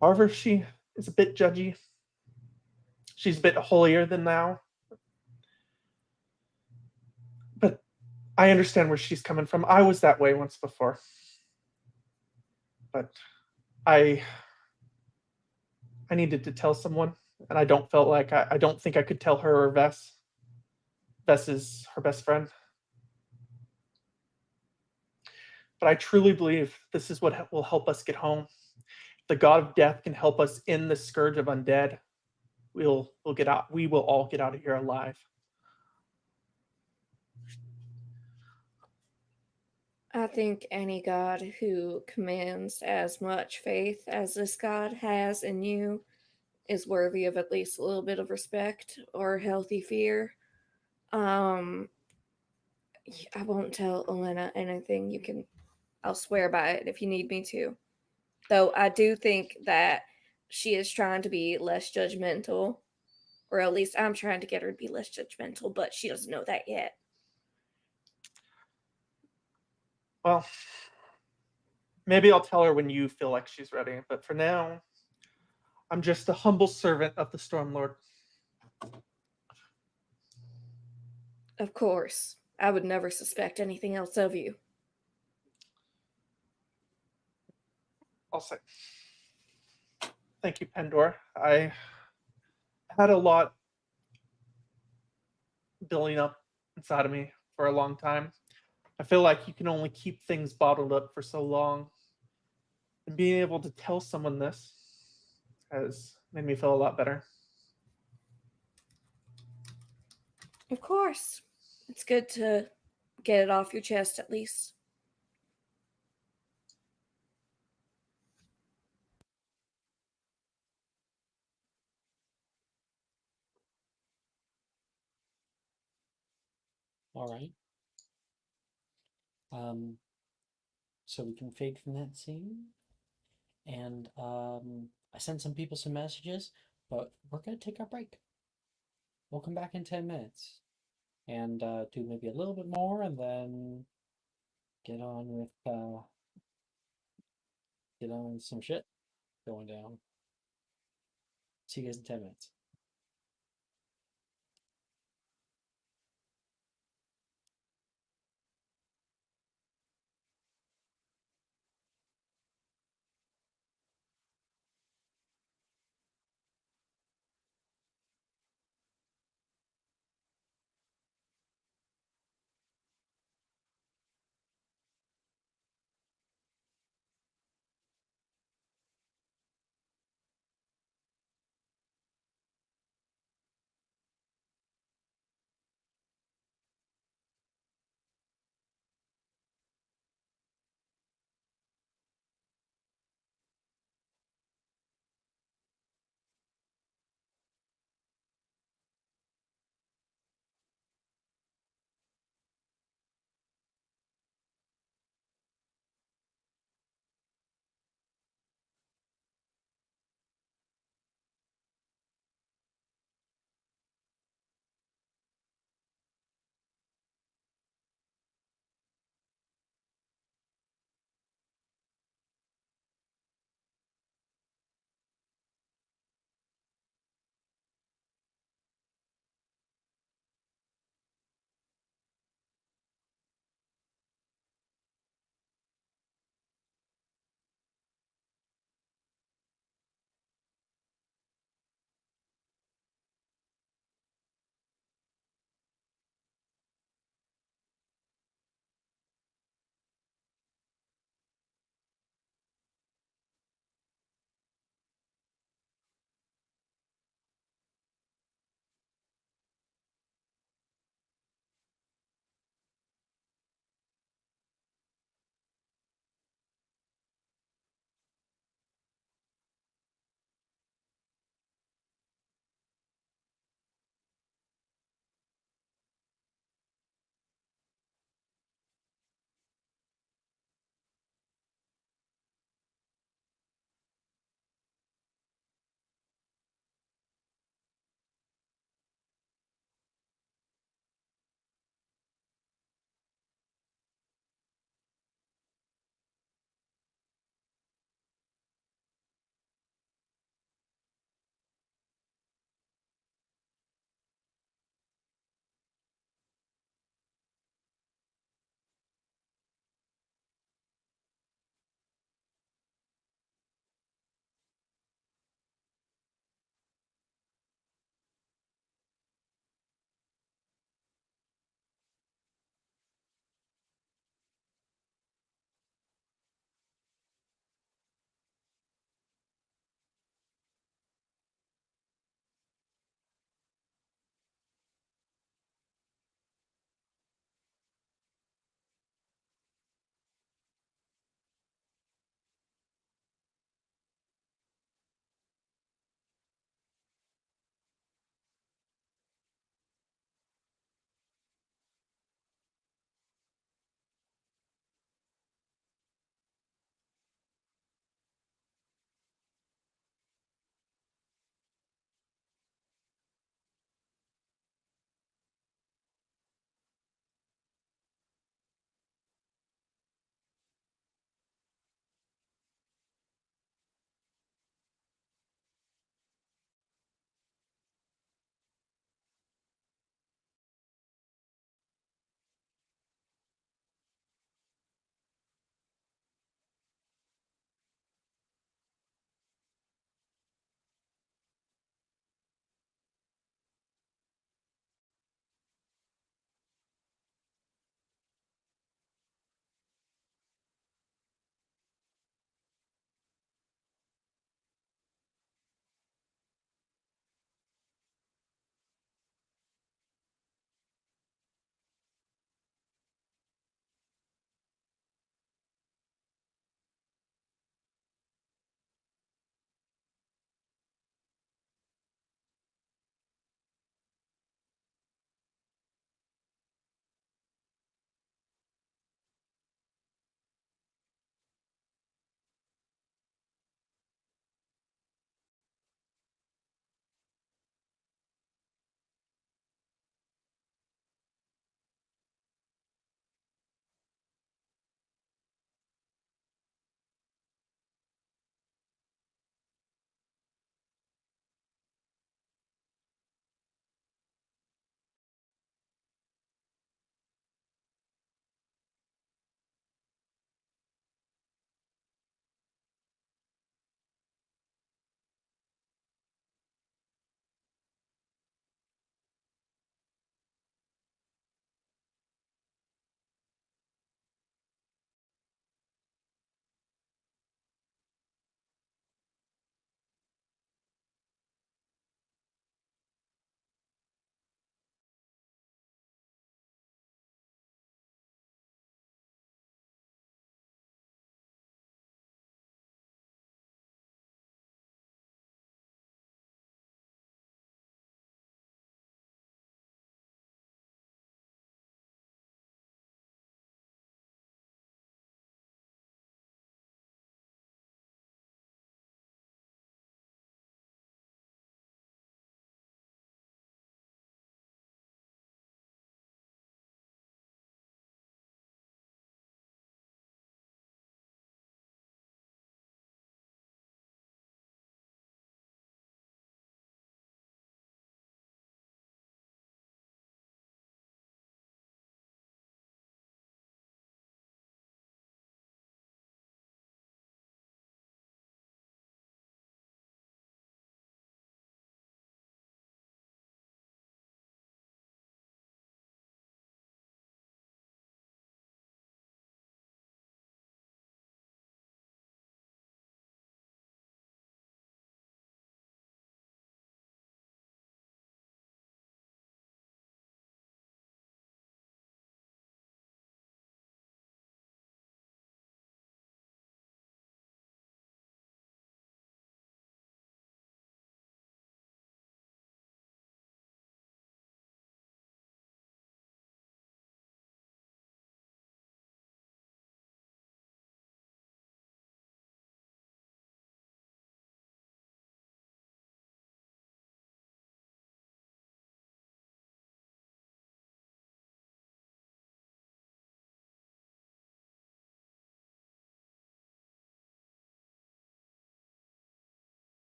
However, she is a bit judgy. She's a bit holier than thou. But I understand where she's coming from. I was that way once before. But I needed to tell someone, and I don't think I could tell her or Vess. Vess is her best friend. But I truly believe this is what will help us get home. If the god of death can help us end the scourge of undead, we'll get out. We will all get out of here alive. I think any god who commands as much faith as this god has in you is worthy of at least a little bit of respect or healthy fear. Um, I won't tell Elena anything. I'll swear by it if you need me to. Though I do think that she is trying to be less judgmental, or at least I'm trying to get her to be less judgmental, but she doesn't know that yet. Well, maybe I'll tell her when you feel like she's ready, but for now, I'm just a humble servant of the Stormlord. Of course, I would never suspect anything else of you. I'll say. Thank you, Pendor. I had a lot building up inside of me for a long time. I feel like you can only keep things bottled up for so long. And being able to tell someone this has made me feel a lot better. Of course. It's good to get it off your chest at least. All right. So we can fade from that scene, and I sent some people some messages, but we're gonna take our break. We'll come back in 10 minutes and do maybe a little bit more, and then get on with some shit going down. See you guys in 10 minutes.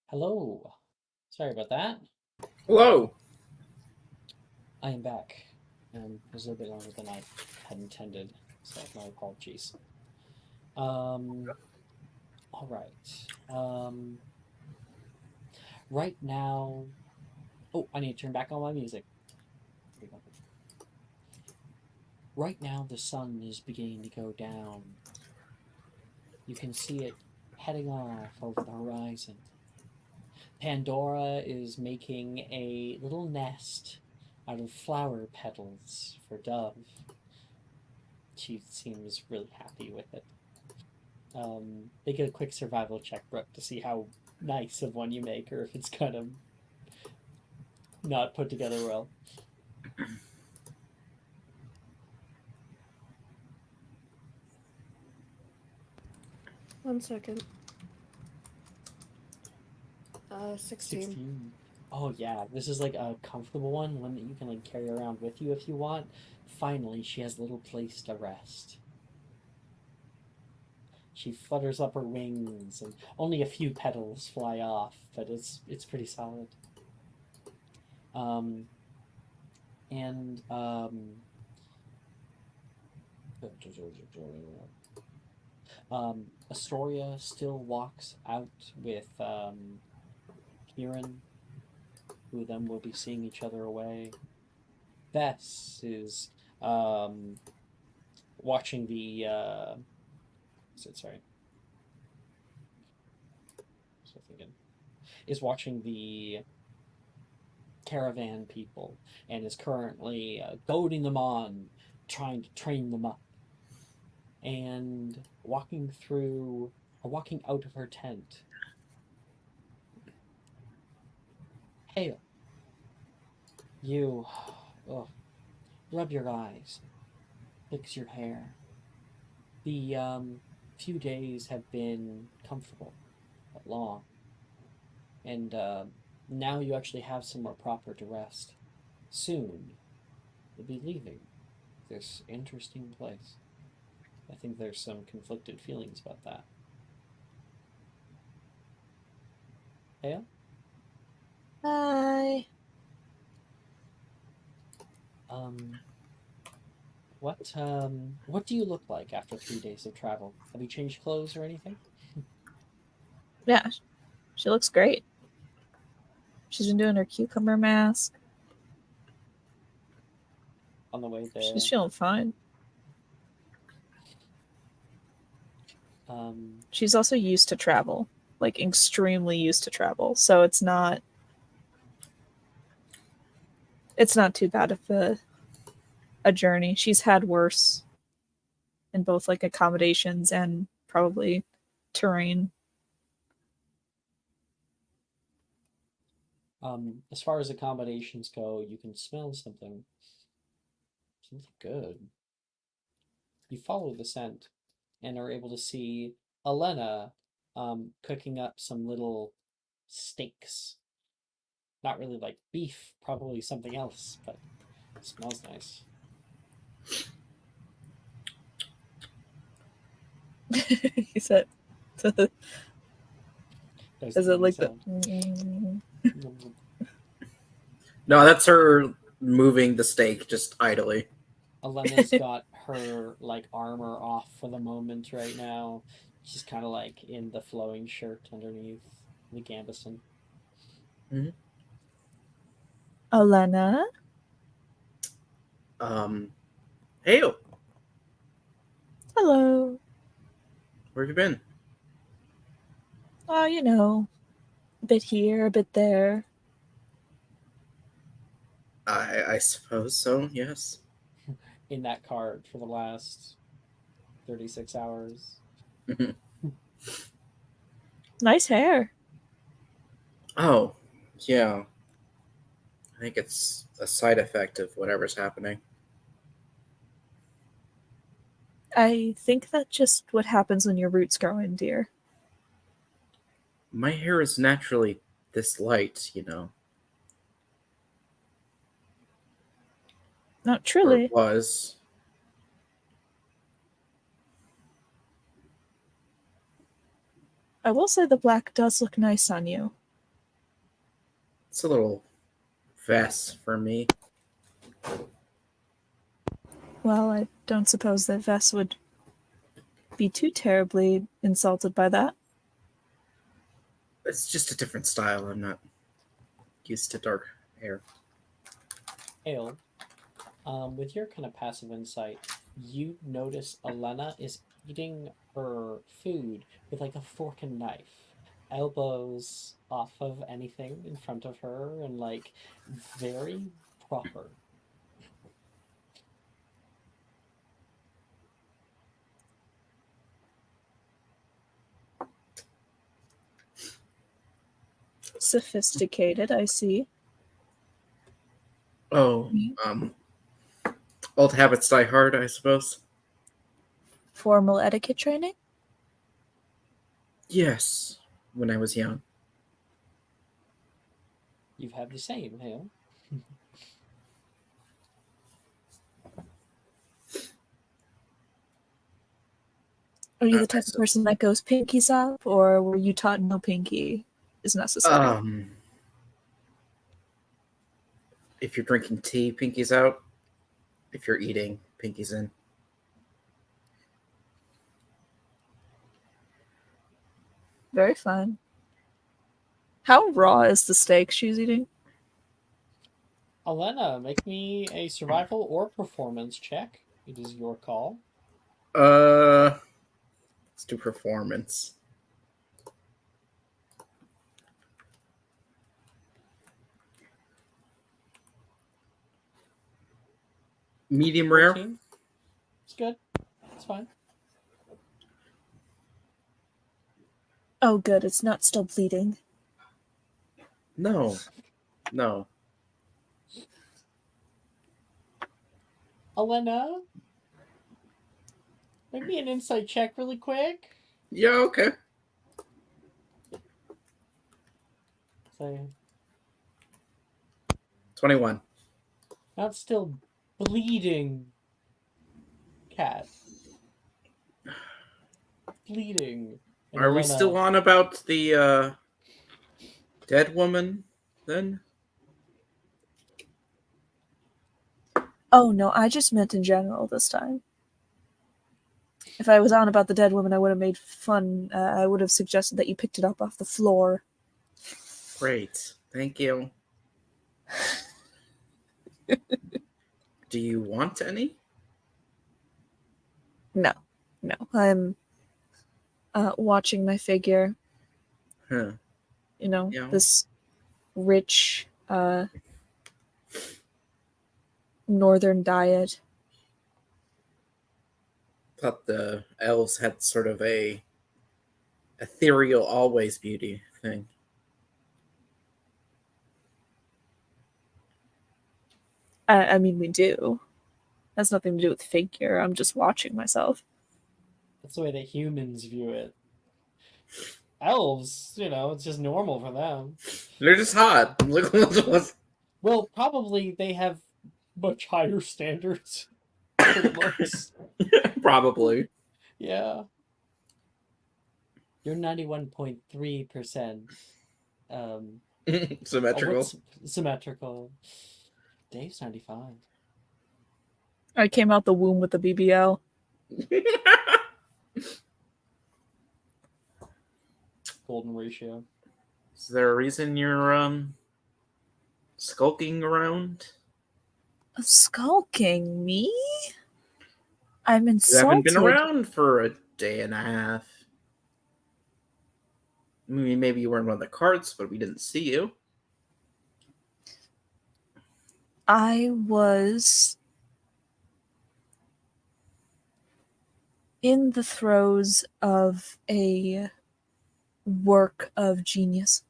Hello. Sorry about that. Hello. I am back. It was a little bit longer than I had intended, so my apologies. All right. Right now. Oh, I need to turn back on my music. Right now, the sun is beginning to go down. You can see it heading off over the horizon. Pandora is making a little nest out of flower petals for Dove. She seems really happy with it. Make a quick survival check, Brooke, to see how nice of one you make, or if it's kind of not put together well. One second. 16. 16. Oh yeah, this is like a comfortable one that you can like carry around with you if you want. Finally, she has a little place to rest. She flutters up her wings, and only a few petals fly off, but it's pretty solid. Um, and Astoria still walks out with Kieran, who then will be seeing each other away. Bess is watching the sorry. So thinking is watching the caravan people and is currently goading them on, trying to train them up, and walking out of her tent. Hey, you, oh, rub your eyes, fix your hair. The few days have been comfortable, but long, and now you actually have somewhere proper to rest. Soon, you'll be leaving this interesting place. I think there's some conflicted feelings about that. Yeah? Hi. Um, what do you look like after 3 days of travel? Have you changed clothes or anything? Yeah, she looks great. She's been doing her cucumber mask. On the way there. She's feeling fine. She's also used to travel, like extremely used to travel. So it's not too bad of a journey. She's had worse in both like accommodations and probably terrain. As far as accommodations go, you can smell something good. You follow the scent and are able to see Elena cooking up some little steaks. Not really like beef, probably something else, but it smells nice. He said, There's "Is the it like the?" sound. No, that's her moving the steak just idly. Elena's got her like armor off for the moment right now. She's kind of like in the flowing shirt underneath the gambeson. Elena? Hey, Hello. where have you been? Oh, you know, a bit here, a bit there. I suppose so, yes. In that cart for the last 36 hours. Nice hair. Oh, yeah. I think it's a side effect of whatever's happening. I think that's just what happens when your roots grow in, dear. My hair is naturally this light, you know. Not Or truly. it was. I will say the black does look nice on you. It's a little fast for me. Well, I don't suppose that Vess would be too terribly insulted by that. It's just a different style. I'm not used to dark hair. Ale, with your kind of passive insight, you notice Elena is eating her food with like a fork and knife, elbows off of anything in front of her, and like very proper. Sophisticated, I see. Oh, old habits die hard, I suppose. Formal etiquette training? Yes, when I was young. You've had the same, Hale. Are you the type of person that goes pinkies up, or were you taught no pinky is necessary? If you're drinking tea, pinky's out. If you're eating, pinky's in. Very fine. How raw is the steak she's eating? Elena, make me a survival or performance check. It is your call. Let's do performance. Medium rare. 14. It's good. It's fine. Oh, good. It's not still bleeding. No. Elena, make me an insight check really quick. Yeah, okay. So, 21. not still bleeding. Cat. Bleeding. And Are we Elena, still on about the dead woman then? Oh, no, I just meant in general this time. If I was on about the dead woman, I would have made fun. I would have suggested that you picked it up off the floor. Great. Thank you. Do you want any? No. I'm watching my figure. Huh. You know, Yeah. this rich northern diet. Thought the elves had sort of a ethereal always beauty thing. I mean, we do. Has nothing to do with figure. I'm just watching myself. that's the way that humans view it. Elves, it's just normal for them. They're just hot. Well, probably they have much higher standards for looks. Probably. Yeah. You're 91.3% Symmetrical. symmetrical. Dave's 95. I came out the womb with the BBL. Golden ratio. Is there a reason you're skulking around? Skulking me? I'm You insulted. haven't been around for a day and a half. I mean, maybe you weren't one of the carts, but we didn't see you. I was in the throes of a work of genius.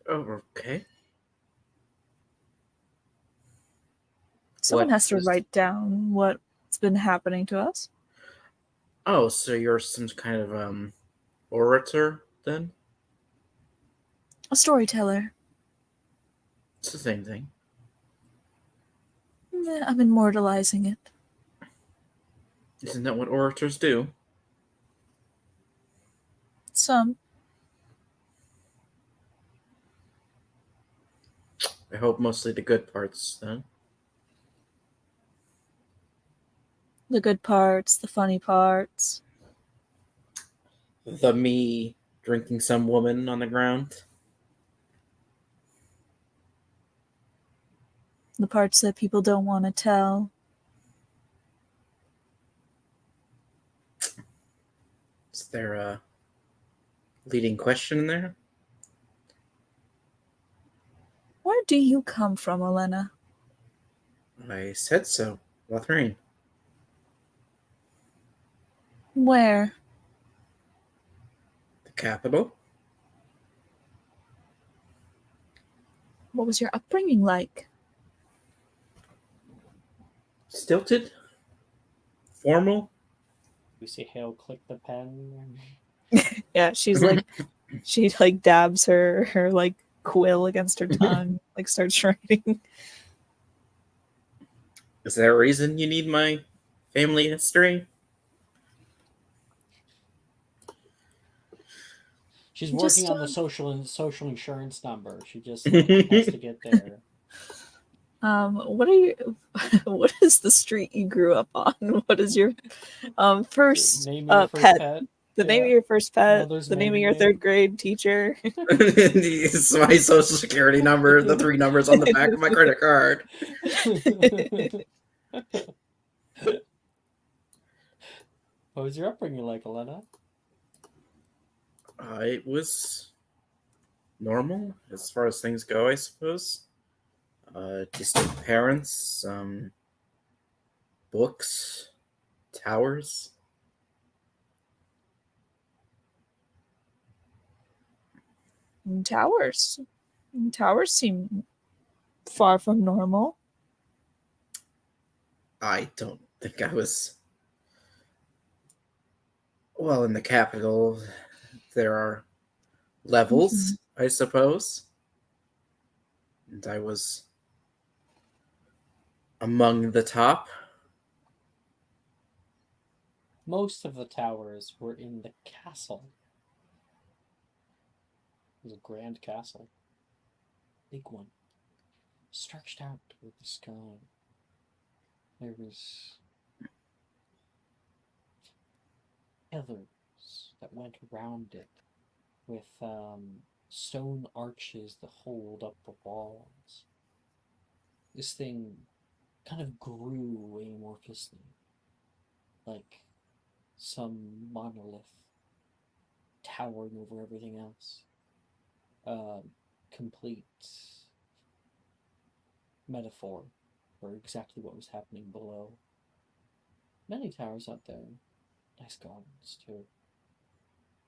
Oh, okay. Someone What has to is- write down what's been happening to us. Oh, so you're some kind of orator then? A storyteller. It's the same thing. I'm immortalizing it. Isn't that what orators do? Some. I hope mostly the good parts, then. The good parts, the funny parts. The me drinking some woman on the ground. The parts that people don't want to tell. Is there a leading question in there? Where do you come from, Elena? I said so. Lothrane. Where? The capital? What was your upbringing like? Stilted? Formal? We see Hale click the pen. Yeah, she's like, she like dabs her like quill against her tongue, like starts writing. Is there a reason you need my family history? She's Just, working on the social insurance number. She just has to get there. What are you? What is the street you grew up on? What is your first Name your first pet? pet. The name of Yeah. your first pet. Mother's The name of maiden your name. third grade teacher. It's my social security number, the 3 numbers on the back of my credit card. What was your upbringing like, Elena? It was normal as far as things go, I suppose. Distant parents, books, towers. Towers. Towers seem far from normal. I don't think I was. Well, in the capital, there are levels, I suppose. And I was among the top. Most of the towers were in the castle. It was a grand castle. Big one. Stretched out toward the sky. There was pillars that went around it with stone arches that hold up the walls. This thing kind of grew amorphously, like some monolith towering over everything else. Complete metaphor for exactly what was happening below. Many towers out there. Nice gardens, too.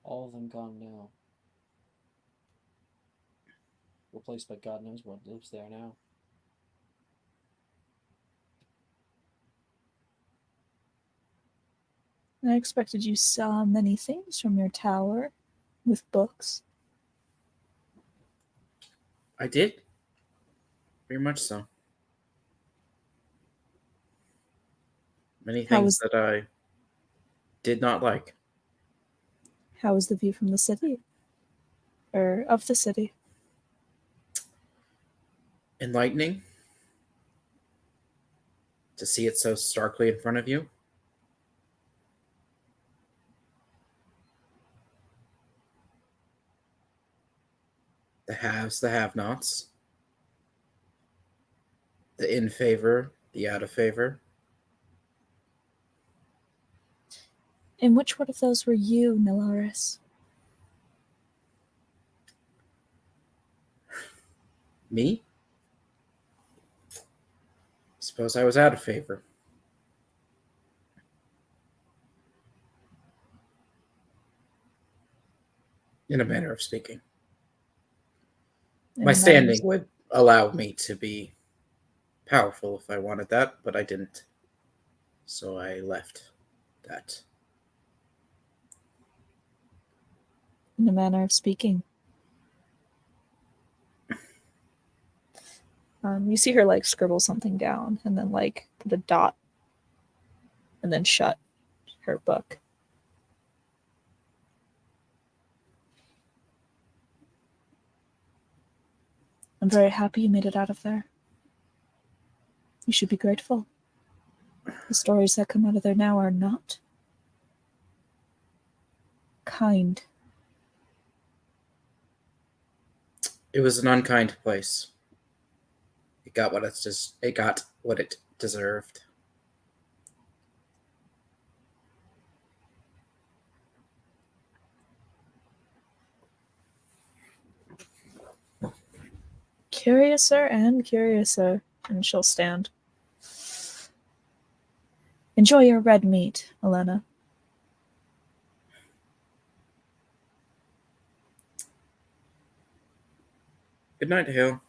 All of them gone now. Replaced by God knows what lives there now. I expected you saw many things from your tower with books. I did. Very much so. Many How things was that I did not like. how was the view from the city? Or of the city? Enlightening to see it so starkly in front of you. The haves, the have-nots. The in favor, the out of favor. And which one of those were you, Nalaris? Me? Suppose I was out of favor. In a manner of speaking. And My Nalaris- standing would allow me to be powerful if I wanted that, but I didn't. So I left that. In a manner of speaking. You see her like scribble something down and then like put a dot and then shut her book. I'm very happy you made it out of there. You should be grateful. The stories that come out of there now are not kind. It was an unkind place. It got what it deserved. Curiouser and curiouser. And she'll stand. Enjoy your red meat, Elena. Good night, Hale.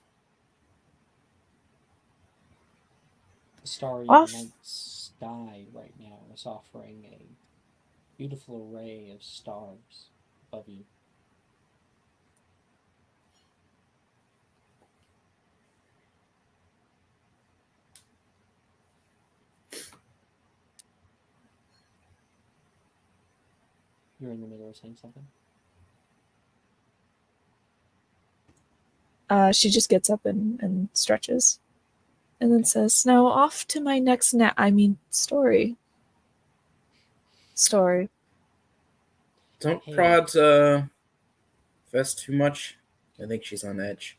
The starry Off. night sky right now is offering a beautiful array of stars above you. You're in the middle of saying something? She just gets up and stretches. And then says, now off to my next story. Story. Don't Hey. prod Vess too much. I think she's on edge.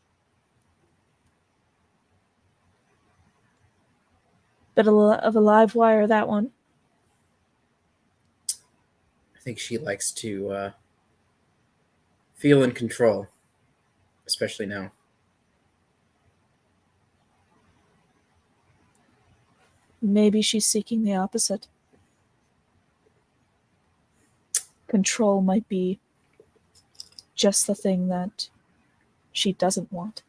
Bit of a live wire, that one. I think she likes to feel in control, especially now. Maybe she's seeking the opposite. Control might be just the thing that she doesn't want.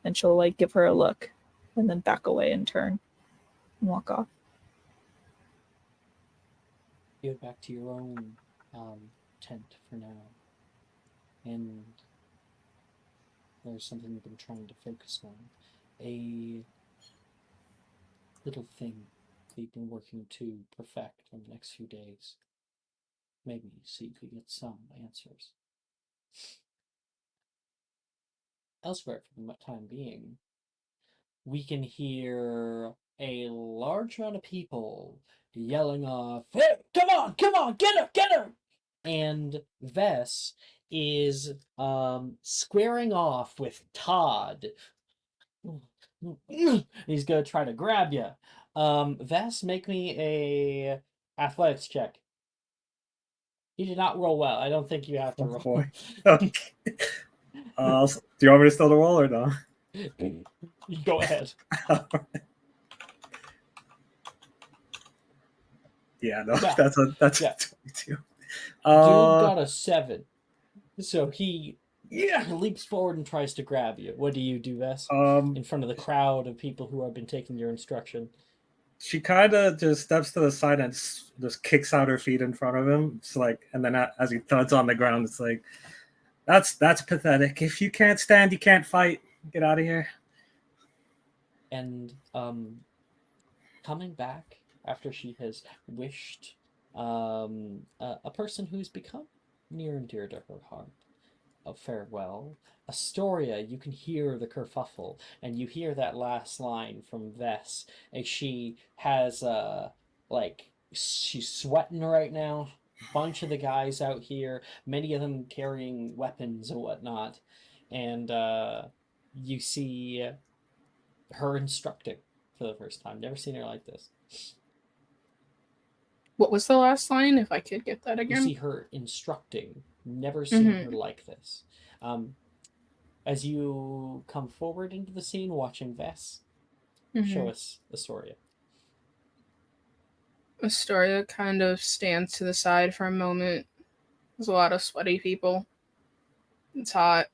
And she'll like give her a look and then back away and turn and walk off. You head back to your own tent for now. And there's something you've been trying to focus on. A little thing that you've been working to perfect in the next few days. Maybe so you could get some answers. Elsewhere, for the time being, we can hear a large amount of people yelling off, "Hey, come on, get her! And Vess is squaring off with Todd. He's gonna try to grab you. Vess, make me a athletics check. He did not roll well. I don't think you have to Oh, roll. boy. Okay. Do you want me to still roll or no? Go ahead. Yeah, no, Yeah. that's a 22. Dude got a 7. So he leaps forward and tries to grab you. What do you do, Vess? In front of the crowd of people who have been taking your instruction. She kind of just steps to the side and just kicks out her feet in front of him. It's like, and then as he thuds on the ground, it's like, that's pathetic. If you can't stand, you can't fight. Get out of here. And coming back after she has wished a person who's become near and dear to her heart a farewell, Astoria, you can hear the kerfuffle, and you hear that last line from Vess as she has she's sweating right now. Bunch of the guys out here, many of them carrying weapons and whatnot, and you see her instructing for the first time. Never seen her like this. What was the last line? If I could get that You again. see her instructing. Never seen her Mhm. like this. As you come forward into the scene watching Vess, show us Astoria. Astoria kind of stands to the side for a moment. There's a lot of sweaty people. It's hot.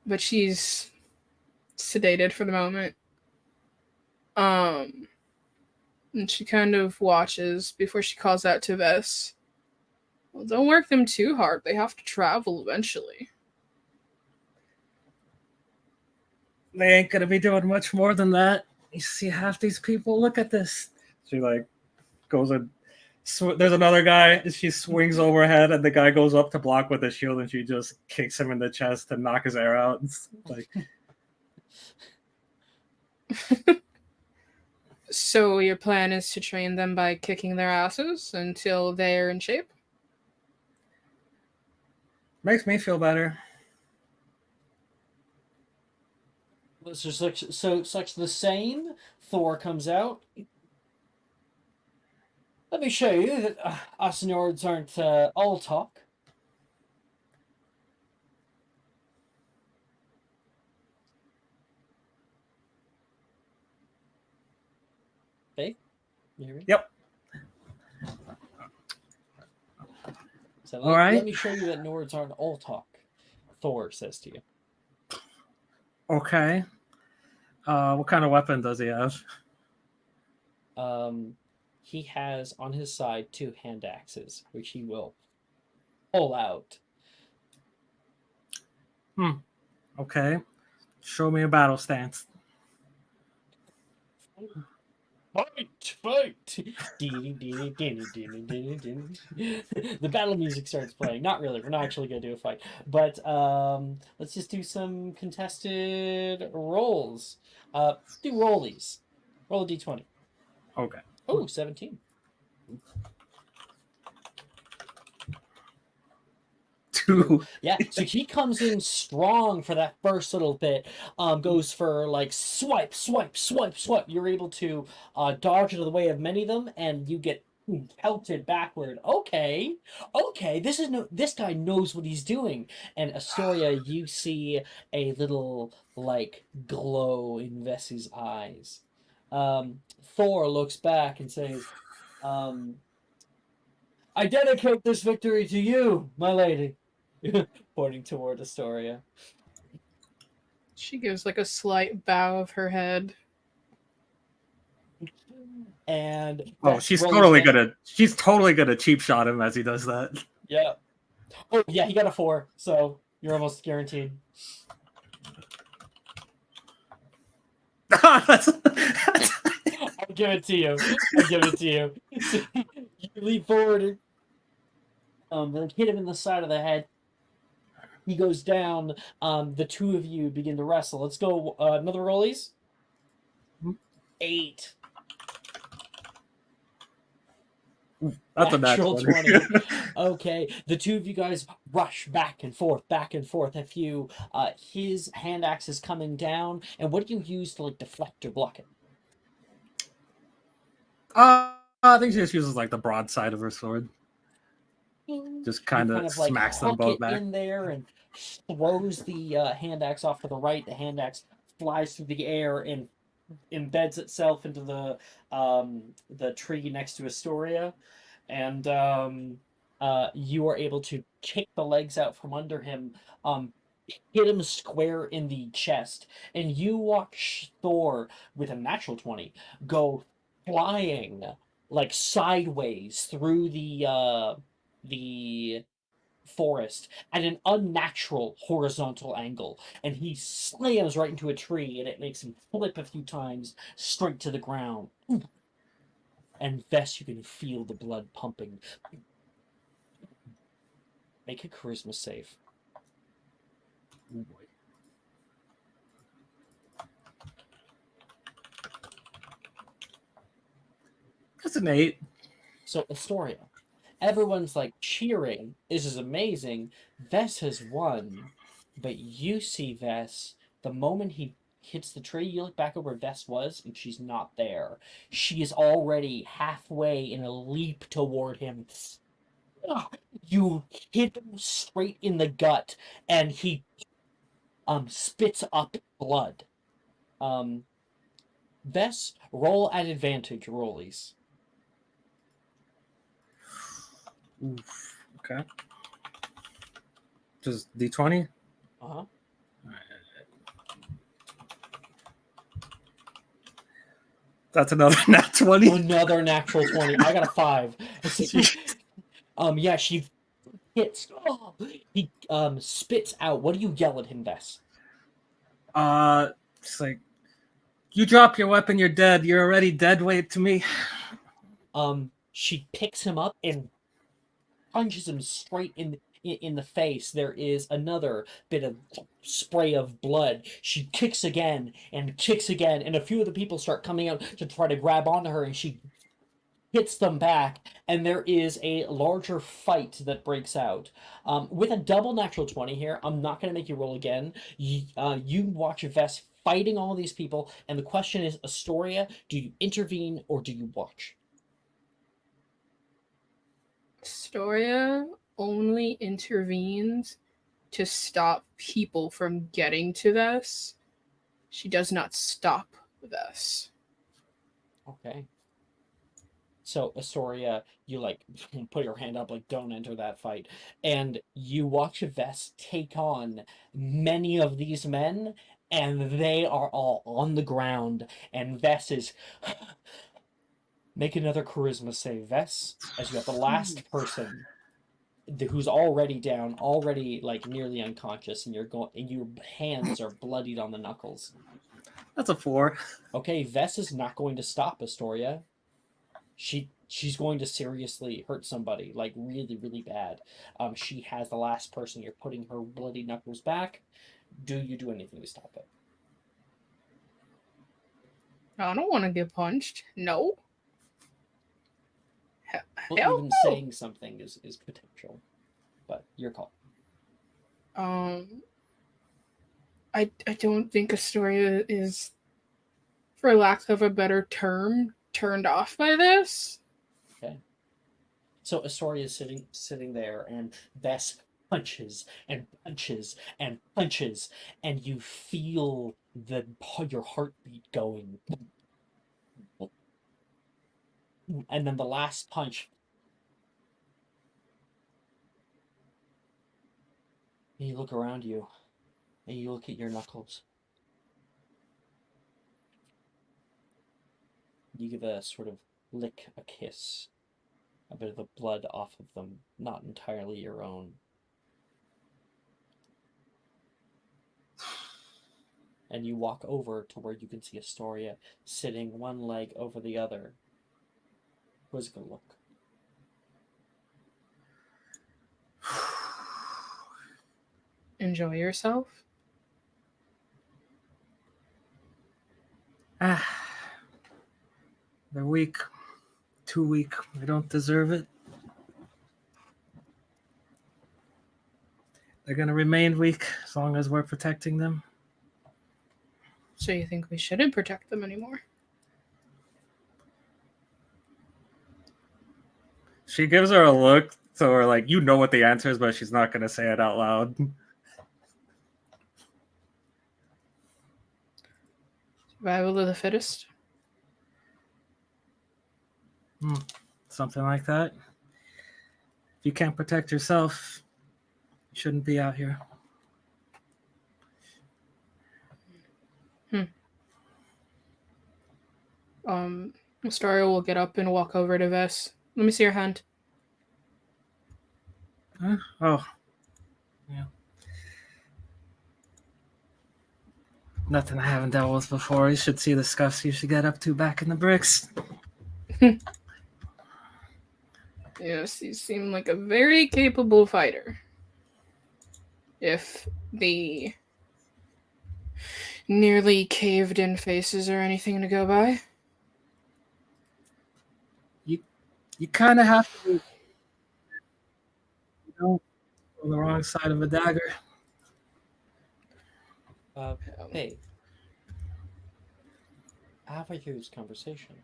But she's sedated for the moment. And she kind of watches before she calls out to Vess. Well, don't work them too hard. They have to travel eventually. They ain't gonna be doing much more than that. You see half these people. Look at this. She like goes and there's another guy, and she swings overhead, and the guy goes up to block with a shield, and she just kicks him in the chest to knock his air out. It's like, So your plan is to train them by kicking their asses until they're in shape? makes me feel better. So such the same. Thor comes out. Let me show you that us Nords aren't all talk. Hey, you hear me? Yep. So All right. let me show you that Nords aren't all talk. Thor says to you. Okay. What kind of weapon does he have? He has on his side 2 hand axes, which he will pull out. Okay. Show me a battle stance. Fight! The battle music starts playing. Not really. We're not actually gonna do a fight, but let's just do some contested rolls. Do rollies. Roll a d20. Okay. Oh, 17. 2. Yeah, so he comes in strong for that first little bit. Goes for like swipe. You're able to dodge out of the way of many of them, and you get pelted backward. Okay, this guy knows what he's doing. And Astoria, you see a little like glow in Vessi's eyes. Thor looks back and says, "I dedicate this victory to you, my lady." Pointing toward Astoria. She gives like a slight bow of her head. And Oh, Vess she's rolls totally gonna cheap shot him as he does that. Yeah. Oh yeah, he got a 4, so you're almost guaranteed. That's- I'll give it to you. So you leap forward and hit him in the side of the head. He goes down. The 2 of you begin to wrestle. Let's go. Another rollies. 8. That's a Natural natural 20. Okay, the 2 of you guys rush back and forth. If you, his hand axe is coming down, and what do you use to like deflect or block it? I think she just uses like the broadside of her sword. Just kind of like smacks them hook both it back. in there and throws the hand axe off to the right. The hand axe flies through the air and embeds itself into the tree next to Astoria, and you are able to kick the legs out from under him, hit him square in the chest, and you watch Thor with a natural 20 go flying like sideways through the forest at an unnatural horizontal angle, and he slams right into a tree, and it makes him flip a few times straight to the ground. And Vess, you can feel the blood pumping. Make a charisma save. Oh boy. That's an 8. So Astoria, everyone's like cheering. This is amazing. Vess has won, but you see Vess the moment he hits the tree. You look back at where Vess was, and she's not there. She is already halfway in a leap toward him. You hit him straight in the gut, and he spits up blood. Vess, roll at advantage rollies. Oof. Okay. Just D20? Uh-huh. That's another nat 20. Another natural 20. I got a 5. Yeah, she hits. Oh, he spits out. What do you yell at him, Vess? It's like, you drop your weapon, you're dead. You're already dead weight to me. She picks him up and punches him straight in the face. There is another bit of spray of blood. She kicks again, and a few of the people start coming out to try to grab onto her, and she hits them back, and there is a larger fight that breaks out. With a double natural 20 here, I'm not going to make you roll again. You watch Vess fighting all these people, and the question is, Astoria, do you intervene or do you watch? Astoria only intervenes to stop people from getting to Vess. She does not stop Vess. Okay. So Astoria, you like put your hand up like don't enter that fight, and you watch Vess take on many of these men, and they are all on the ground, and Vess is make another charisma save, Vess, as you have the last person who's already down, already like nearly unconscious, and your hands are bloodied on the knuckles. That's a 4. Okay, Vess is not going to stop Astoria. She's going to seriously hurt somebody, like really, really bad. She has the last person. You're putting her bloody knuckles back. Do you do anything to stop it? I don't want to get punched. No. Well, Hell even no. saying something is potential, but your call. I don't think Astoria is, for lack of a better term, turned off by this. Okay. So Astoria is sitting there, and Vess punches and punches and punches, and you feel your heartbeat going. And then the last punch. And you look around you, and you look at your knuckles. You give a sort of lick, a kiss, a bit of the blood off of them, not entirely your own. And you walk over to where you can see Astoria sitting one leg over the other. Who's it gonna look? Enjoy yourself. They're weak. Too weak. They don't deserve it. They're going to remain weak as long as we're protecting them. So you think we shouldn't protect them anymore? She gives her a look, so we're like, you know what the answer is, but she's not going to say it out loud. Survival of the fittest? Something like that. If you can't protect yourself, you shouldn't be out here. Astoria will get up and walk over to Vess. Let me see your hand. Huh? Oh. Yeah. Nothing I haven't dealt with before. You should see the scuffs you should get up to back in the bricks. Yes, you seem like a very capable fighter. If the nearly caved in faces are anything to go by. You kind of have to, on the wrong side of a dagger. Hey, halfway through this conversation,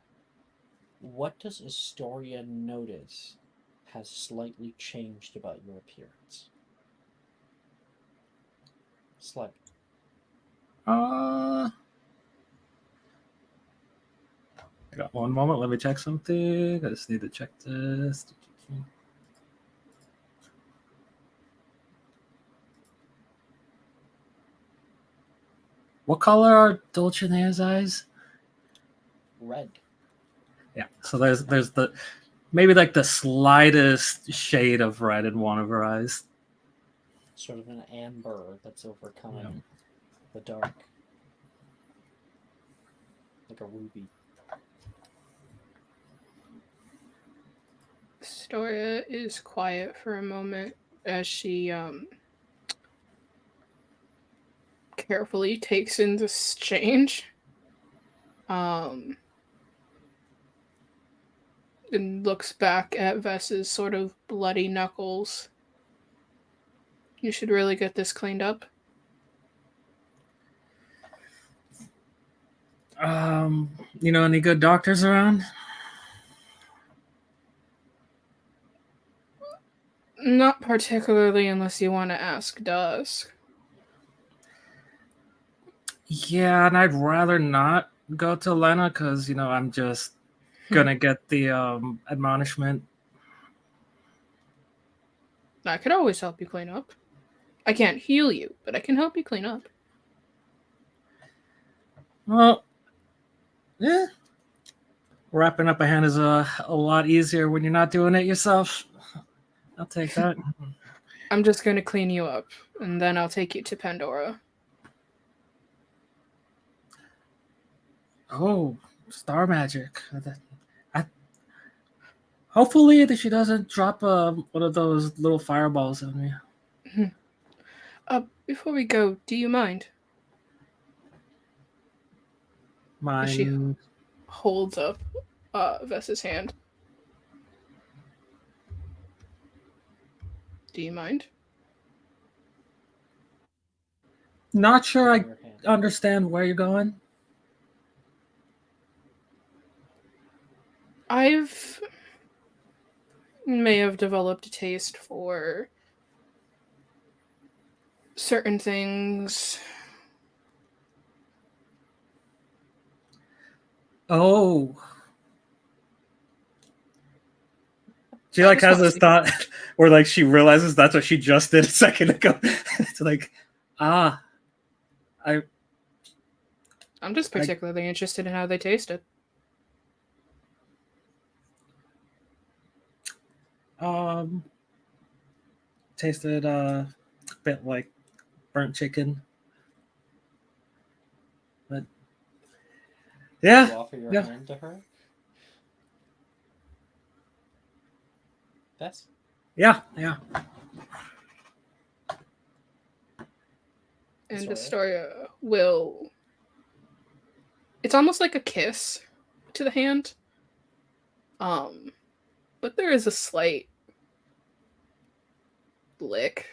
what does Astoria notice has slightly changed about your appearance? Slightly. I got one moment. Let me check something. I just need to check this. What color are Dulcinea's eyes? Red. Yeah. So there's the maybe like the slightest shade of red in one of her eyes. Sort of an amber that's overcoming the dark. Like a ruby. Storia is quiet for a moment as she carefully takes in this change. Um and looks back at Vess's sort of bloody knuckles. You should really get this cleaned up. Any good doctors around? Not particularly unless you want to ask Dusk. Yeah, and I'd rather not go to Lena because I'm just gonna get the admonishment. I could always help you clean up. I can't heal you, but I can help you clean up. Well, yeah. Wrapping up a hand is a lot easier when you're not doing it yourself. I'll take that. I'm just going to clean you up, and then I'll take you to Pandora. Oh, star magic. Hopefully that she doesn't drop one of those little fireballs on me. Before we go, do you mind? She Mine. holds up Vess's hand. Do you mind? Not sure I Your hand. understand where you're going. I've may have developed a taste for certain things. Oh. She has this thought where she realizes that's what she just did a second ago. It's I'm just particularly interested in how they taste it. Tasted a bit like burnt chicken. But yeah. You offer your hand to her? That's Yeah. And Astoria will... It's almost like a kiss to the hand. But there is a slight lick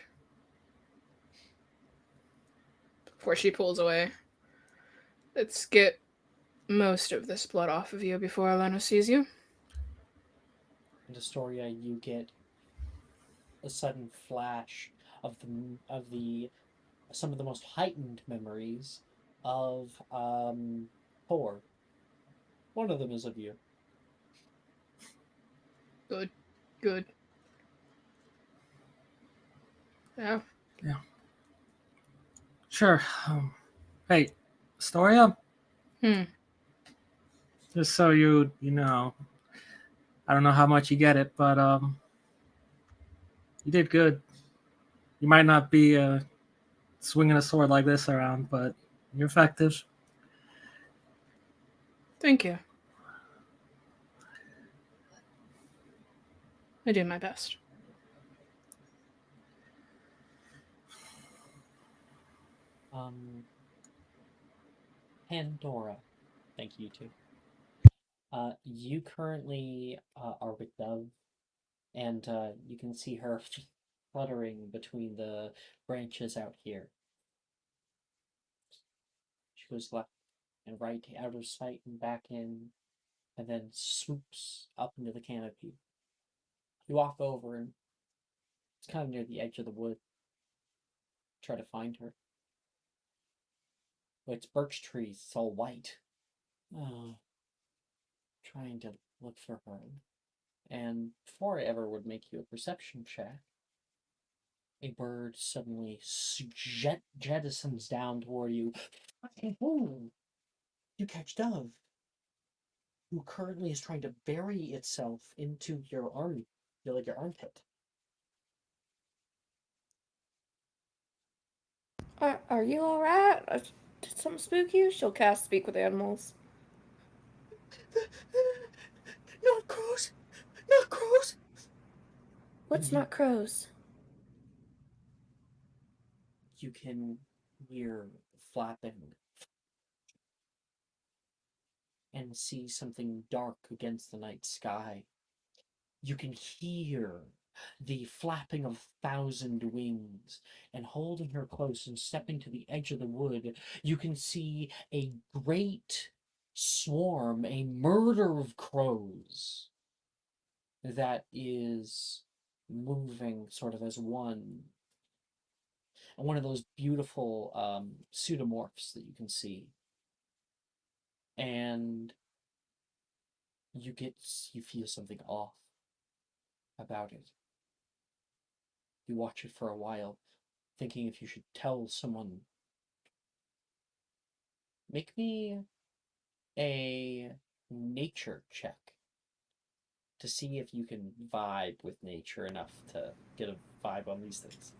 before she pulls away. Let's get most of this blood off of you before Alana sees you. In Astoria, you get a sudden flash of the some of the most heightened memories of Thor. One of them is of you. Good. Yeah. Sure. Hey, Astoria? Just so you know, I don't know how much you get it, but you did good. You might not be swinging a sword like this around, but you're effective. Thank you. I do my best. Pandora. Thank you too. You currently are with Dove, and you can see her fluttering between the branches out here. She goes left and right, out of sight and back in, and then swoops up into the canopy. You walk over, and it's kind of near the edge of the wood. Try to find her. Oh, it's birch trees. It's all white. Trying to look for her. And before I ever would make you a perception check, a bird suddenly jettisons down toward you. Ooh, you catch Dove, who currently is trying to bury itself into your your armpit. Are you alright? Did something spook you? She'll cast Speak with Animals. Not crows! Not crows! What's not crows? You can hear flapping and see something dark against the night sky. You can hear the flapping of 1,000 wings, and holding her close and stepping to the edge of the wood, you can see a great swarm, a murder of crows that is moving sort of as one. And one of those beautiful pseudomorphs that you can see. And you feel something off about it. You watch it for a while, thinking if you should tell someone. Make me a nature check to see if you can vibe with nature enough to get a vibe on these things.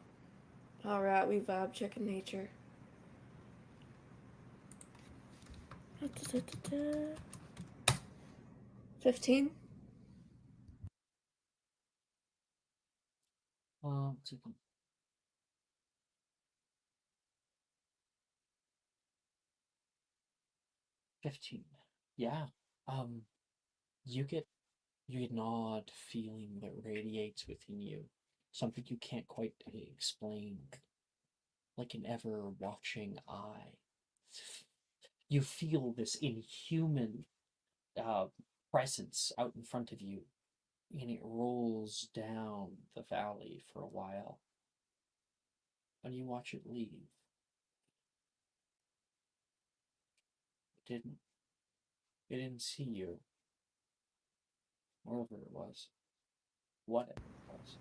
All right, we vibe checking nature. 15. Let's see. 15. Yeah. Um, you get an odd feeling that radiates within you, something you can't quite explain, like an ever watching eye. You feel this inhuman presence out in front of you, and it rolls down the valley for a while, and you watch it leave. It didn't see you, wherever it was, whatever it was.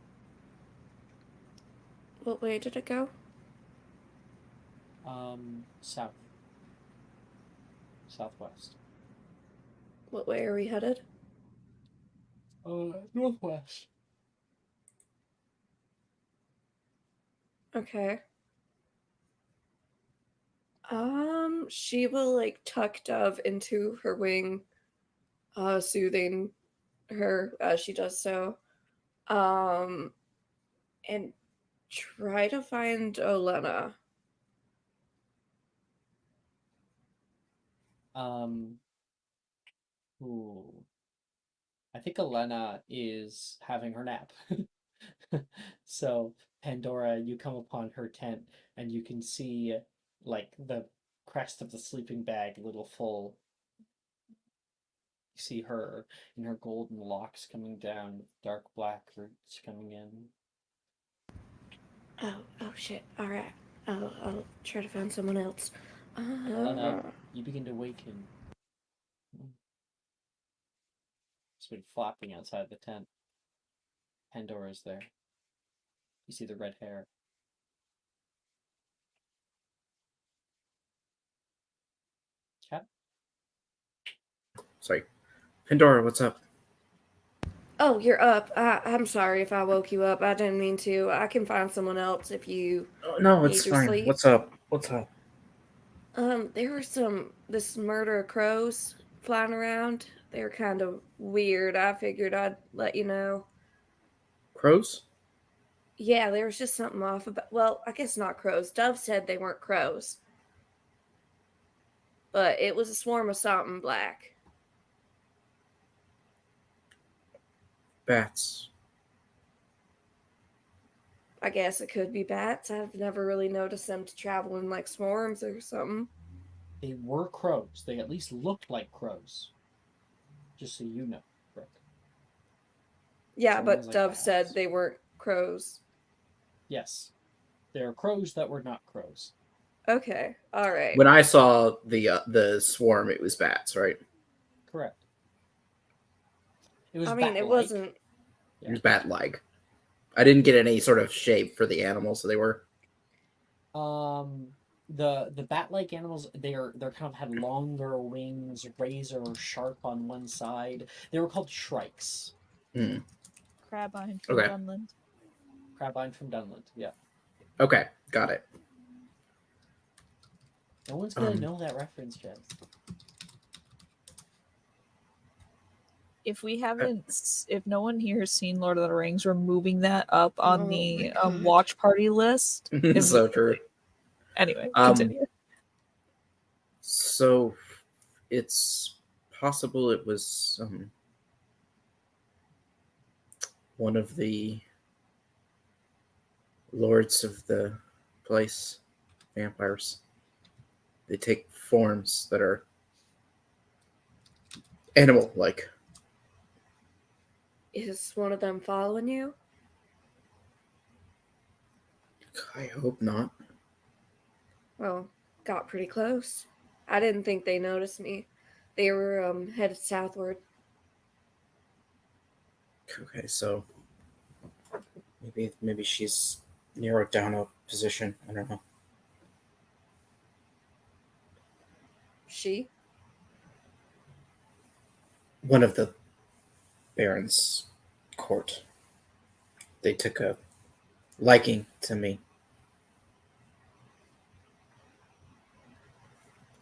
What way did it go? South. Southwest. What way are we headed? Northwest. Okay. She will like tuck Dove into her wing, soothing her as she does so. And try to find Olena. Ooh. I think Elena is having her nap. So, Pandora, you come upon her tent and you can see like the crest of the sleeping bag a little full. You see her in her golden locks coming down, dark black roots coming in. Oh shit. All right. I'll try to find someone else. Elena, you begin to waken. It's been flapping outside the tent. Pandora's there. You see the red hair. Cat? Sorry. Pandora, what's up? Oh, you're up. I'm sorry if I woke you up. I didn't mean to. I can find someone else if you Oh, no, it's need your fine. sleep. What's up? What's up? There were this murder of crows flying around. They were kind of weird. I figured I'd let you know. Crows? Yeah, there was just something off about. Well, I guess not crows. Dove said they weren't crows, but it was a swarm of something black. Bats. I guess it could be bats. I've never really noticed them to travel in like swarms or something. They were crows. They at least looked like crows. Just so you know, Brooke. Yeah, Someone's but like Dove bats. said they weren't crows. Yes. There are crows that were not crows. Okay, all right. When I saw the swarm, it was bats, right? Correct. It was I mean, it bat-like. wasn't. It was bat-like. I didn't get any sort of shape for the animals, so they were. The bat-like animals, they're kind of had longer wings, razor sharp on one side. They were called shrikes. Hmm. Crabine from Okay. Dunland. Crabine from Dunland, yeah. Okay, got it. No one's gonna know that reference, Jess. if we haven't, if no one here has seen Lord of the Rings, we're moving that up on Oh the my God. watch party list. So true. Anyway, Um, continue. So it's possible it was one of the lords of the place, vampires. They take forms that are animal-like. Is one of them following you? I hope not. Well, got pretty close. I didn't think they noticed me. They were headed southward. Okay, so maybe she's narrowed down a position. I don't know. She? One of the barons' court. They took a liking to me.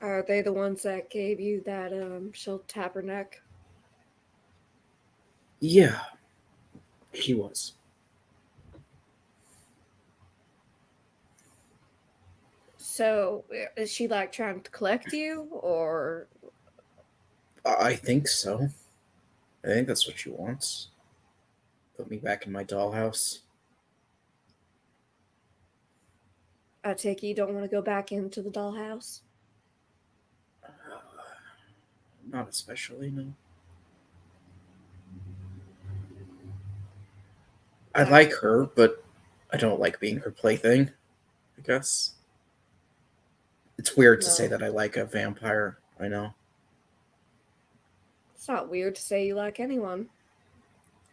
Are they the ones that gave you that she'll tap her neck? Yeah, she was. So is she like trying to collect you, or I think so. I think that's what she wants. Put me back in my dollhouse. I take it you don't want to go back into the dollhouse? Not especially, no. I like her, but I don't like being her plaything, I guess. It's weird to say No. that I like a vampire, I know. It's not weird to say you like anyone.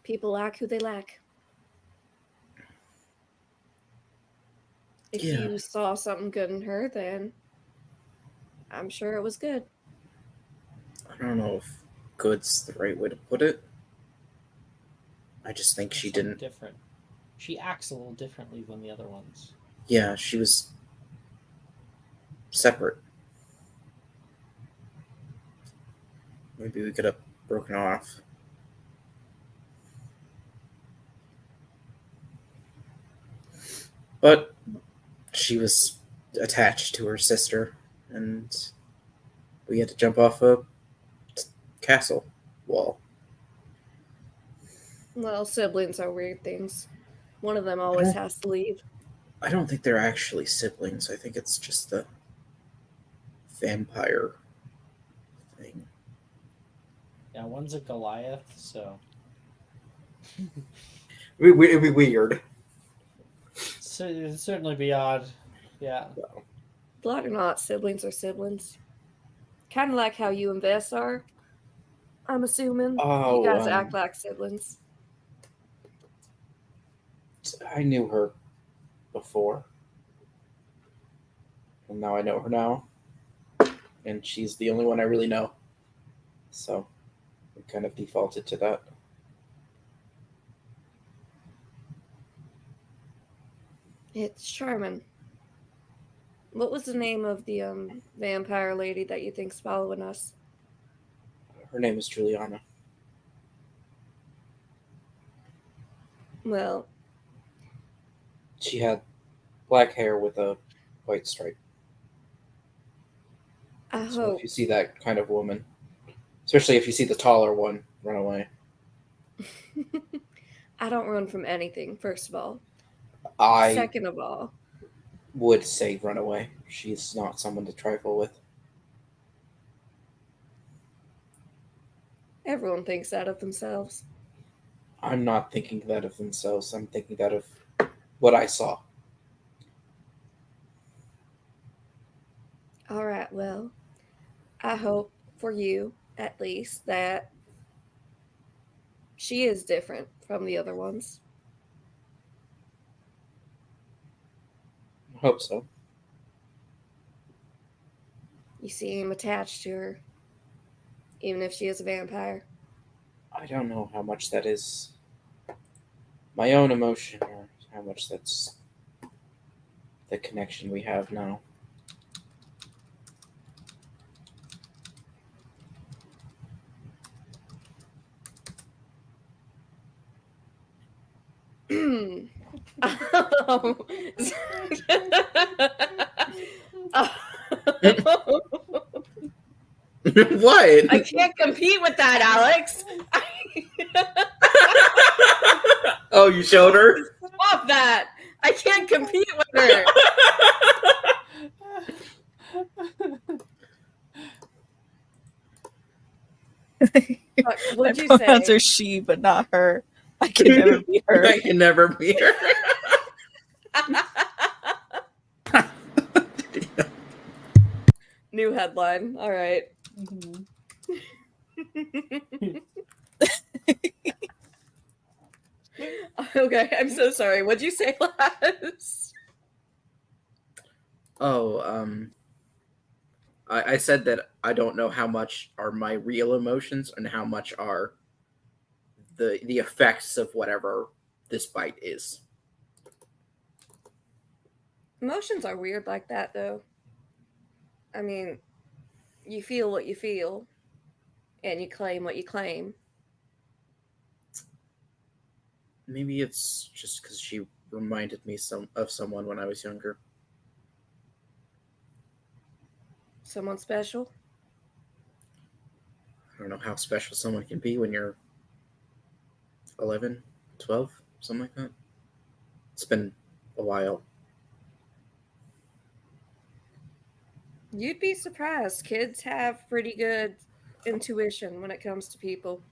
People like who they like. If Yeah. you saw something good in her, then I'm sure it was good. I don't know if good's the right way to put it. I just think she Something didn't. different. She acts a little differently than the other ones. Yeah, she was separate. Maybe we could have broken off. But she was attached to her sister, and we had to jump off a castle wall. Well, siblings are weird things. One of them always has to leave. I don't think they're actually siblings. I think it's just the vampire thing. Yeah, one's a Goliath, so It'd be weird. so it'd certainly be odd. Yeah. Blood or not, siblings are siblings. Kind of like how you and Vess are. I'm assuming you guys act like siblings. I knew her before, and now I know her now, and she's the only one I really know. So we kind of defaulted to that. It's charming. What was the name of the vampire lady that you think's following us? Her name is Juliana. Well, She had black hair with a white stripe. I So hope. if you see that kind of woman, especially if you see the taller one, run away. I don't run from anything, first of all. I Second of all, would say run away. She's not someone to trifle with. everyone thinks that of themselves. I'm not thinking that of themselves. I'm thinking that of what I saw. All right, well, I hope for you, at least, that she is different from the other ones. I hope so. You seem attached to her, even if she is a vampire. I don't know how much that is my own emotion or how much that's the connection we have now. What? I can't compete with that, Alex. Oh, you showed her? Stop that. I can't compete with her. Fuck, My what'd you pronouns say? are she, but not her. I can never be her. I can never be her. New headline. All right. Okay, I'm so sorry. What'd you say last? Oh, I said that I don't know how much are my real emotions and how much are the effects of whatever this bite is. Emotions are weird like that, though. I mean, you feel what you feel, and you claim what you claim. Maybe it's just because she reminded me of someone when I was younger. Someone special? I don't know how special someone can be when you're 11, 12, something like that. It's been a while. You'd be surprised. Kids have pretty good intuition when it comes to people.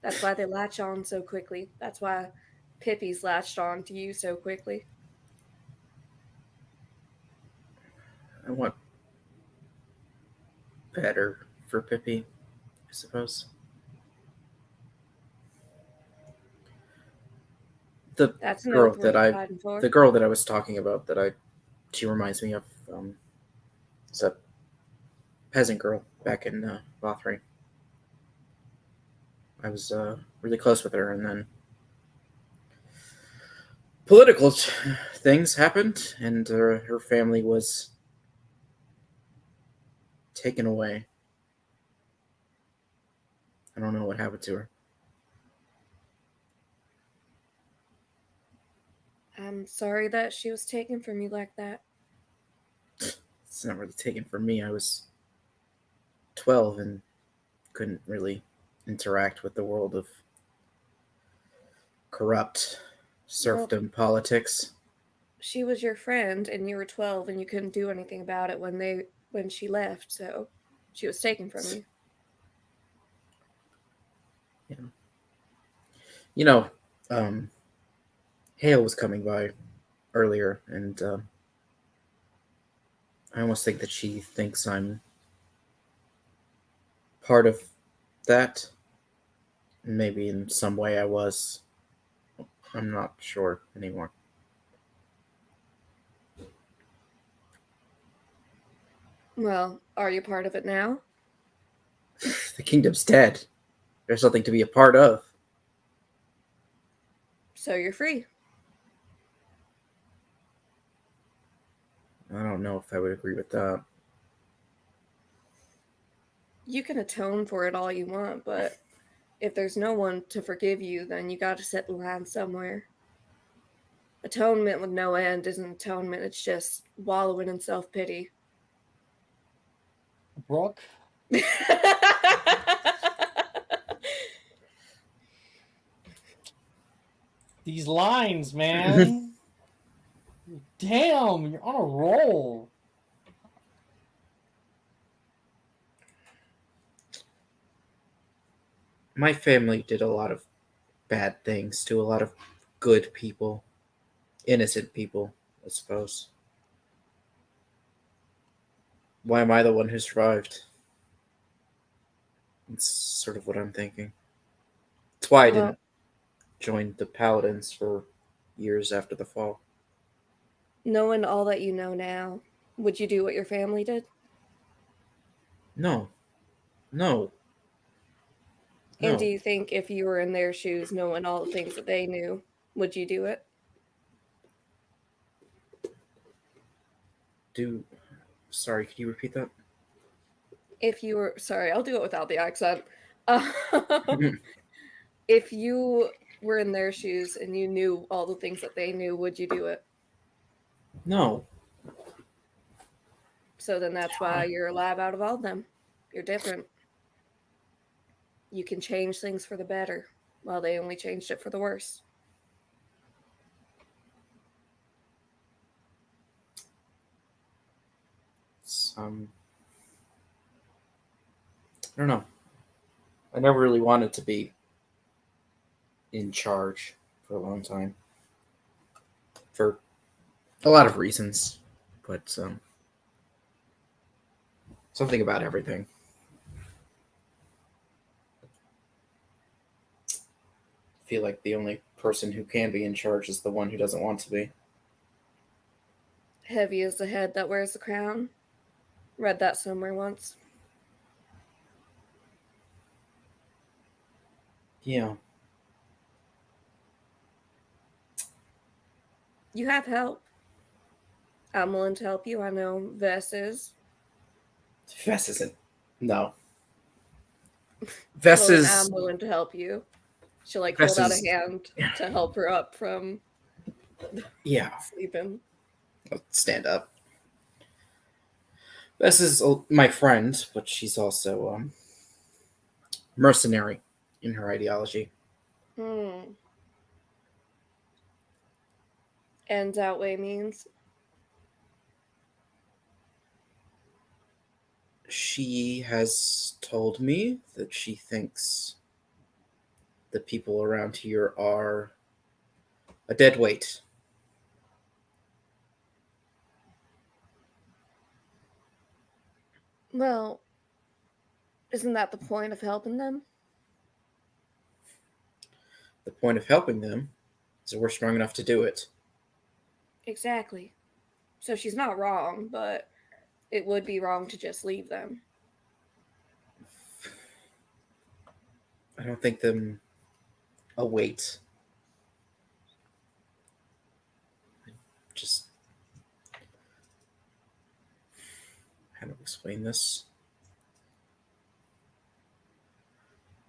That's why they latch on so quickly. That's why Pippi's latched on to you so quickly. I want better for Pippi, I suppose. The That's an girl oath that worth fighting for. the girl that I was talking about she reminds me of it's a peasant girl back in Lothring. I was really close with her, and then political things happened, and her family was taken away. I don't know what happened to her. I'm sorry that she was taken from you like that. It's not really taken from me. I was 12 and couldn't really interact with the world of corrupt serfdom politics. She was your friend, and you were 12, and you couldn't do anything about it when she left. So she was taken from you. Yeah. You know, Hale was coming by earlier, and I almost think that she thinks I'm part of that. Maybe in some way I was. I'm not sure anymore. Well, are you part of it now? The kingdom's dead. There's nothing to be a part of. So you're free. I don't know if I would agree with that. You can atone for it all you want, but if there's no one to forgive you, then you gotta set the line somewhere. Atonement with no end isn't atonement, it's just wallowing in self pity. Brooke? These lines, man. Damn, you're on a roll. My family did a lot of bad things to a lot of good people. Innocent people, I suppose. Why am I the one who survived? That's sort of what I'm thinking. That's why I Well, didn't join the Paladins for years after the fall. knowing all that you know now, would you do what your family did? No. No. And do No. you think if you were in their shoes, knowing all the things that they knew, would you do it? Sorry, could you repeat that? If you were, sorry, I'll do it without the accent. If you were in their shoes and you knew all the things that they knew, would you do it? No. So then that's why you're alive out of all of them. You're different. You can change things for the better, while they only changed it for the worse. It's, I don't know. I never really wanted to be in charge for a long time. For a lot of reasons. But something about everything. I feel like the only person who can be in charge is the one who doesn't want to be. Heavy is the head that wears the crown. Read that somewhere once. Yeah. You have help. I'm willing to help you. I know Vess is. Vess isn't. No. Vess Well, then is. I'm willing to help you. She'll like Vess hold out a is. hand to help her up from Yeah. sleeping. I'll stand up. Vess is my friend, but she's also mercenary in her ideology. Ends outweigh means. She has told me that she thinks the people around here are a dead weight. Well, isn't that the point of helping them? The point of helping them is that we're strong enough to do it. Exactly. So she's not wrong, but it would be wrong to just leave them. I don't think them a weight. Just how to explain this?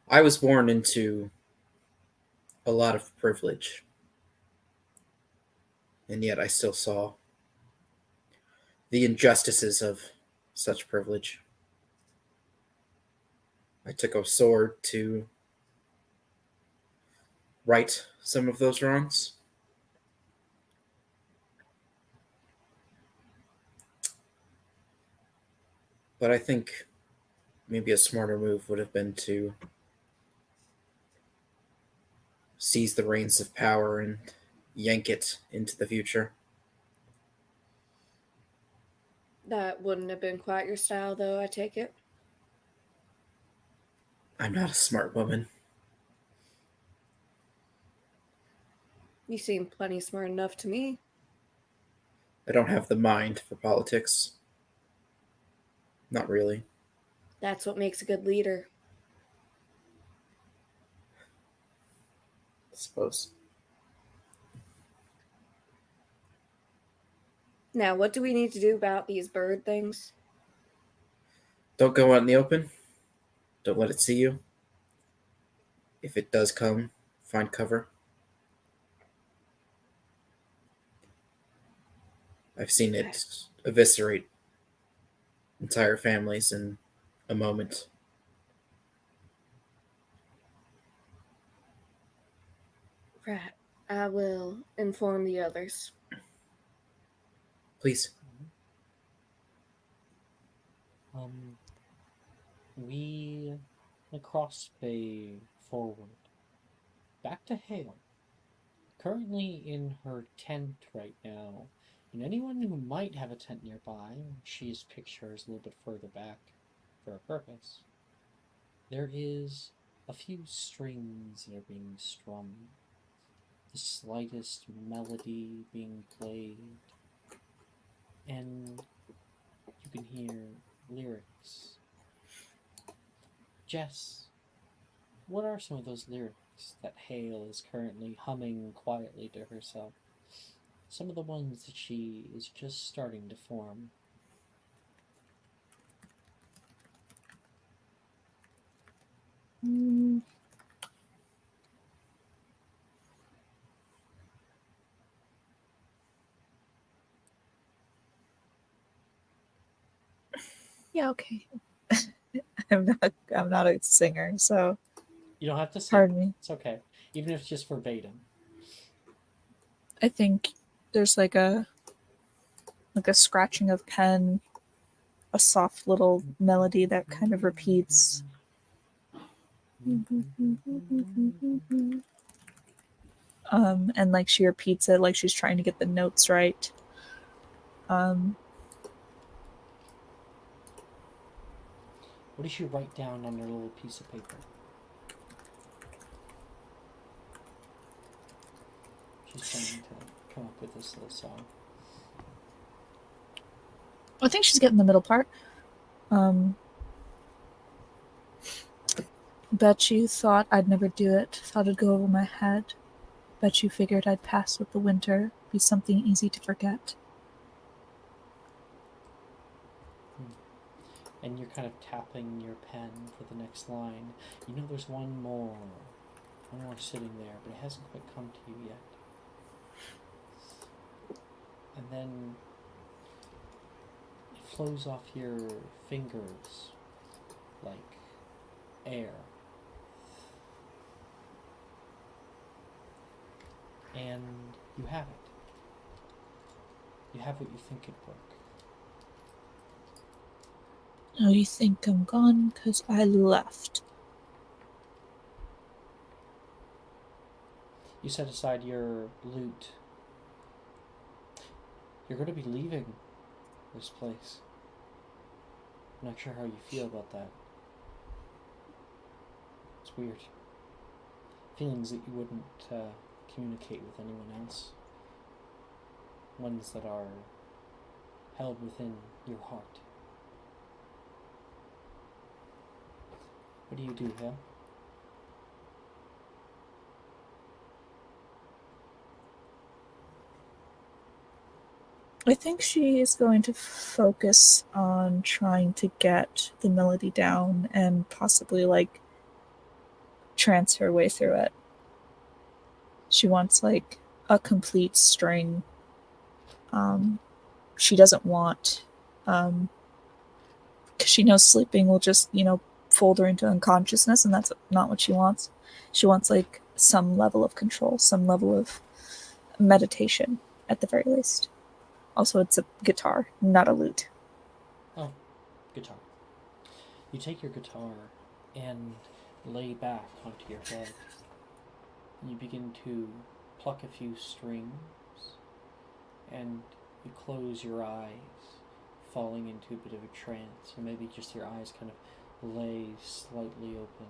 I was born into a lot of privilege, and yet I still saw the injustices of such privilege. I took a sword to right some of those wrongs. But I think maybe a smarter move would have been to seize the reins of power and yank it into the future. That wouldn't have been quite your style, though, I take it. I'm not a smart woman. You seem plenty smart enough to me. I don't have the mind for politics. Not really. That's what makes a good leader. I suppose. Now, what do we need to do about these bird things? Don't go out in the open. Don't let it see you. If it does come, find cover. I've seen it eviscerate entire families in a moment. Right. I will inform the others. Please. We across bay forward. Back to Hale. Currently in her tent right now. And anyone who might have a tent nearby, she's pictures a little bit further back for a purpose. There is a few strings that are being strummed. The slightest melody being played. And you can hear lyrics. Jess, what are some of those lyrics that Hale is currently humming quietly to herself? Some of the ones that she is just starting to form. Yeah, okay. I'm not a singer, so You don't have to sing. pardon me. It's okay. Even if it's just verbatim. I think there's like a scratching of pen, a soft little melody that kind of repeats. And like she repeats it like she's trying to get the notes right. Um, What does she write down on her little piece of paper? She's trying to come up with this little song. I think she's getting the middle part. Bet you thought I'd never do it, thought it'd go over my head. Bet you figured I'd pass with the winter, be something easy to forget. And you're kind of tapping your pen for the next line. You know there's one more sitting there, but it hasn't quite come to you yet. And then it flows off your fingers like air. And you have it. You have what you think could work. Oh, you think I'm gone 'cause I left. You set aside your loot. You're going to be leaving this place. I'm not sure how you feel about that. It's weird. Feelings that you wouldn't communicate with anyone else. Ones that are held within your heart. What do you do, Hale? I think she is going to focus on trying to get the melody down and possibly like trance her way through it. She wants like a complete string. She doesn't want, because she knows sleeping will just, fold her into unconsciousness, and that's not what she wants. She wants like some level of control, some level of meditation at the very least. Also, it's a guitar, not a lute. Oh, guitar. You take your guitar and lay back onto your bed. You begin to pluck a few strings, and you close your eyes, falling into a bit of a trance, or maybe just your eyes kind of lay slightly open.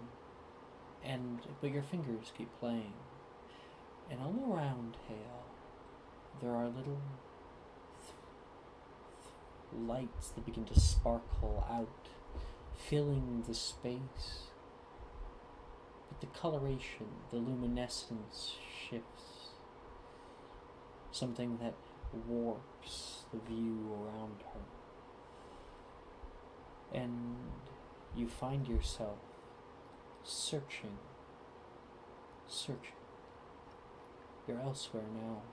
But your fingers keep playing. And all around Hale, there are little lights that begin to sparkle out, filling the space. But the coloration, the luminescence shifts. Something that warps the view around her. And you find yourself searching. You're elsewhere now.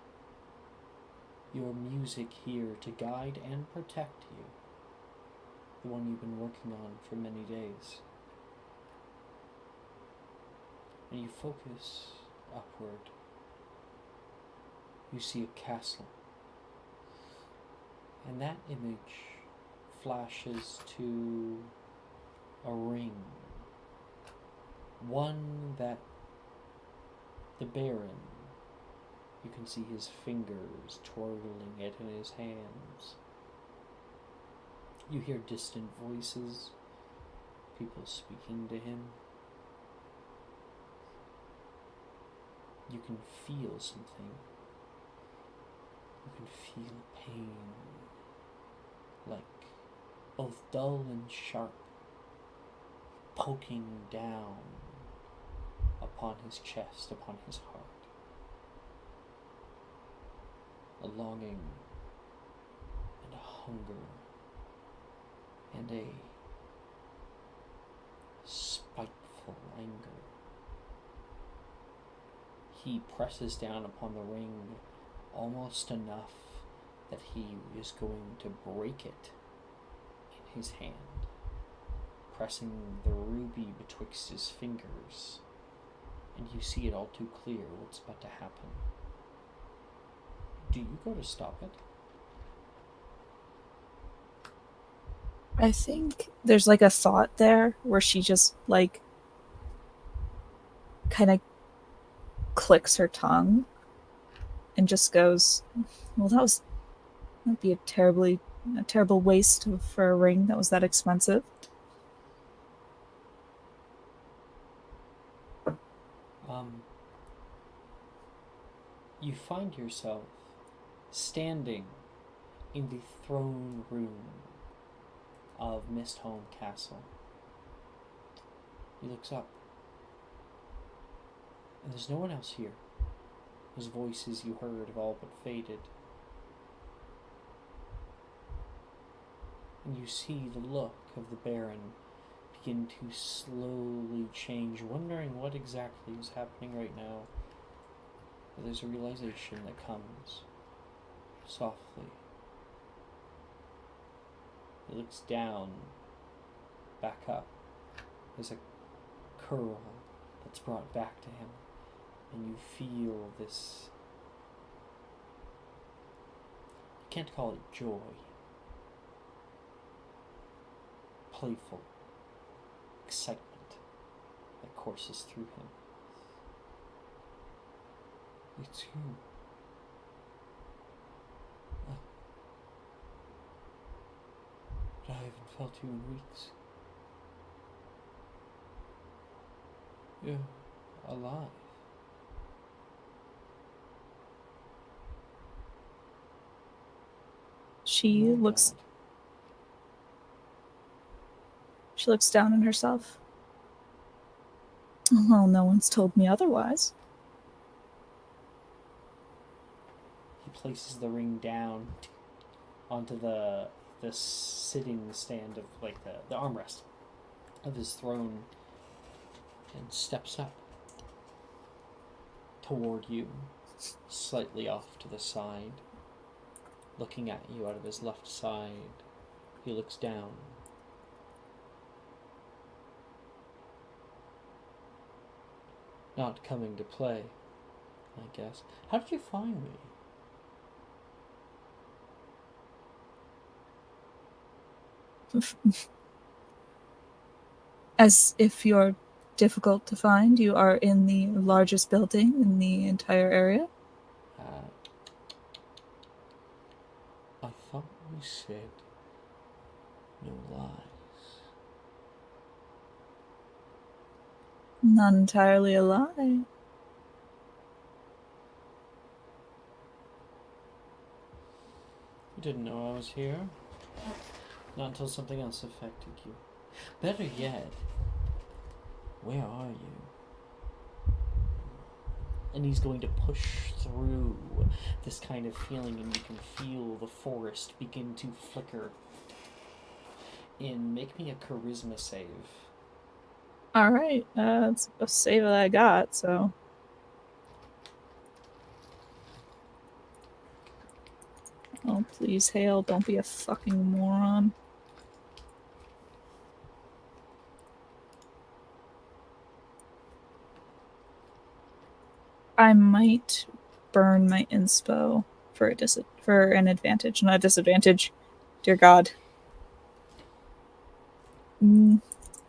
Your music here to guide and protect you. The one you've been working on for many days. And you focus upward. You see a castle. And that image flashes to a ring. One that the Baron, you can see his fingers twirling it in his hands. You hear distant voices, people speaking to him. You can feel something. You can feel pain, like both dull and sharp, poking down upon his chest, upon his heart. A longing and a hunger and a spiteful anger. He presses down upon the ring almost enough that he is going to break it in his hand. pressing the ruby betwixt his fingers, and you see it all too clear what's about to happen. Do you go to stop it? I think there's like a thought there where she just like kind of clicks her tongue and just goes, "Well, that'd be a terrible waste for a ring that was that expensive." You find yourself standing in the throne room of Mistholm Castle. He looks up, and there's no one else here. Those voices you heard have all but faded. And you see the look of the Baron begin to slowly change, wondering what exactly is happening right now. But there's a realization that comes softly. He looks down, back up. There's a curl that's brought back to him, and you feel this. You can't call it joy. Playful excitement that courses through him. It's you. But I haven't felt you in weeks. You're alive. She My looks God. She looks down on herself. Well, no one's told me otherwise. He places the ring down onto the sitting stand of like the armrest of his throne and steps up toward you, slightly off to the side, looking at you out of his left side. He looks down. Not coming to play, I guess. How did you find me? As if you're difficult to find, you are in the largest building in the entire area. I thought we said no lies. Not entirely a lie. You didn't know I was here? Not until something else affected you. Better yet, where are you? And he's going to push through this kind of feeling, and you can feel the forest begin to flicker. Make me a charisma save. Alright, it's a save that I got, so. Oh, please, Hale, don't be a fucking moron. I might burn my inspo for an advantage, not a disadvantage. Dear God.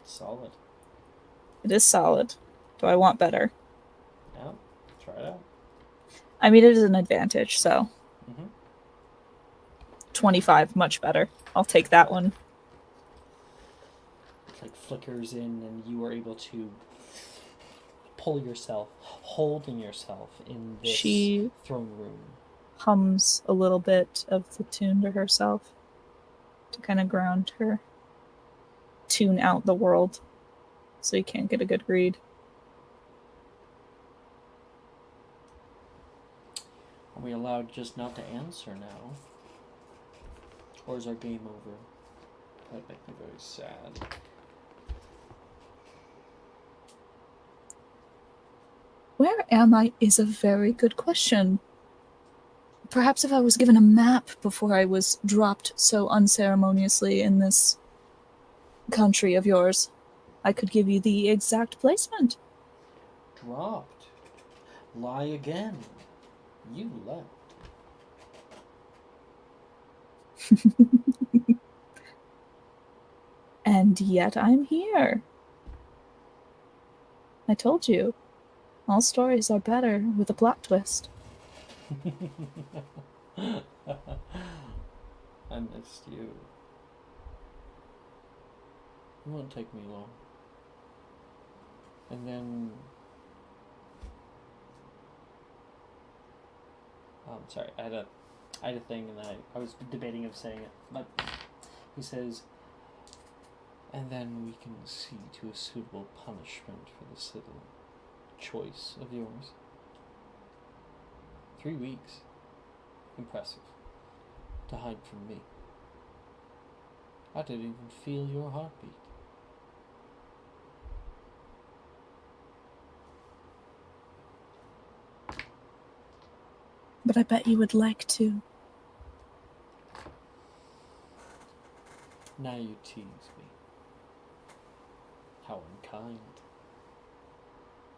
Solid. It is solid. Do I want better? Yeah, try it out. I mean, it is an advantage, so. Mm-hmm. 25, much better. I'll take that one. It like flickers in, and you are able to pull yourself, holding yourself in this She throne room. hums a little bit of the tune to herself to kind of ground her. Tune out the world so you can't get a good read. Are we allowed just not to answer now? Or is our game over? That'd make me very sad. Where am I is a very good question. Perhaps if I was given a map before I was dropped so unceremoniously in this country of yours. I could give you the exact placement. Dropped. Lie again. You left. And yet I'm here. I told you, all stories are better with a plot twist. I missed you. It won't take me long. And then... I'm sorry, I had a thing and I was debating of saying it, but he says, and then we can see to a suitable punishment for this little choice of yours. 3 weeks. Impressive. To hide from me. I didn't even feel your heartbeat. But I bet you would like to. Now you tease me. How unkind.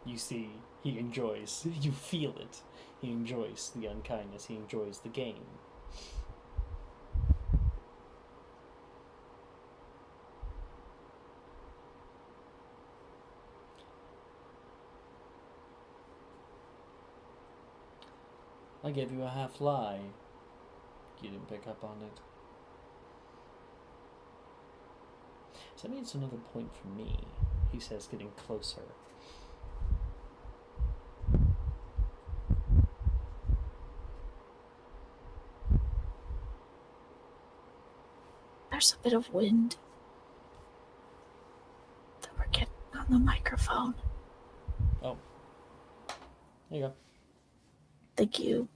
You see, he enjoys, you feel it. He enjoys the unkindness, he enjoys the game. I gave you a half lie. You didn't pick up on it. So that means another point for me, he says, getting closer. There's a bit of wind that we're getting on the microphone. Oh. There you go. Thank you.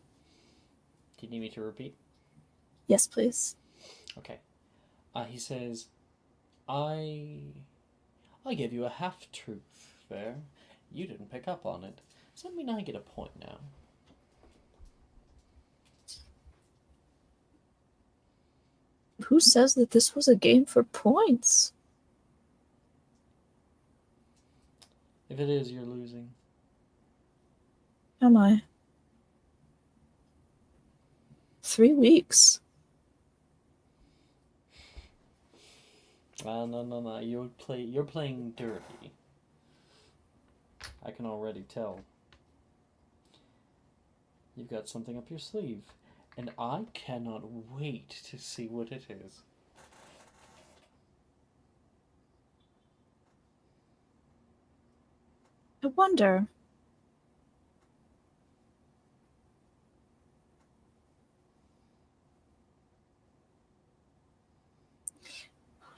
Do you need me to repeat? Yes, please. Okay. He says, I gave you a half-truth there. You didn't pick up on it. Does that mean I get a point now? Who says that this was a game for points? If it is, you're losing. Am I? 3 weeks. No. You're playing dirty. I can already tell. You've got something up your sleeve, and I cannot wait to see what it is. I wonder.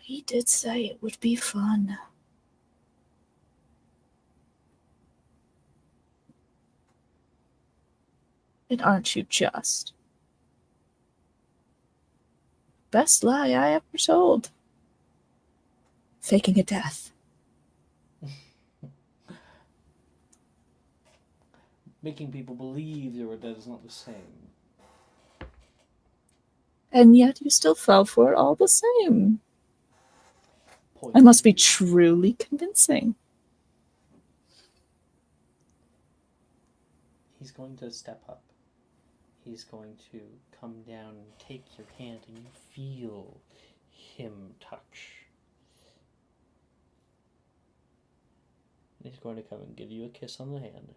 He did say it would be fun. And aren't you just? Best lie I ever told. Faking a death. Making people believe you were dead is not the same. And yet you still fell for it all the same. Point I must be truly convincing. He's going to step up. He's going to come down and take your hand, and you feel him touch. He's going to come and give you a kiss on the hand.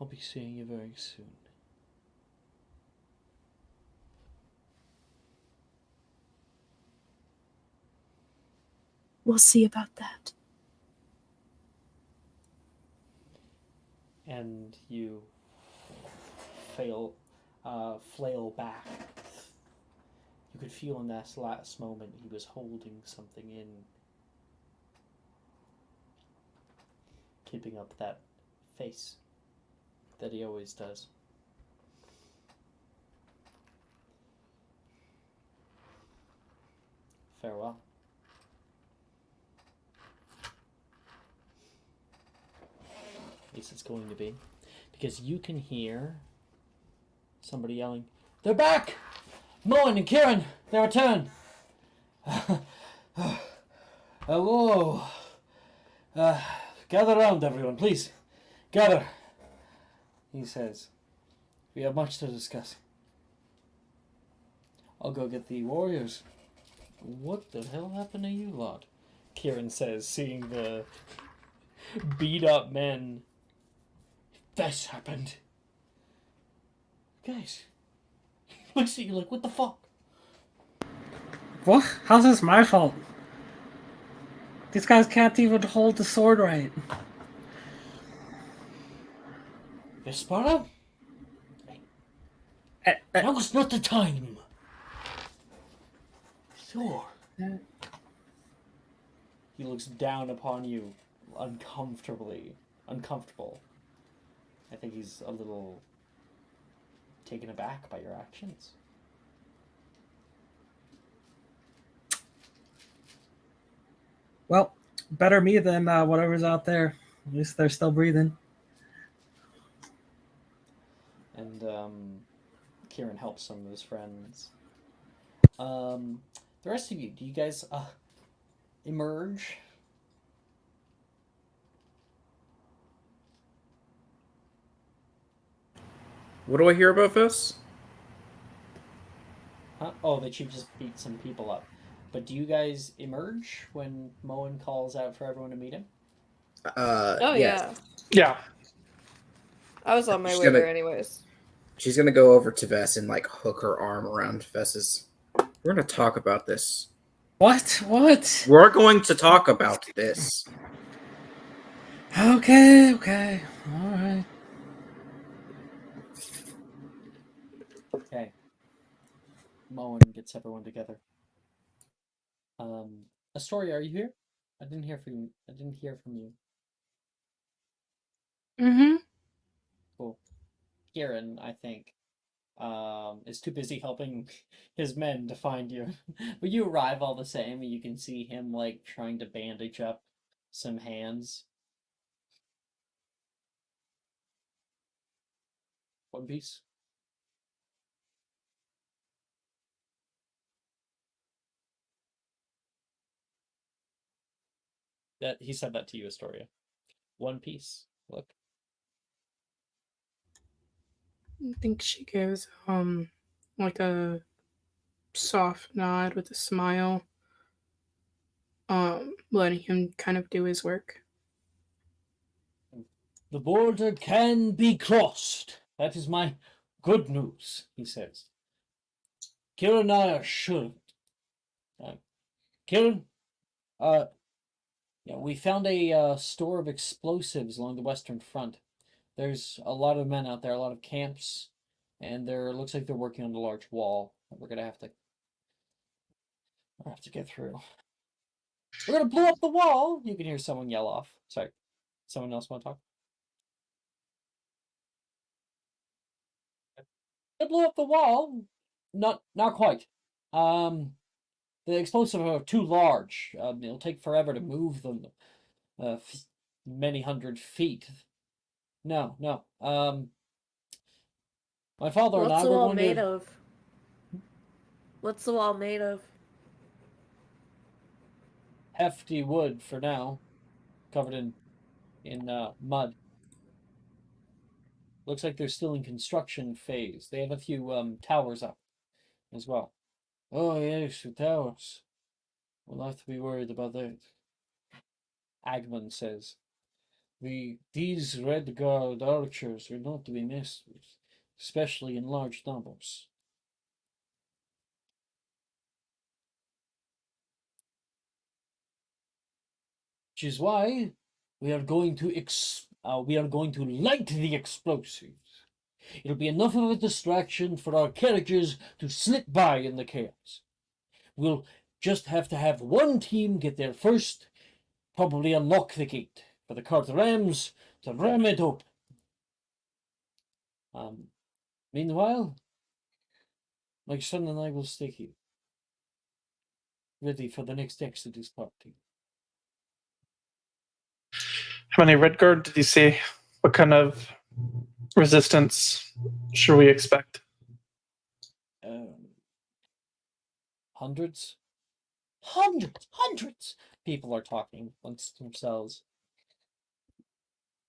I'll be seeing you very soon. We'll see about that. And you flail back. You could feel in that last moment he was holding something in, keeping up that face that he always does. Farewell. At least it's going to be. Because you can hear somebody yelling, "They're back! Moen and Kieran, they returned! Hello. Gather round, everyone, please. Gather, he says. We have much to discuss. I'll go get the warriors. What the hell happened to you lot? Kieran says, seeing the beat up men. This happened. Guys, he looks at you like, what the fuck? What? How's this my fault? These guys can't even hold the sword right. Vespara? Now is not the time. Sure. He looks down upon you uncomfortable. I think he's a little taken aback by your actions. Well, better me than whatever's out there. At least they're still breathing. And Kieran helps some of his friends. The rest of you, do you guys emerge? What do I hear about this? Huh? Oh, that you just beat some people up. But do you guys emerge when Moen calls out for everyone to meet him? Oh yes. Yeah. I was on my She's way gonna- there anyways. She's gonna go over to Vess and like hook her arm around Vess's. We're gonna talk about this. What? What? We're going to talk about this. Okay. All right. Okay. Moen gets everyone together. Astoria, are you here? I didn't hear from you. Mm-hmm. Cool. Kieran, I think, is too busy helping his men to find you. But you arrive all the same, and you can see him like trying to bandage up some hands. One Piece. That he said that to you, Astoria. One Piece. Look. I think she gives like a soft nod with a smile, letting him kind of do his work. The border can be crossed. That is my good news, he says. Kieran and I are sure. Kieran, yeah, we found a store of explosives along the western front. There's a lot of men out there, a lot of camps, and there looks like they're working on a large wall that we're gonna have to get through. We're gonna blow up the wall. You can hear someone yell off. Sorry, someone else want to talk? They blew up the wall. Not quite. The explosives are too large. It'll take forever to move them. Many hundred feet. No. My father and What's I the were wall going made to of? What's the wall made of? hefty wood for now, covered in mud. Looks like they're still in construction phase. They have a few towers up as well. Oh yes, the towers. We'll have to be worried about that. Agman says. These Red Guard archers are not to be messed with, especially in large numbers. Which is why we are going to light the explosives. It'll be enough of a distraction for our carriages to slip by in the chaos. We'll just have to have one team get there first, probably unlock the gate for the cart rams to ram it open. Meanwhile, my son and I will stay here, ready for the next Exodus party. How many Red Guard did you see? What kind of resistance should we expect? Hundreds. Hundreds. People are talking amongst themselves.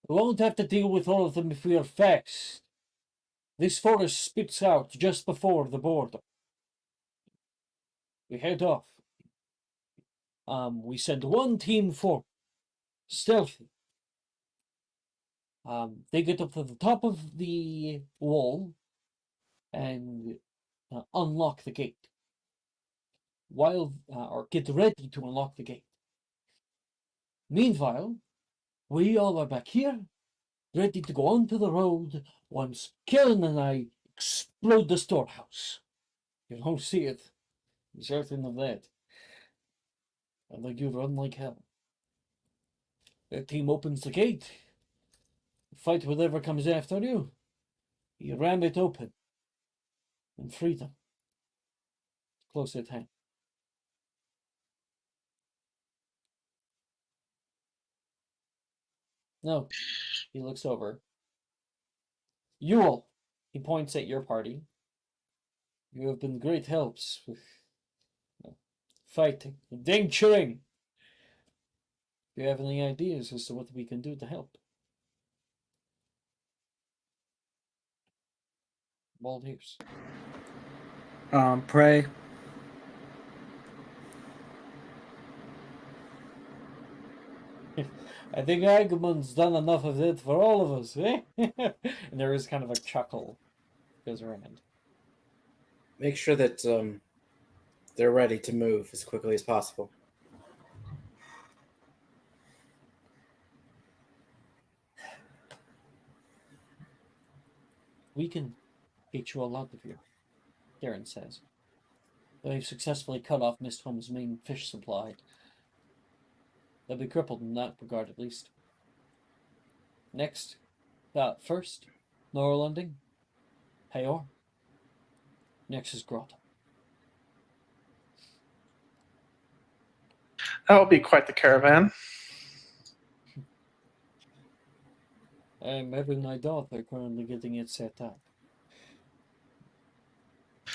We won't have to deal with all of them if we are fast. This forest spits out just before the border. We head off. We send one team forward, stealthy. They get up to the top of the wall and unlock the gate. Or get ready to unlock the gate. Meanwhile, we all are back here, ready to go onto the road once Kellen and I explode the storehouse. You don't see it. I'm certain of that. And like you run like hell. The team opens the gate. Fight whatever comes after you. You ram it open. And freedom. Close at hand. No. He looks over. You all. He points at your party. You have been great helps with fighting, adventuring. Do you have any ideas as to what we can do to help? Bald ears. Pray. I think Agamemnon's done enough of it for all of us, eh? And there is kind of a chuckle goes around. Make sure that they're ready to move as quickly as possible. We can get you all out of here, Darren says. They've successfully cut off Mistholm's main fish supply. They'll be crippled in that regard, at least. Next, first, Norrlanding, Peor. Next is Grotto. That will be quite the caravan. I'm having my daughter currently getting it set up.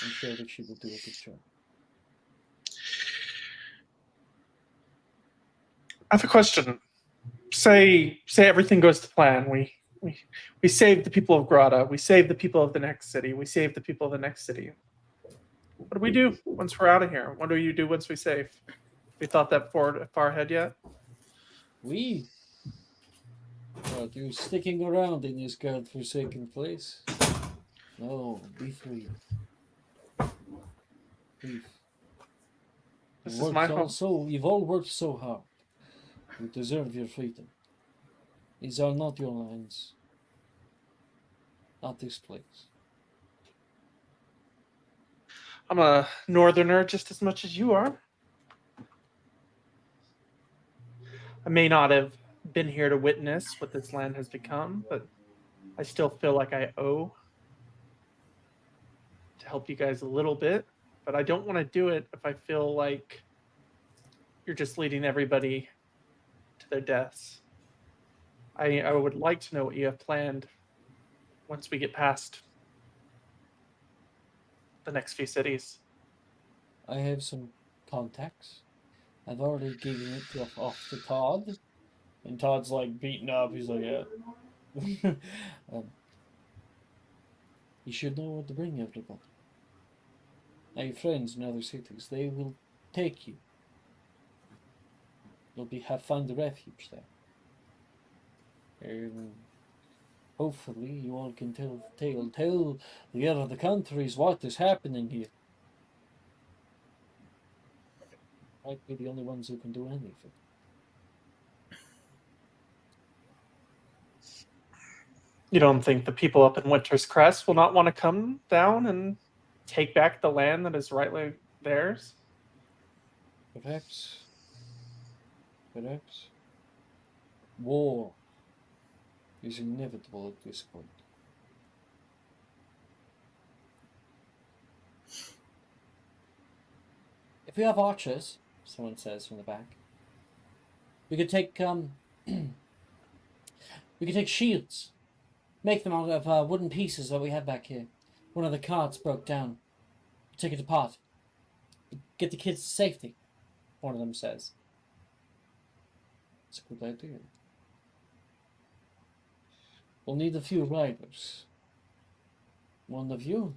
I'm sure that she will do a good job. I have a question. Say everything goes to plan. We save the people of Grata. We save the people of the next city. We save the people of the next city. What do we do once we're out of here? What do you do once we save? We thought that far ahead yet? We are you sticking around in this godforsaken place? No, be free. Leave. This is my home. You've all worked so hard. You deserve your freedom. These are not your lands. Not this place. I'm a northerner just as much as you are. I may not have been here to witness what this land has become, but I still feel like I owe to help you guys a little bit. But I don't want to do it if I feel like you're just leading everybody to their deaths. I would like to know what you have planned once we get past the next few cities. I have some contacts. I've already given it off to Todd. And Todd's like beaten up. He's like, yeah. You should know what to bring everybody. I have friends in other cities. They will take you. You'll find a refuge there. And hopefully you all can tell the tale. Tell the other countries what is happening here. Might be the only ones who can do anything. You don't think the people up in Winter's Crest will not want to come down and take back the land that is rightly theirs? Perhaps. War is inevitable at this point. If we have archers, someone says from the back, we could take shields, make them out of wooden pieces that we have back here. One of the carts broke down. Take it apart. Get the kids to safety. one of them says. It's a good idea. We'll need a few riders. One of you.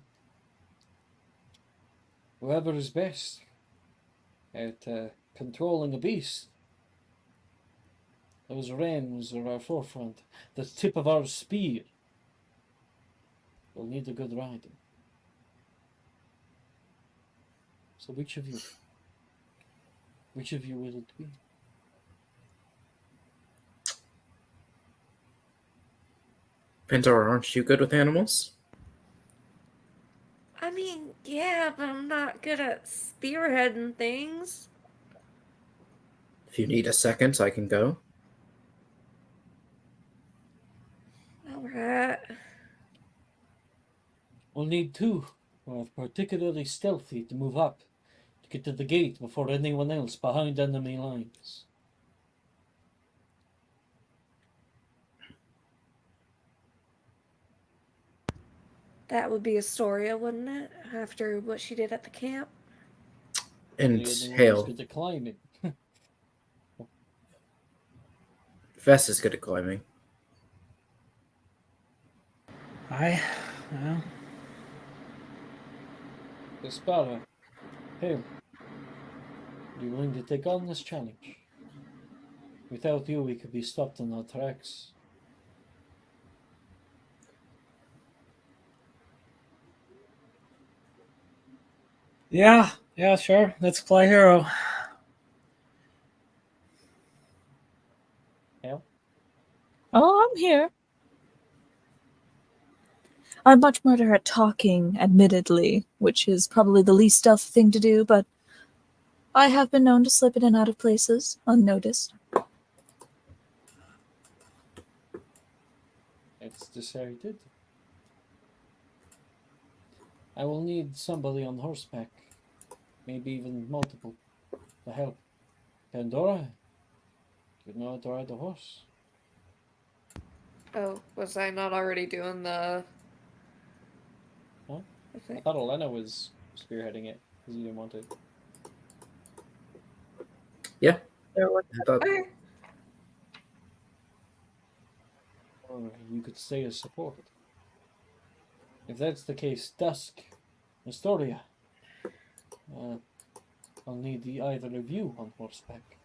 Whoever is best at controlling a beast. Those reins are our forefront, the tip of our spear. We'll need a good rider. So which of you will it be? Pintor, aren't you good with animals? I mean, yeah, but I'm not good at spearheading things. If you need a second, I can go. Alright. We'll need two who are particularly stealthy to move up, to get to the gate before anyone else behind enemy lines. That would be Astoria, wouldn't it? After what she did at the camp? And The other one is Hale. good at climbing. Vess is good at climbing. Yeah. Gaspara, Hale, are you willing to take on this challenge? Without you, we could be stopped in our tracks. Yeah, sure. Let's play hero. Hale? Oh, I'm here. I'm much better at talking, admittedly, which is probably the least stealthy thing to do, but I have been known to slip in and out of places unnoticed. It's decided. I will need somebody on horseback, maybe even multiple, to help. Pandora, you know how to ride a horse? Oh, was I not already doing the... Huh? I I think. thought Elena was spearheading it because you didn't want it. Yeah. There were- I thought Okay. Or you could stay as support. If that's the case, Dusk, Astoria, I'll need either of you on horseback.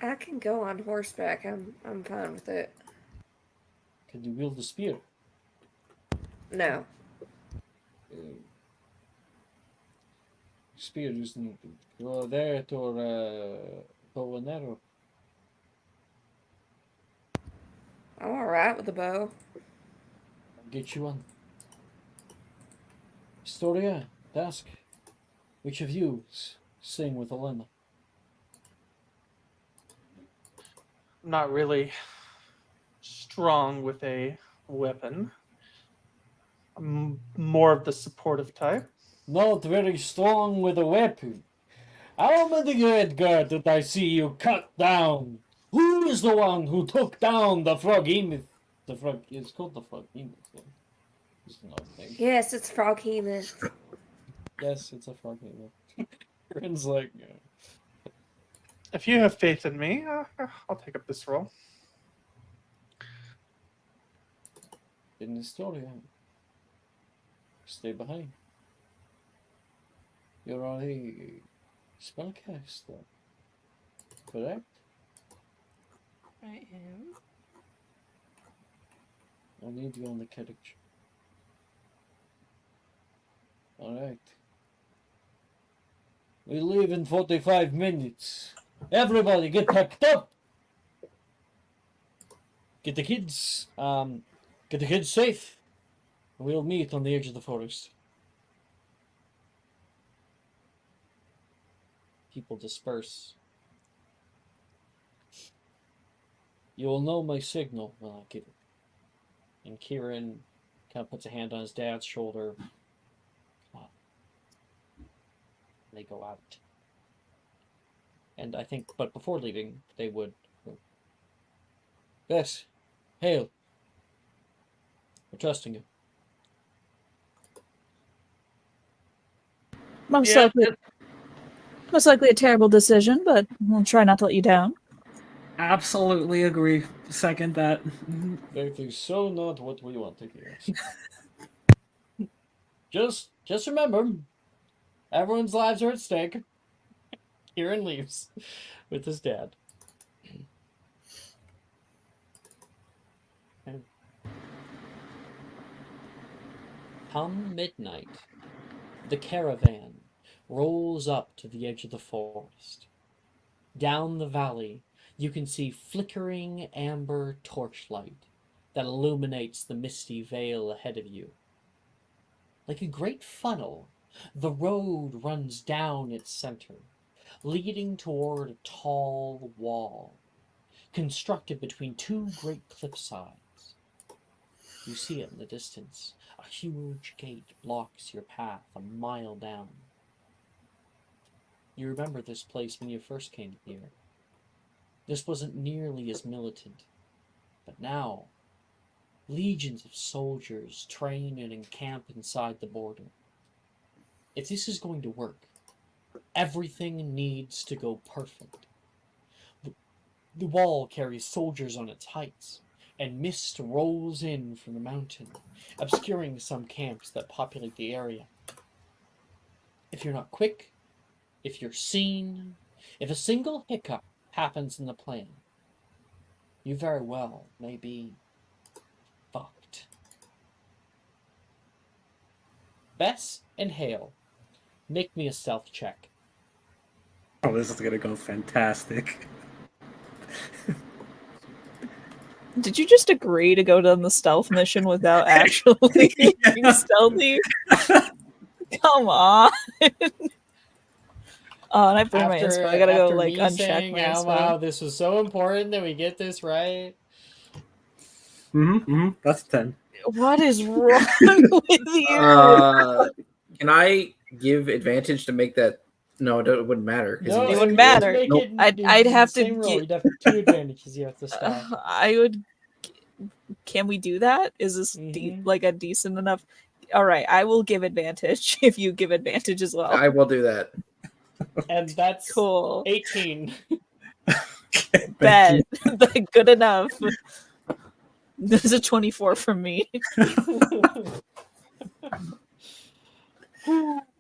I can go on horseback. I'm fine with it. Can you wield a spear? No. Spear is needed. Go there or bow and arrow. I'm alright with the bow. I'll get you one. Astoria, Dusk, which of you sing with Elena? I'm not really strong with a weapon. I'm more of the supportive type. Not very strong with a weapon. How many Edgar did I see you cut down? Who is the one who took down the froghemoth? The frog, it's called the froghemoth. Yeah. It's another thing. Yes, it's froghemoth. Yes, it's a froghemoth. Rin's like, If you have faith in me, I'll take up this role. in the story, stay behind. You're a spellcaster, correct? I am. I'll need you on the carriage. Alright. We leave in 45 minutes. Everybody get packed up! Get the kids safe. We'll meet on the edge of the forest. People disperse. You will know my signal when I give it. And Kieran kind of puts a hand on his dad's shoulder. They go out. And I think, but before leaving, they would. Yes, Hale. We're trusting you. Most Yeah, likely. Most likely a terrible decision, but I'll try not to let you down. Absolutely agree. Second that. That is so not what we want to hear. Just remember, everyone's lives are at stake. Kieran leaves with his dad. And come midnight, the caravan rolls up to the edge of the forest. Down the valley, you can see flickering amber torchlight that illuminates the misty vale ahead of you. Like a great funnel, the road runs down its center, leading toward a tall wall, constructed between two great cliff sides. You see it in the distance. A huge gate blocks your path a mile down. You remember this place when you first came here. This wasn't nearly as militant, but now legions of soldiers train and encamp inside the border. If this is going to work, everything needs to go perfect. The wall carries soldiers on its heights, and mist rolls in from the mountain, obscuring some camps that populate the area. If you're not quick, if you're seen, if a single hiccup happens in the plan, you very well may be fucked. Bess and Hale, make me a stealth check. Oh, this is gonna go fantastic. Did you just agree to go down the stealth mission without actually being stealthy? Come on. Oh, and I burned my inspo. I gotta go like uncheck saying my out inspo. loud, this was so important that we get this right. That's 10. What is wrong with you? Can I give advantage to make that? No, it wouldn't matter. No, It wouldn't matter. Make Nope. it I'd have to same roll. get- You'd have 2 advantages. You have to stop. I would. Can we do that? Is this like a decent enough? All right, I will give advantage if you give advantage as well. I will do that. And that's Cool. 18. Bet. Good enough. This is a 24 from me.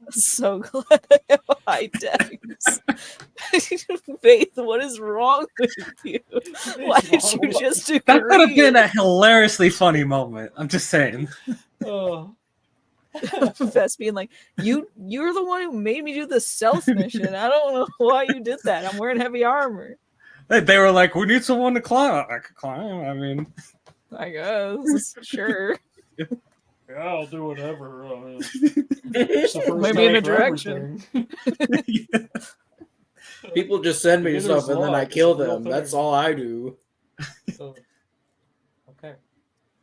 So glad I have a high dex. Faith, what is wrong with you? Why did you just agree? That could have been a hilariously funny moment. I'm just saying. Oh. Vest being like, you're the one who made me do the stealth mission. I don't know why you did that. I'm wearing heavy armor. They were like, we need someone to climb. I could climb. I mean, I guess. Sure. Yeah, I'll do whatever. Maybe in a direction. People just send me Neither stuff is and then law, I it's kill a real them. That's thing. all I do. So, okay.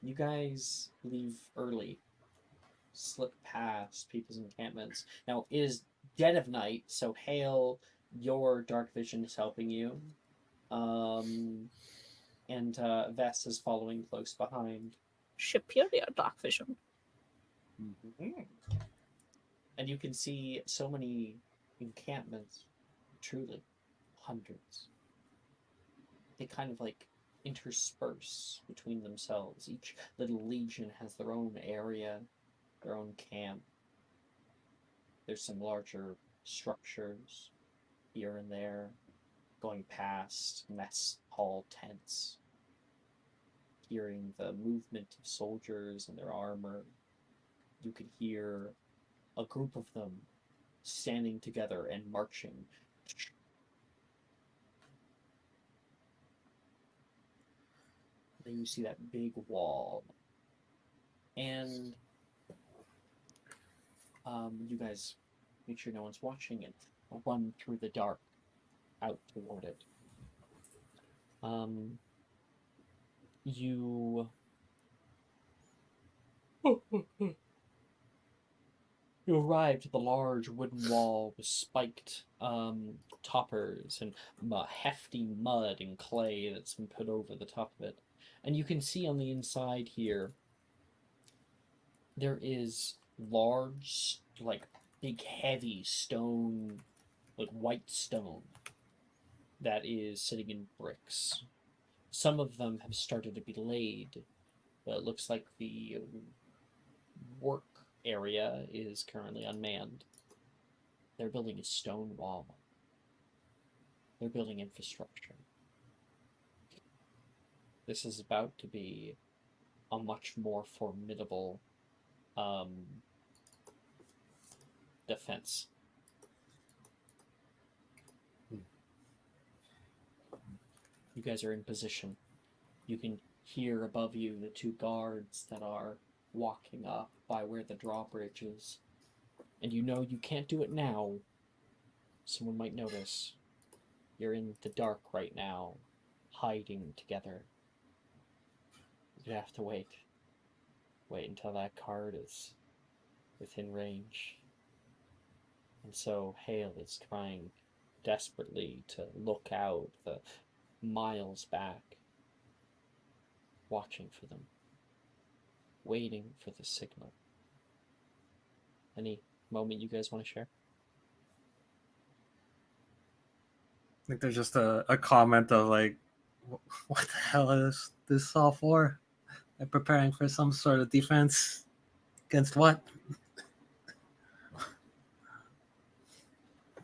You guys leave early. Slip past people's encampments. Now, it is dead of night, so Hale, your dark vision is helping you. And Vess is following close behind. Superior dark vision. Mm-hmm. And you can see so many encampments, truly hundreds. They kind of like intersperse between themselves. Each little legion has their own area, their own camp. There's some larger structures here and there, going past mess hall tents, hearing the movement of soldiers and their armor. You could hear a group of them standing together and marching. Then you see that big wall. And you guys make sure no one's watching and run through the dark out toward it. You arrived at the large wooden wall with spiked toppers and hefty mud and clay that's been put over the top of it. And you can see on the inside here, there is large, like big heavy stone like white stone that is sitting in bricks. Some of them have started to be laid, but it looks like the work area is currently unmanned. They're building a stone wall. They're building infrastructure. This is about to be a much more formidable defense. You guys are in position. You can hear above you the two guards that are walking up by where the drawbridge is. And you know you can't do it now. Someone might notice. You're in the dark right now, hiding together. You have to wait. Wait until that card is within range. And so Hale is trying desperately to look out the miles back, watching for them, waiting for the signal. Any moment you guys want to share? I think there's just a comment of like, what the hell is this all for? I'm preparing for some sort of defense against what?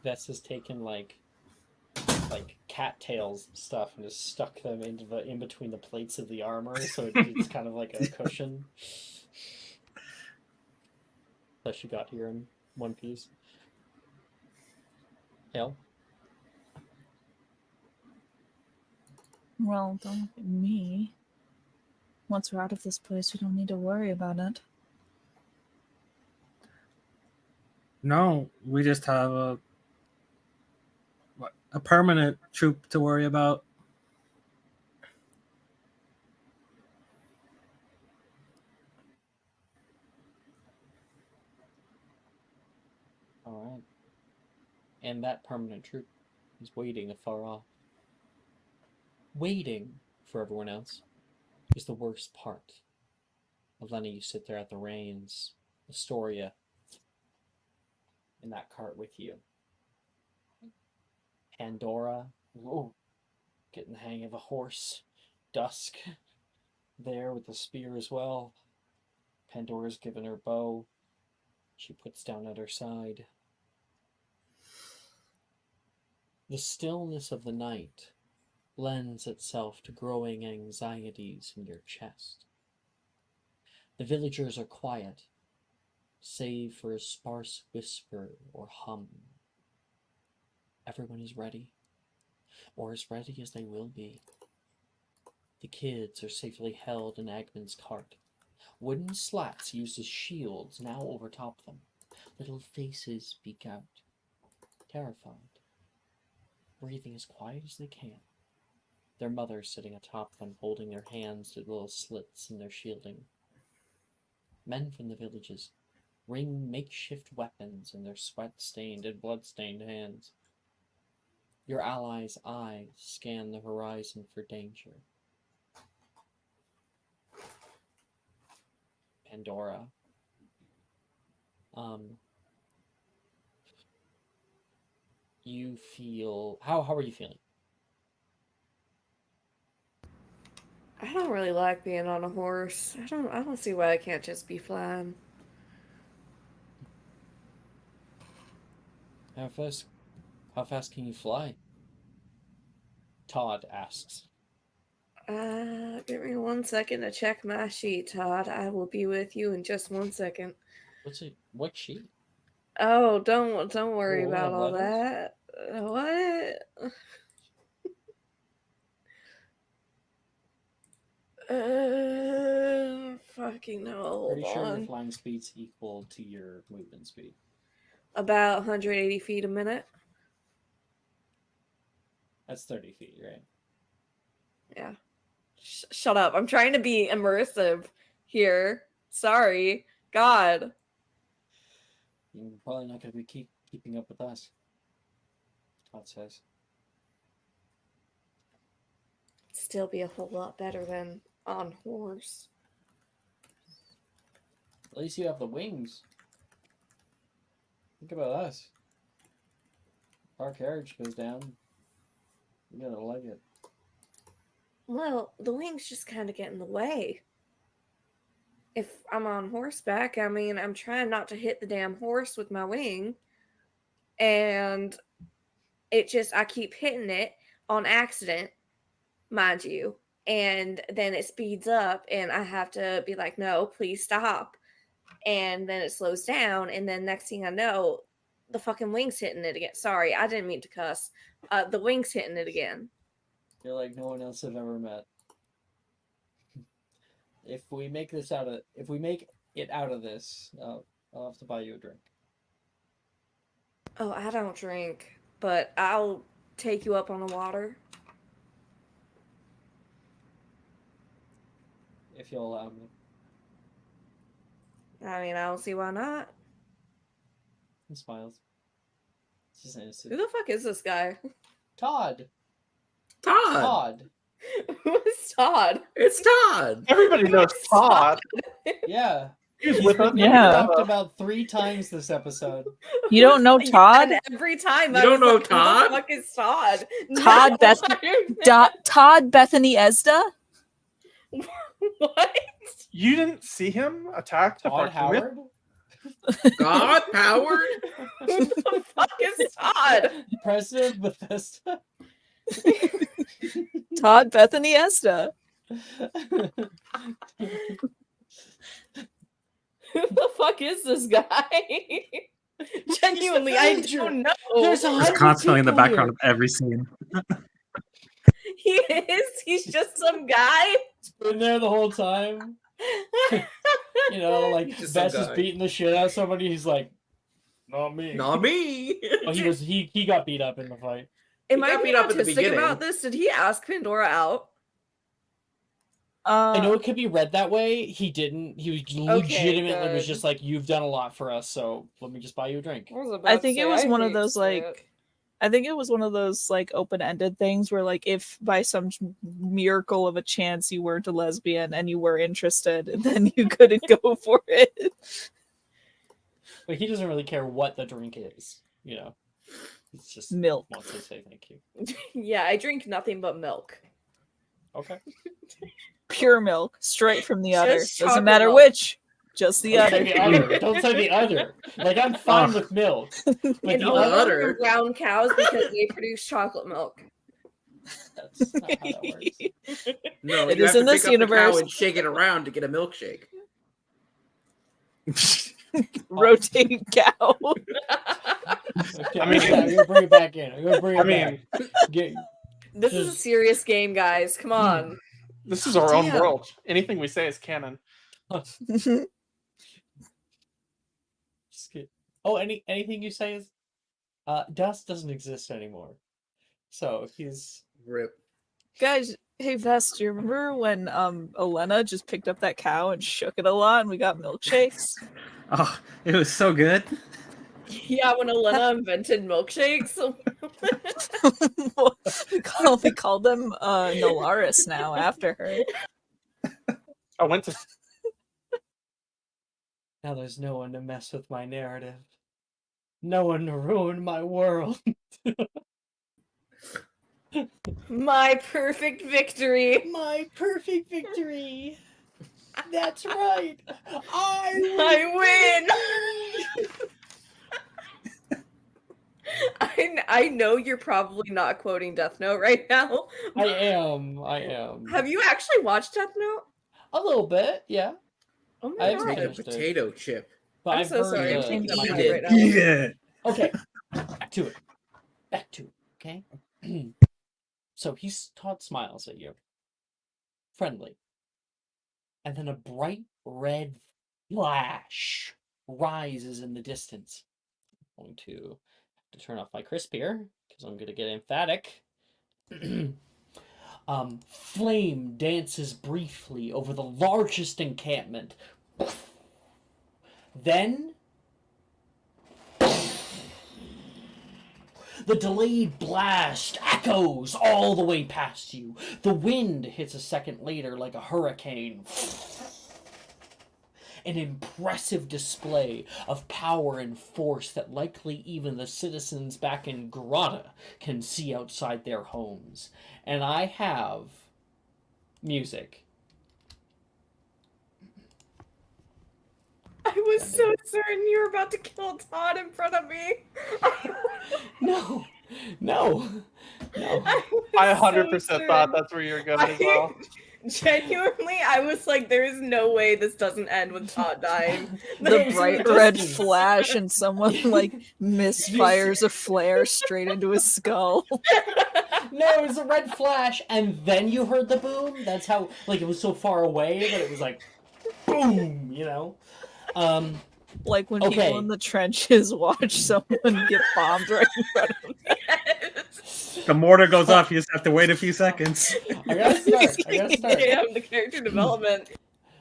Vess has taken like cattails stuff and just stuck them into the in between the plates of the armor, so it's kind of like a cushion that you got here in one piece. Hale? Well, don't look at me. Once we're out of this place, we don't need to worry about it. No, we just have a permanent troop to worry about. Alright. And that permanent troop is waiting afar off. Waiting for everyone else is the worst part. Elena, you sit there at the reins. Astoria in that cart with you. Pandora, whoa, getting the hang of a horse. Dusk there with the spear as well. Pandora's given her bow. She puts down at her side. The stillness of the night lends itself to growing anxieties in your chest. The villagers are quiet, save for a sparse whisper or hum. Everyone is ready, or as ready as they will be. The kids are safely held in Agman's cart. Wooden slats used as shields now overtop them. Little faces speak out, terrified, breathing as quiet as they can. Their mothers sitting atop them, holding their hands to little slits in their shielding. Men from the villages wring makeshift weapons in their sweat-stained and blood-stained hands. Your allies' eyes scan the horizon for danger. Pandora. You feel... How are you feeling? I don't really like being on a horse. I don't see why I can't just be flying. How fast can you fly? Todd asks. Give me 1 second to check my sheet, Todd. I will be with you in just 1 second. What sheet? Oh, don't worry Oh, about all letters? that. What? Fucking no. Hold Pretty sure your on. flying speed's equal to your movement speed. About 180 feet a minute. That's 30 feet, right? Yeah. Shut up. I'm trying to be immersive here. Sorry. God. You're probably not going to be keeping up with us, Todd says. Still be a whole lot better than on horse. At least you have the wings. Think about us. Our carriage goes down. You're gonna like it. Well, the wings just kind of get in the way. If I'm on horseback, I mean, I'm trying not to hit the damn horse with my wing. And I keep hitting it on accident, mind you. And then it speeds up, and I have to be like, no, please stop. And then it slows down, and then next thing I know, the fucking wing's hitting it again. Sorry, I didn't mean to cuss. The wing's hitting it again. You're like no one else I've ever met. If we make it out of this, I'll have to buy you a drink. Oh, I don't drink, but I'll take you up on the water. If you'll allow me. I mean, I don't see why not. He smiles. It's just innocent. Who the fuck is this guy? Todd! Todd. Todd! Who is Todd? It's Todd. Everybody knows Todd. Yeah. He's with us. Yeah. Talked about 3 times this episode. You don't know Todd? And every time You I don't was know like, Todd? Who the fuck is Todd? Todd No, Beth- I don't Todd Bethany Esda? know. What? You didn't see him attack the Todd fucking with? Howard? God powered. Who the fuck is Todd? President of Bethesda? Todd Bethany Esda. Who the fuck is this guy? Genuinely, I don't know. There's He's 100 constantly in the people background here. of every scene. He is? He's just some guy? He's been there the whole time. You know, like He's just Bess some is guy. beating the shit out of somebody. He's like, not me. Not me. Oh, he got beat up in the fight. Am He I got being beat up at the autistic beginning. about this? Did he ask Pandora out? I know it could be read that way. He didn't. He was legitimately was good. just like, "You've done a lot for us, so let me just buy you a drink." I think it was one of those like I think it was one of those like open-ended things where like if by some miracle of a chance you weren't a lesbian and you were interested, then you couldn't go for it. But he doesn't really care what the drink is. You know, it's just Milk. wants to say thank you. Yeah, I drink nothing but milk. Okay. Pure milk, straight from the udder. Just Doesn't chocolate matter milk. which, just the Don't say udder. the other. Don't say the other. Like I'm fine with milk, but And the all of them other. are brown cows because they produce chocolate milk. That's not how that works. No, It you is have in to this pick up the universe. cow and shake it around to get a milkshake. Rotating cow. Okay, I mean- I'm gonna bring it back in. I'm gonna bring it I mean, back. Get, This is a serious game, guys. Come on. this is our own Damn. world. Anything we say is canon. just get, oh, anything you say is, Dust doesn't exist anymore. So he's Rip. Guys, hey Vest, do you remember when Elena just picked up that cow and shook it a lot and we got milkshakes? Oh, it was so good. Yeah, when Elena invented milkshakes. we call them Nolaris now after her. I went to now there's no one to mess with my narrative. No one to ruin my world. My perfect victory. My perfect victory. That's right. I I win. I know you're probably not quoting Death Note right now. I am. Have you actually watched Death Note? A little bit, yeah. Oh my I've god. Make a finished it. potato chip. But I'm I've so heard sorry. I'm the- changing Eat my mind it. right now. Eat it. Okay, back to it. Back to it, okay? So Todd smiles at you. Friendly. And then a bright red flash rises in the distance. I'm going to turn off my crisp here, because I'm going to get emphatic. Flame dances briefly over the largest encampment. Then the delayed blast echoes all the way past you. The wind hits a second later like a hurricane. an impressive display of power and force that likely even the citizens back in Grotta can see outside their homes. And I have music. I was so certain you were about to kill Todd in front of me. No, no, no. I 100% thought that's where you were going as well. Genuinely, I was like, there is no way this doesn't end with Todd dying. The was bright in the red distance. flash and someone like misfires a flare straight into his skull. No, it was a red flash, and then you heard the boom. That's how, like, it was so far away that it was like, boom, you know? Like when Okay. people in the trenches watch someone get bombed right in front of them. The mortar goes off. You just have to wait a few seconds. I gotta start. Damn, the character development.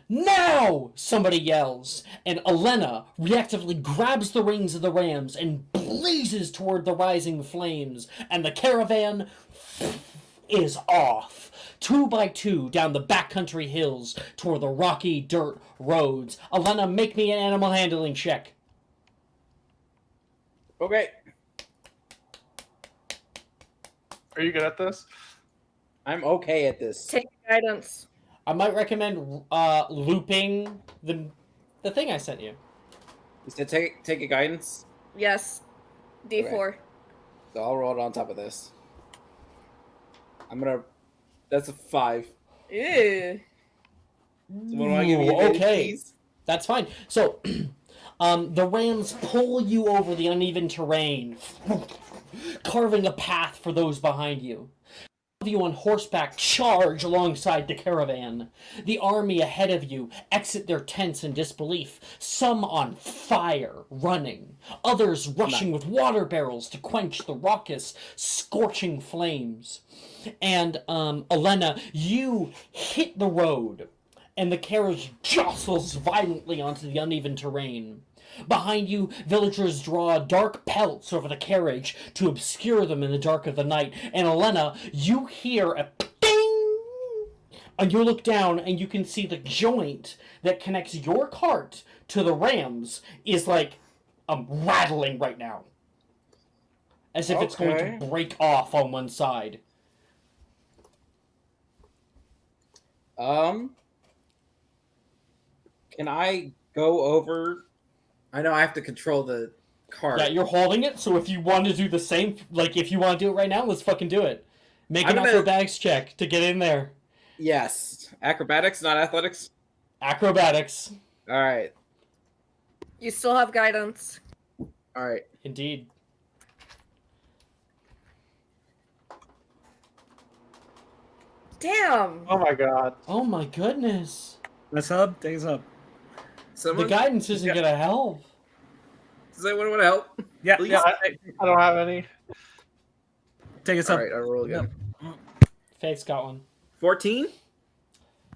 Now! Somebody yells, and Elena reactively grabs the reins of the rams and blazes toward the rising flames, and the caravan is off. 2 by 2 down the backcountry hills toward the rocky dirt roads. Elena, make me an animal handling check. Okay. Are you good at this? I'm okay at this. Take guidance. I might recommend looping the thing I sent you. You said take a guidance, Yes. D4. so I'll roll it on top of this. That's a 5. Ew. So what do I give you? Ooh, okay. That's fine. So, the rams pull you over the uneven terrain, carving a path for those behind you. Of you on horseback charge alongside the caravan. The army ahead of you exit their tents in disbelief, some on fire, running, others rushing with water barrels to quench the raucous, scorching flames. And, Elena, you hit the road, and the carriage jostles violently onto the uneven terrain. Behind you, villagers draw dark pelts over the carriage to obscure them in the dark of the night. And Elena, you hear a ding! And you look down and you can see the joint that connects your cart to the rams is like rattling right now. As if it's going to break off on one side. Can I go over? I know I have to control the cart. Yeah, you're holding it, so if you want to do the same, like, if you want to do it right now, let's fucking do it. Make an acrobatics check to get in there. Yes. Acrobatics, not athletics? Acrobatics. Alright. You still have guidance. Alright. Indeed. Damn. Oh my god. Oh my goodness. What's up? Days up. Someone, The guidance isn't gonna help. does anyone want to help? Yeah, Please? yeah. I don't have any. Take us up. Alright, I'll roll again. Faith's got one. 14?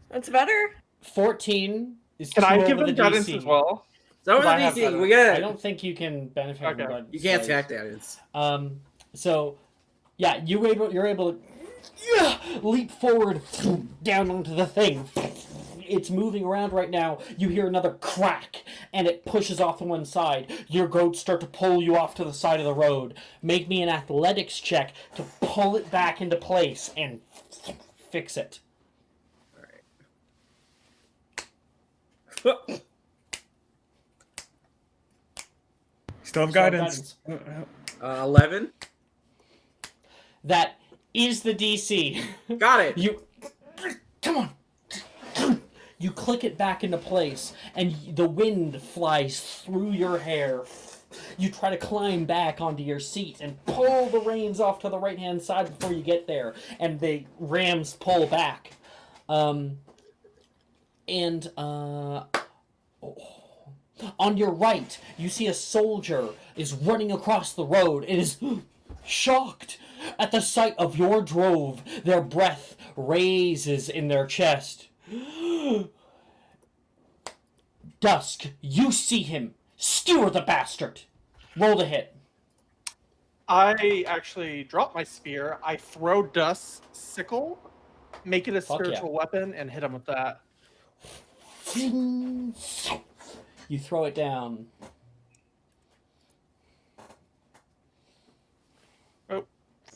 That's better. 14 is Can two I over give the him guidance DC. as well? So over the I have DC, guidance. we got I don't think you can benefit from Okay. guidance. You can't sorry. attack guidance. So, yeah, you're able to leap forward down onto the thing. It's moving around right now. You hear another crack, and it pushes off to one side. Your goats start to pull you off to the side of the road. Make me an athletics check to pull it back into place and fix it. Alright. Still have Still have guidance. 11? That is the DC. Got it! You come on. You click it back into place, and the wind flies through your hair. You try to climb back onto your seat and pull the reins off to the right-hand side before you get there, and the rams pull back. On your right, you see a soldier is running across the road and is shocked at the sight of your drove. Their breath raises in their chest. Dusk, you see him. Skewer the bastard. Roll to hit. I actually drop my spear. I throw Dust's sickle, make it a Fuck spiritual weapon, and hit him with that. You throw it down.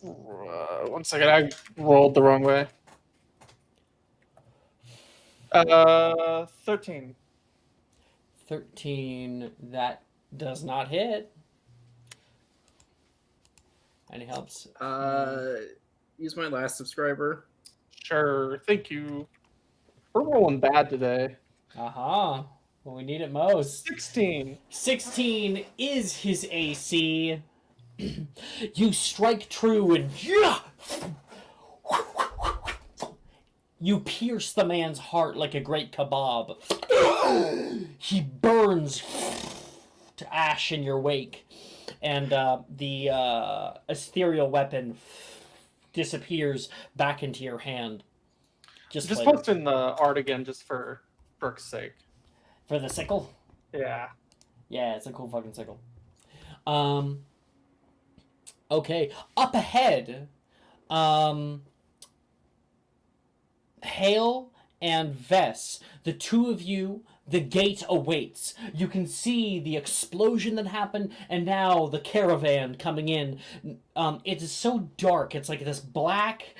One second, I rolled the wrong way. 13. 13. That does not hit. Any helps? Use my last subscriber. Sure, thank you. We're rolling bad today. Well, we need it most. 16. 16 is his AC. You strike true and you pierce the man's heart like a great kebab. He burns to ash in your wake, and the ethereal weapon disappears back into your hand. Just later. posting the art again just for Brooke's sake. For the sickle? Yeah. Yeah, it's a cool fucking sickle. Okay, up ahead, Hale and Vess, the two of you, the gate awaits. You can see the explosion that happened, and now the caravan coming in. It is so dark. It's like this black,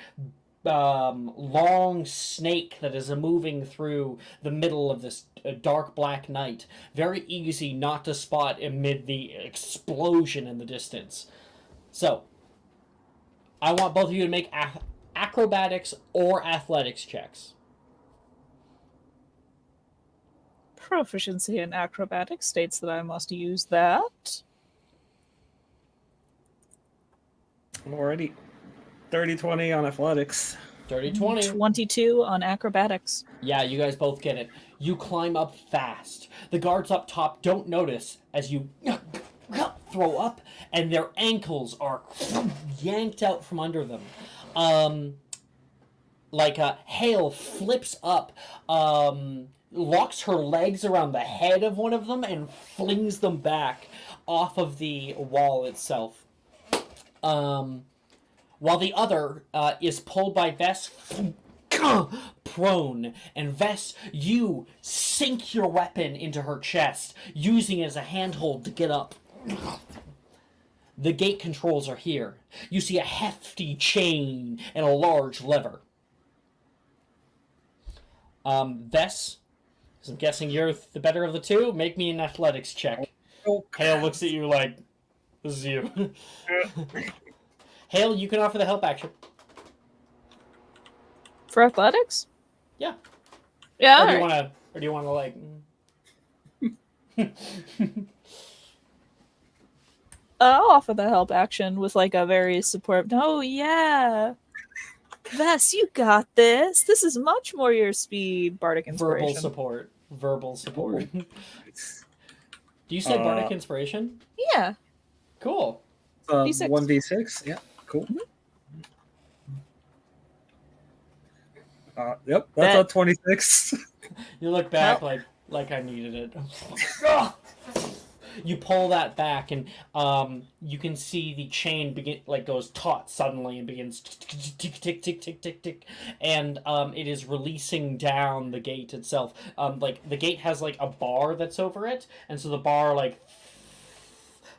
long snake that is moving through the middle of this dark black night. Very easy not to spot amid the explosion in the distance. So, I want both of you to make acrobatics or athletics checks. Proficiency in acrobatics states that I must use that. Alrighty. 30-20 on athletics. 30-20. 22 on acrobatics. Yeah, you guys both get it. You climb up fast. The guards up top don't notice as you throw up, and their ankles are yanked out from under them. Hale flips up, locks her legs around the head of one of them, and flings them back off of the wall itself. While the other is pulled by Vess prone, and Vess, you sink your weapon into her chest, using it as a handhold to get up. The gate controls are here. You see a hefty chain and a large lever. Vess, I'm guessing you're the better of the two. Make me an athletics check. Hale looks at you like, this is you. Hale, you can offer the help action. For athletics? Yeah. Yeah. Or do you want to like? I'll offer the help action with like a very support. Oh yeah, Vess, you got this. This is much more your speed. Bardic inspiration. Verbal support. Do you say bardic inspiration? Yeah. Cool. D6. 1d6. Yeah. Cool. Yep, that's a 26. You look back like I needed it. You pull that back, and you can see the chain goes taut suddenly and begins tick tick tick tick tick tick, and it is releasing down the gate itself. The gate has like a bar that's over it, and so the bar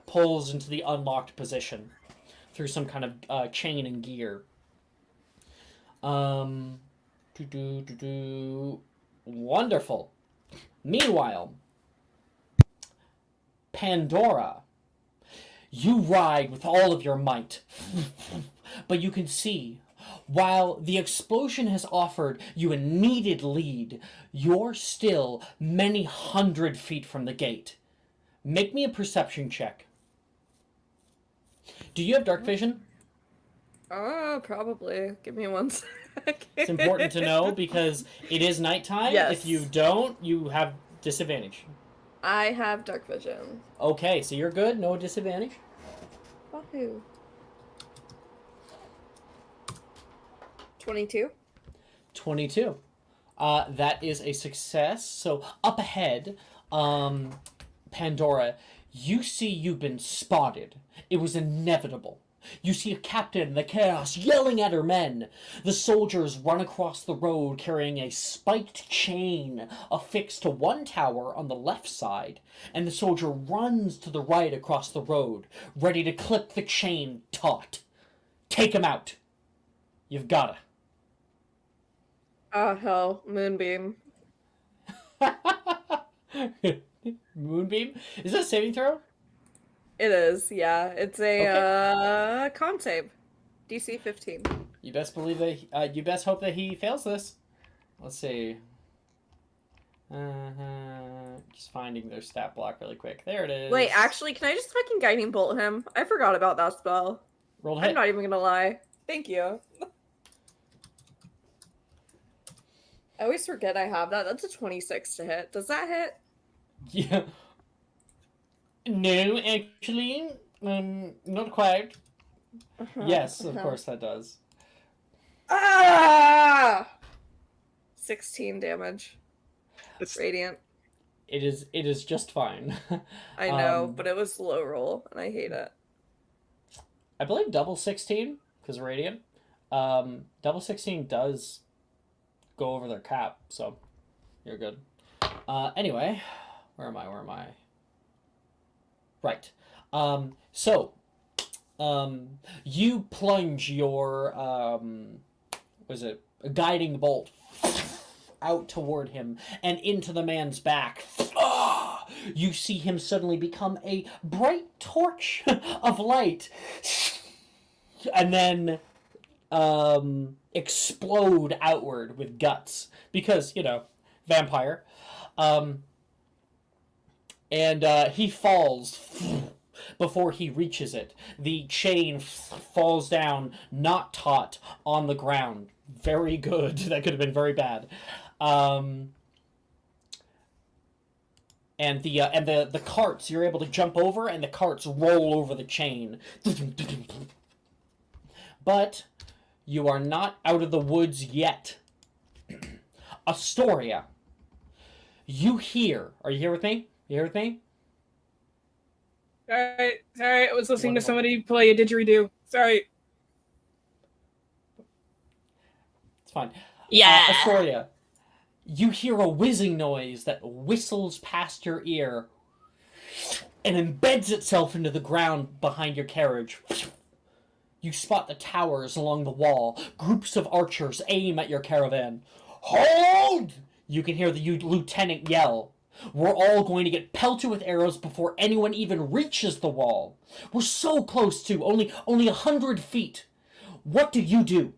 pulls into the unlocked position through some kind of chain and gear. Wonderful. Meanwhile, Pandora, you ride with all of your might, but you can see, while the explosion has offered you a needed lead, you're still many hundred feet from the gate. Make me a perception check. Do you have dark vision? Probably. Give me 1 second. It's important to know because it is nighttime. Yes. If you don't, you have disadvantage. I have dark vision. Okay, so you're good. No disadvantage. Wahoo. 22. 22. That is a success. So up ahead, Pandora, you see you've been spotted. It was inevitable. You see a captain in the chaos yelling at her men. The soldiers run across the road carrying a spiked chain affixed to one tower on the left side, and the soldier runs to the right across the road, ready to clip the chain taut. Take him out. You've gotta. Oh, hell. Moonbeam. Moonbeam? Is that a saving throw? It is, yeah. It's a Okay. con save. DC 15. You best believe that. You best hope that he fails this. Let's see. Just finding their stat block really quick. There it is. Wait, actually, can I just fucking guiding bolt him? I forgot about that spell. Roll hit. I'm not even gonna lie. Thank you. I always forget I have that. That's a 26 to hit. Does that hit? Yeah. No, actually, not quite. Yes, of course that does. Ah! 16 damage. It's Radiant. It is just fine. I know, but it was low roll, and I hate it. I believe double 16, because radiant. Double 16 does go over their cap, so you're good. Anyway, where am I? Right. You plunge your, was it a guiding bolt out toward him and into the man's back. You see him suddenly become a bright torch of light, and then explode outward with guts because vampire. And he falls before he reaches it. The chain falls down, not taut, on the ground. Very good. That could have been very bad. And the carts, you're able to jump over, and the carts roll over the chain. But you are not out of the woods yet. Astoria. You hear. Are you here with me? You here with me? Sorry, I was listening Wonderful. to somebody play a didgeridoo. Sorry. It's fine. Yeah. Astoria. You hear a whizzing noise that whistles past your ear and embeds itself into the ground behind your carriage. You spot the towers along the wall. Groups of archers aim at your caravan. Hold! You can hear the lieutenant yell. We're all going to get pelted with arrows before anyone even reaches the wall. We're so close to, only 100 feet. What do you do?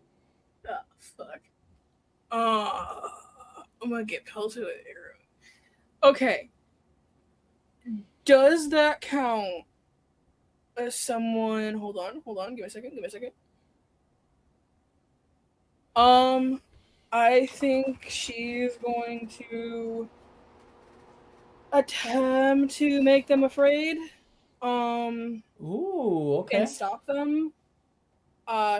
Oh, fuck. I'm gonna get pelted with arrow. Okay. Does that count as someone... Hold on. Give me a second. I think she's going to attempt to make them afraid. Ooh, okay. And stop them.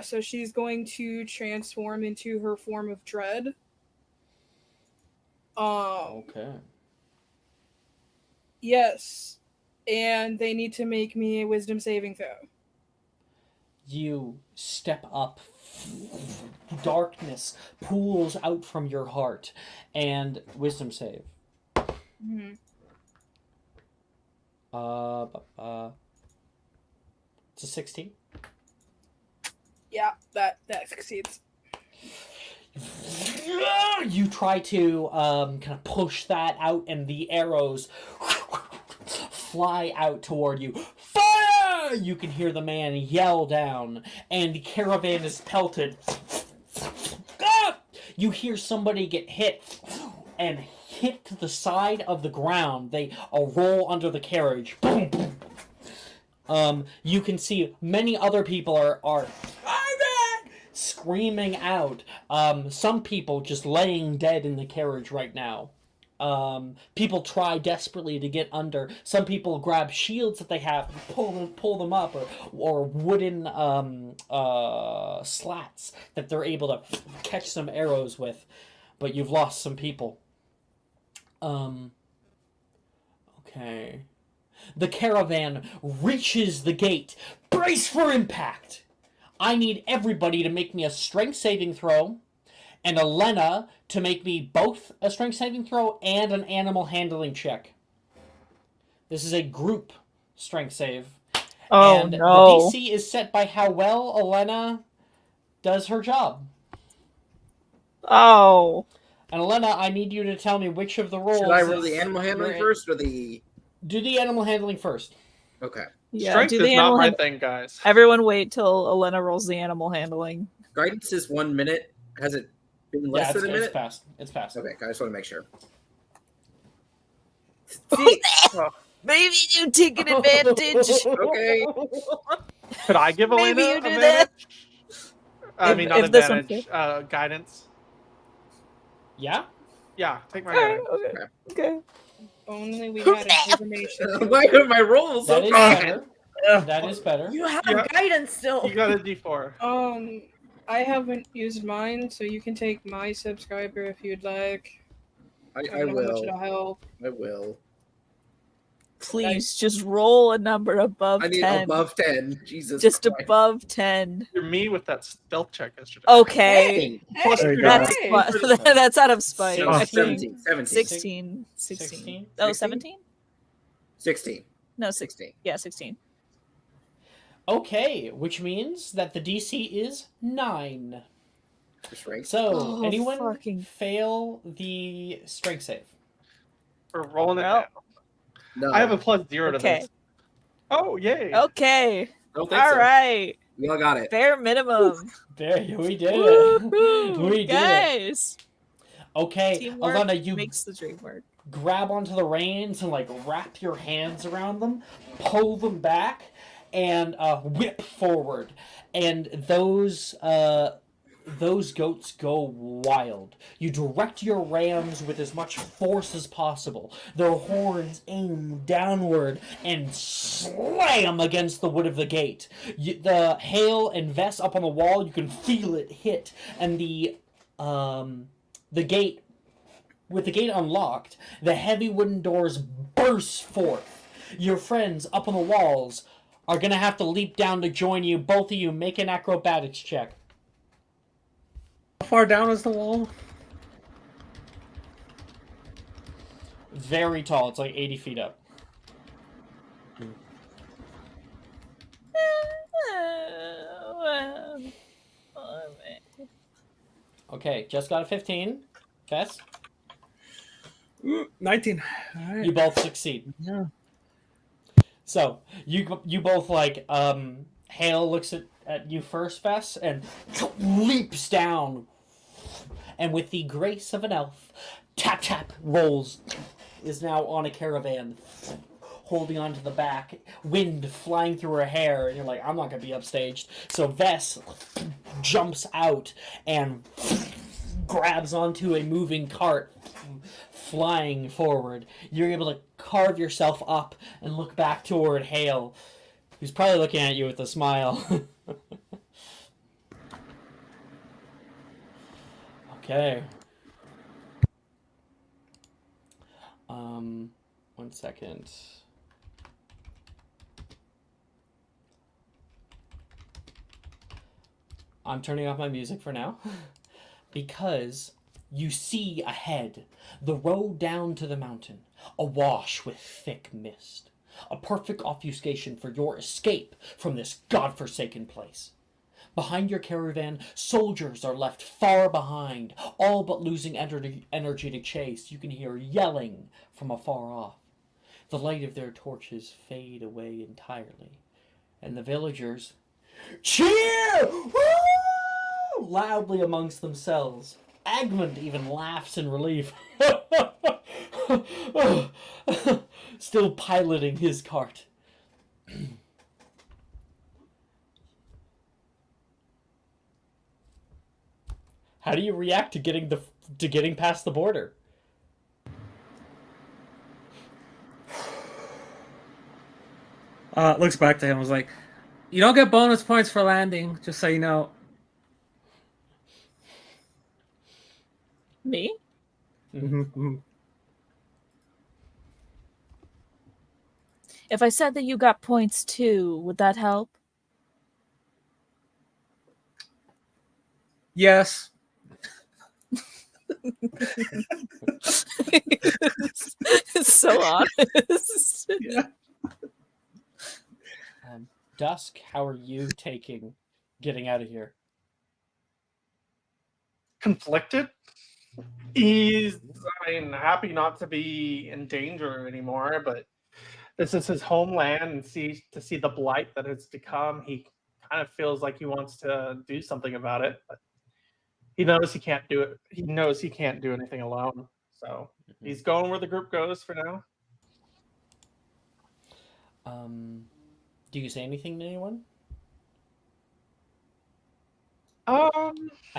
So she's going to transform into her form of dread. Okay. Yes. And they need to make me a wisdom saving throw. You step up. Darkness pools out from your heart. And wisdom save. Mm-hmm. It's a 16. Yeah, that succeeds. You try to kind of push that out, and the arrows fly out toward you. Fire! You can hear the man yell down, and the caravan is pelted. You hear somebody get hit and hit to the side of the ground. They roll under the carriage. Boom, boom. You can see many other people are screaming out. Some people just laying dead in the carriage right now. People try desperately to get under. Some people grab shields that they have, pull them up, or wooden slats that they're able to catch some arrows with. But you've lost some people. Okay. The caravan reaches the gate. Brace for impact! I need everybody to make me a strength saving throw, and Elena to make me both a strength saving throw and an animal handling check. This is a group strength save. Oh and no. the DC is set by how well Elena does her job. Oh. And Elena, I need you to tell me which of the rolls. Should I roll the animal handling you're- first or the? Do the animal handling first. Okay. Yeah, Strength do the is not animal my hand- thing, guys. Everyone wait till Elena rolls the animal handling. Guidance is 1 minute. Has it been Yeah, less it's, than a it's minute? passed. It's passed. Okay, I just want to make sure. Maybe you take an advantage. Okay. Could I give Elena Maybe you do advantage? I If- mean, not if this one advantage. Guidance. Yeah? Yeah, take my Alright, guidance. okay. Okay. Only we had information. Why are my rolls so That is bad? better. That is better. You have Yeah. guidance still. You got a D4. I haven't used mine, so you can take my subscriber if you'd like. I don't know how much will. it'll help. I will. Please just roll a number above I need 10. above 10. Jesus Just Christ. above 10. You're me with that stealth check yesterday. Okay. Plus There you two go. That's dice. that's out of spite. No, I think 17. 17. 16. 16. Oh, 17? 16. No, 16. Yeah, 16. Okay, which means that the DC is 9. Just right. So, Oh, anyone fucking- fail the strength save? We're rolling it Well, now. No. I have a +0 to Okay. this. Oh, yay. Okay. I don't think All so. right. We all got it. Bare minimum. There, we did it. Woo-hoo, We did it. guys. Okay, Teamwork Elena, you makes the dream work. grab onto the reins and like wrap your hands around them, pull them back, and whip forward. And those goats go wild. You direct your rams with as much force as possible. Their horns aim downward and slam against the wood of the gate. The hail and Vess up on the wall, you can feel it hit, and the gate, with the gate unlocked, the heavy wooden doors burst forth. Your friends up on the walls are gonna have to leap down to join you. Both of you make an acrobatics check. How far down is the wall? Very tall. It's like 80 feet up. Okay, just got a 15. Fess? 19. All right. You both succeed. Yeah. So, you both like, Hale looks at you first, Fess, and leaps down. And with the grace of an elf, tap tap rolls, is now on a caravan, holding onto the back, wind flying through her hair, and you're like, I'm not gonna be upstaged. So Vess jumps out and grabs onto a moving cart, flying forward. You're able to carve yourself up and look back toward Hale, who's probably looking at you with a smile. Okay. 1 second. I'm turning off my music for now because you see ahead the road down to the mountain, awash with thick mist, a perfect obfuscation for your escape from this godforsaken place. Behind your caravan, soldiers are left far behind, all but losing energy to chase. You can hear yelling from afar off. The light of their torches fade away entirely, and the villagers cheer woo! Loudly amongst themselves. Agmund even laughs in relief, still piloting his cart. How do you react to getting past the border? Looks back to him and was like, you don't get bonus points for landing, just so you know. Me? If I said that you got points too, would that help? Yes. It's so honest. Dusk, how are you taking getting out of here? Conflicted. He's, happy not to be in danger anymore, but this is his homeland, and to see the blight that it's become, he kind of feels like he wants to do something about it, but he knows he can't do it. He knows he can't do anything alone, so he's going where the group goes for now. Do you say anything to anyone? I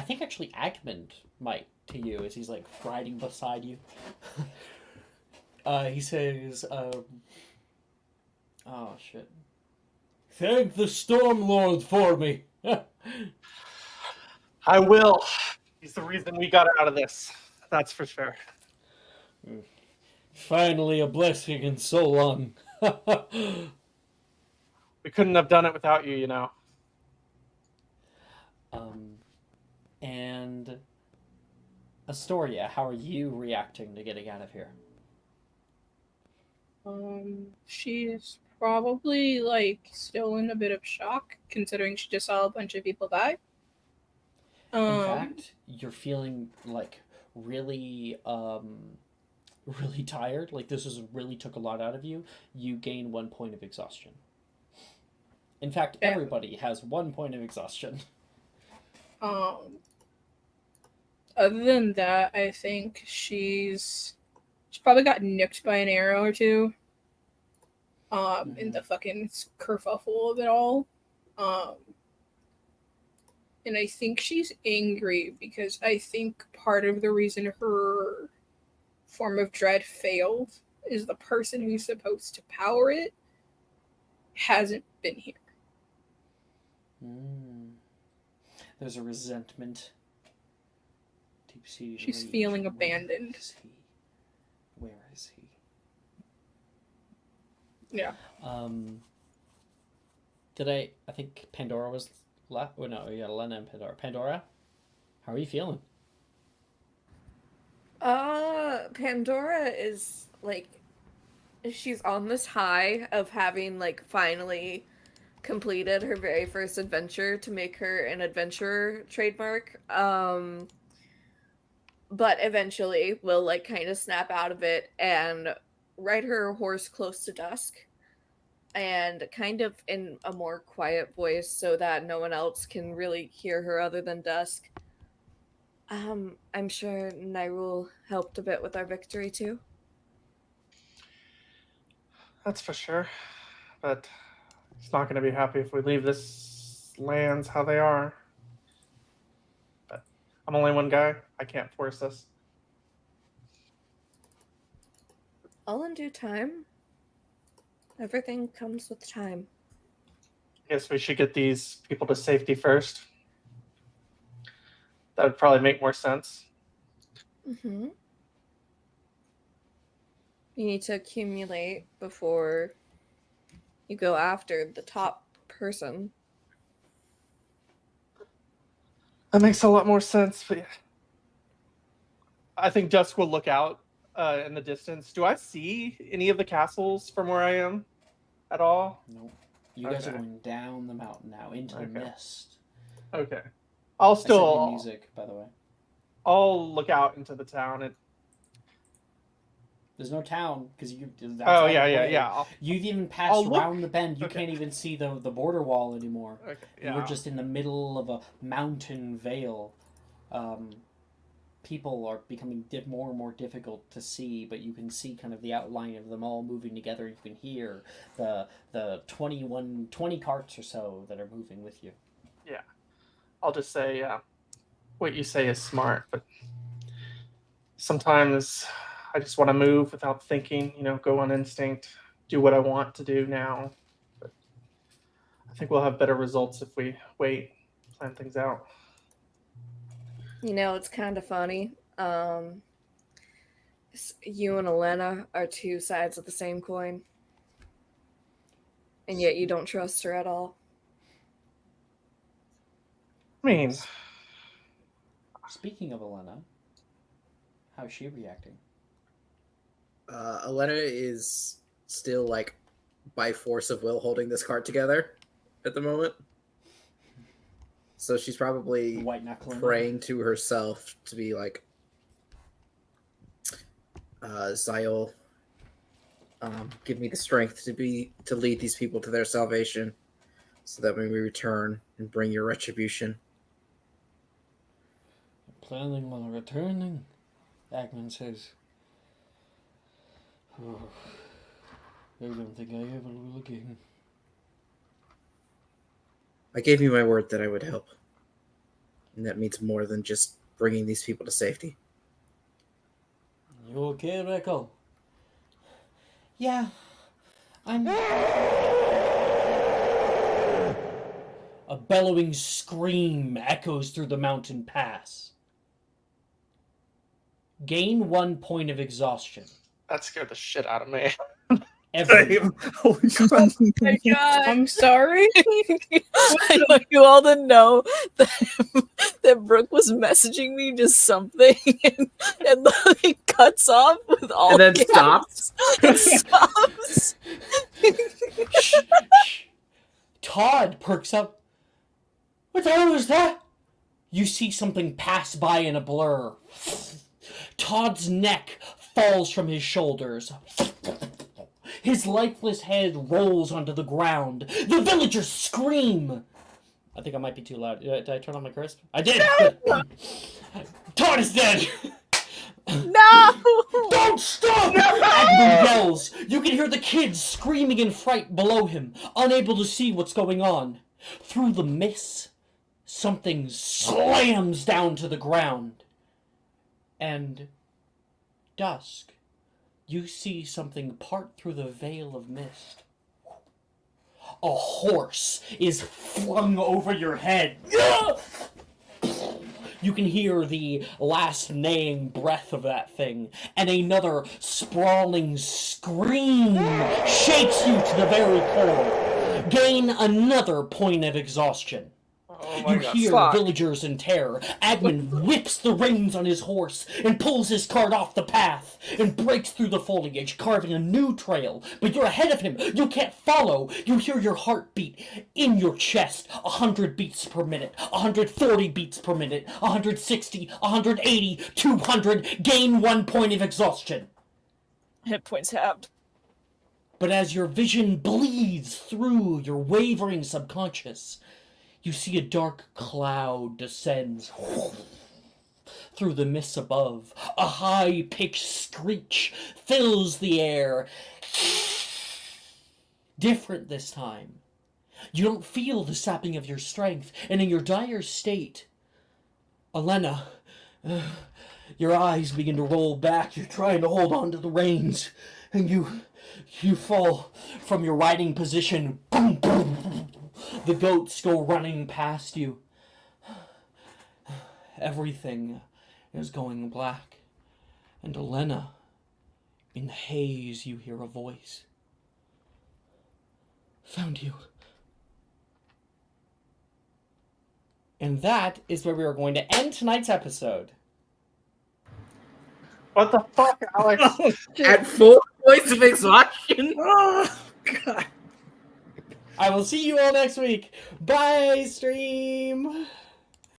think actually Agmund might to you as he's like riding beside you. He says, "Oh shit! Thank the Storm Lord for me." I will. He's the reason we got out of this. That's for sure. Finally, a blessing in so long. We couldn't have done it without you, you know. And Astoria, how are you reacting to getting out of here? She's probably like still in a bit of shock, considering she just saw a bunch of people die. In fact, you're feeling like really, really tired. Like this really took a lot out of you. You gain 1 point of exhaustion. In fact, everybody has 1 point of exhaustion. Other than that, I think she's probably got nicked by an arrow or two. In the fucking kerfuffle of it all. And I think she's angry because I think part of the reason her form of dread failed is the person who's supposed to power it hasn't been here. There's a resentment. Deep-seated She's rage. feeling abandoned. Where is he? Yeah. I think Pandora was left. Oh no, yeah, Lena and Pandora. Pandora, how are you feeling? Pandora is like, she's on this high of having like finally completed her very first adventure to make her an adventurer trademark. But eventually will like kind of snap out of it and ride her horse close to dusk, and kind of in a more quiet voice so that no one else can really hear her other than dusk. I'm sure Nyrul helped a bit with our victory too. That's for sure. But he's not going to be happy if we leave this lands how they are. But I'm only one guy. I can't force this. All in due time. Everything comes with time. I guess we should get these people to safety first. That would probably make more sense. Mm-hmm. You need to accumulate before you go after the top person. That makes a lot more sense. But yeah. I think Dusk will look out in the distance. Do I see any of the castles from where I am at all? No. You guys are going down the mountain now into the mist. Okay. I'll I sent you music, by the way. I'll look out into the town. There's no town because you. Oh yeah. You've even passed around the bend. You can't even see the border wall anymore. Okay. Yeah. You were just in the middle of a mountain vale. People are becoming more and more difficult to see, but you can see kind of the outline of them all moving together. You can hear the 20 carts or so that are moving with you. Yeah. I'll just say, what you say is smart, but sometimes I just want to move without thinking, go on instinct, do what I want to do now. But I think we'll have better results if we wait, plan things out. It's kind of funny. You and Elena are two sides of the same coin. And yet you don't trust her at all. I mean, Speaking of Elena, how is she reacting? Elena is still like by force of will holding this cart together at the moment. So she's probably White knuckling. praying to herself to be like, Ziel, give me the strength to lead these people to their salvation, so that when we return and bring your retribution. Planning on returning, Agman says. Oh, I don't think I ever will again. I gave you my word that I would help, and that means more than just bringing these people to safety. You okay, Rekko? Yeah, I'm... A bellowing scream echoes through the mountain pass. Gain 1 point of exhaustion. that scared the shit out of me. Everyone. Holy crap. Oh my god. I'm sorry. I want you all to know that Brooke was messaging me just something and it cuts off with all And then caps. stops. It stops. Shh, shh. Todd perks up. What the hell was that? You see something pass by in a blur. Todd's neck falls from his shoulders. His lifeless head rolls onto the ground. The villagers scream. I think I might be too loud. Did I turn on my crisp? I did. Todd is dead. No! Don't stop! Agman yells. You can hear the kids screaming in fright below him, unable to see what's going on. Through the mist, something slams down to the ground. And dusk, you see something part through the veil of mist. A horse is flung over your head. You can hear the last neighing breath of that thing, and another sprawling scream shakes you to the very core. Gain another point of exhaustion. Oh my You god. hear Fuck. villagers in terror. Agman whips the reins on his horse and pulls his cart off the path and breaks through the foliage, carving a new trail. But you're ahead of him. You can't follow. You hear your heartbeat in your chest. 100 beats per minute, 140 beats per minute, 160, 180, 200. Gain 1 point of exhaustion. Hit points halved. But as your vision bleeds through your wavering subconscious, you see a dark cloud descends through the mist above. A high-pitched screech fills the air. Different this time. You don't feel the sapping of your strength, and in your dire state, Elena, your eyes begin to roll back. You're trying to hold on to the reins, and you fall from your riding position. Boom, boom. The goats go running past you. Everything is going black. And Elena, in the haze, you hear a voice. Found you. And that is where we are going to end tonight's episode. What the fuck, Alex? Oh, shit. At full points of exhaustion. Oh, God. I will see you all next week. Bye, stream.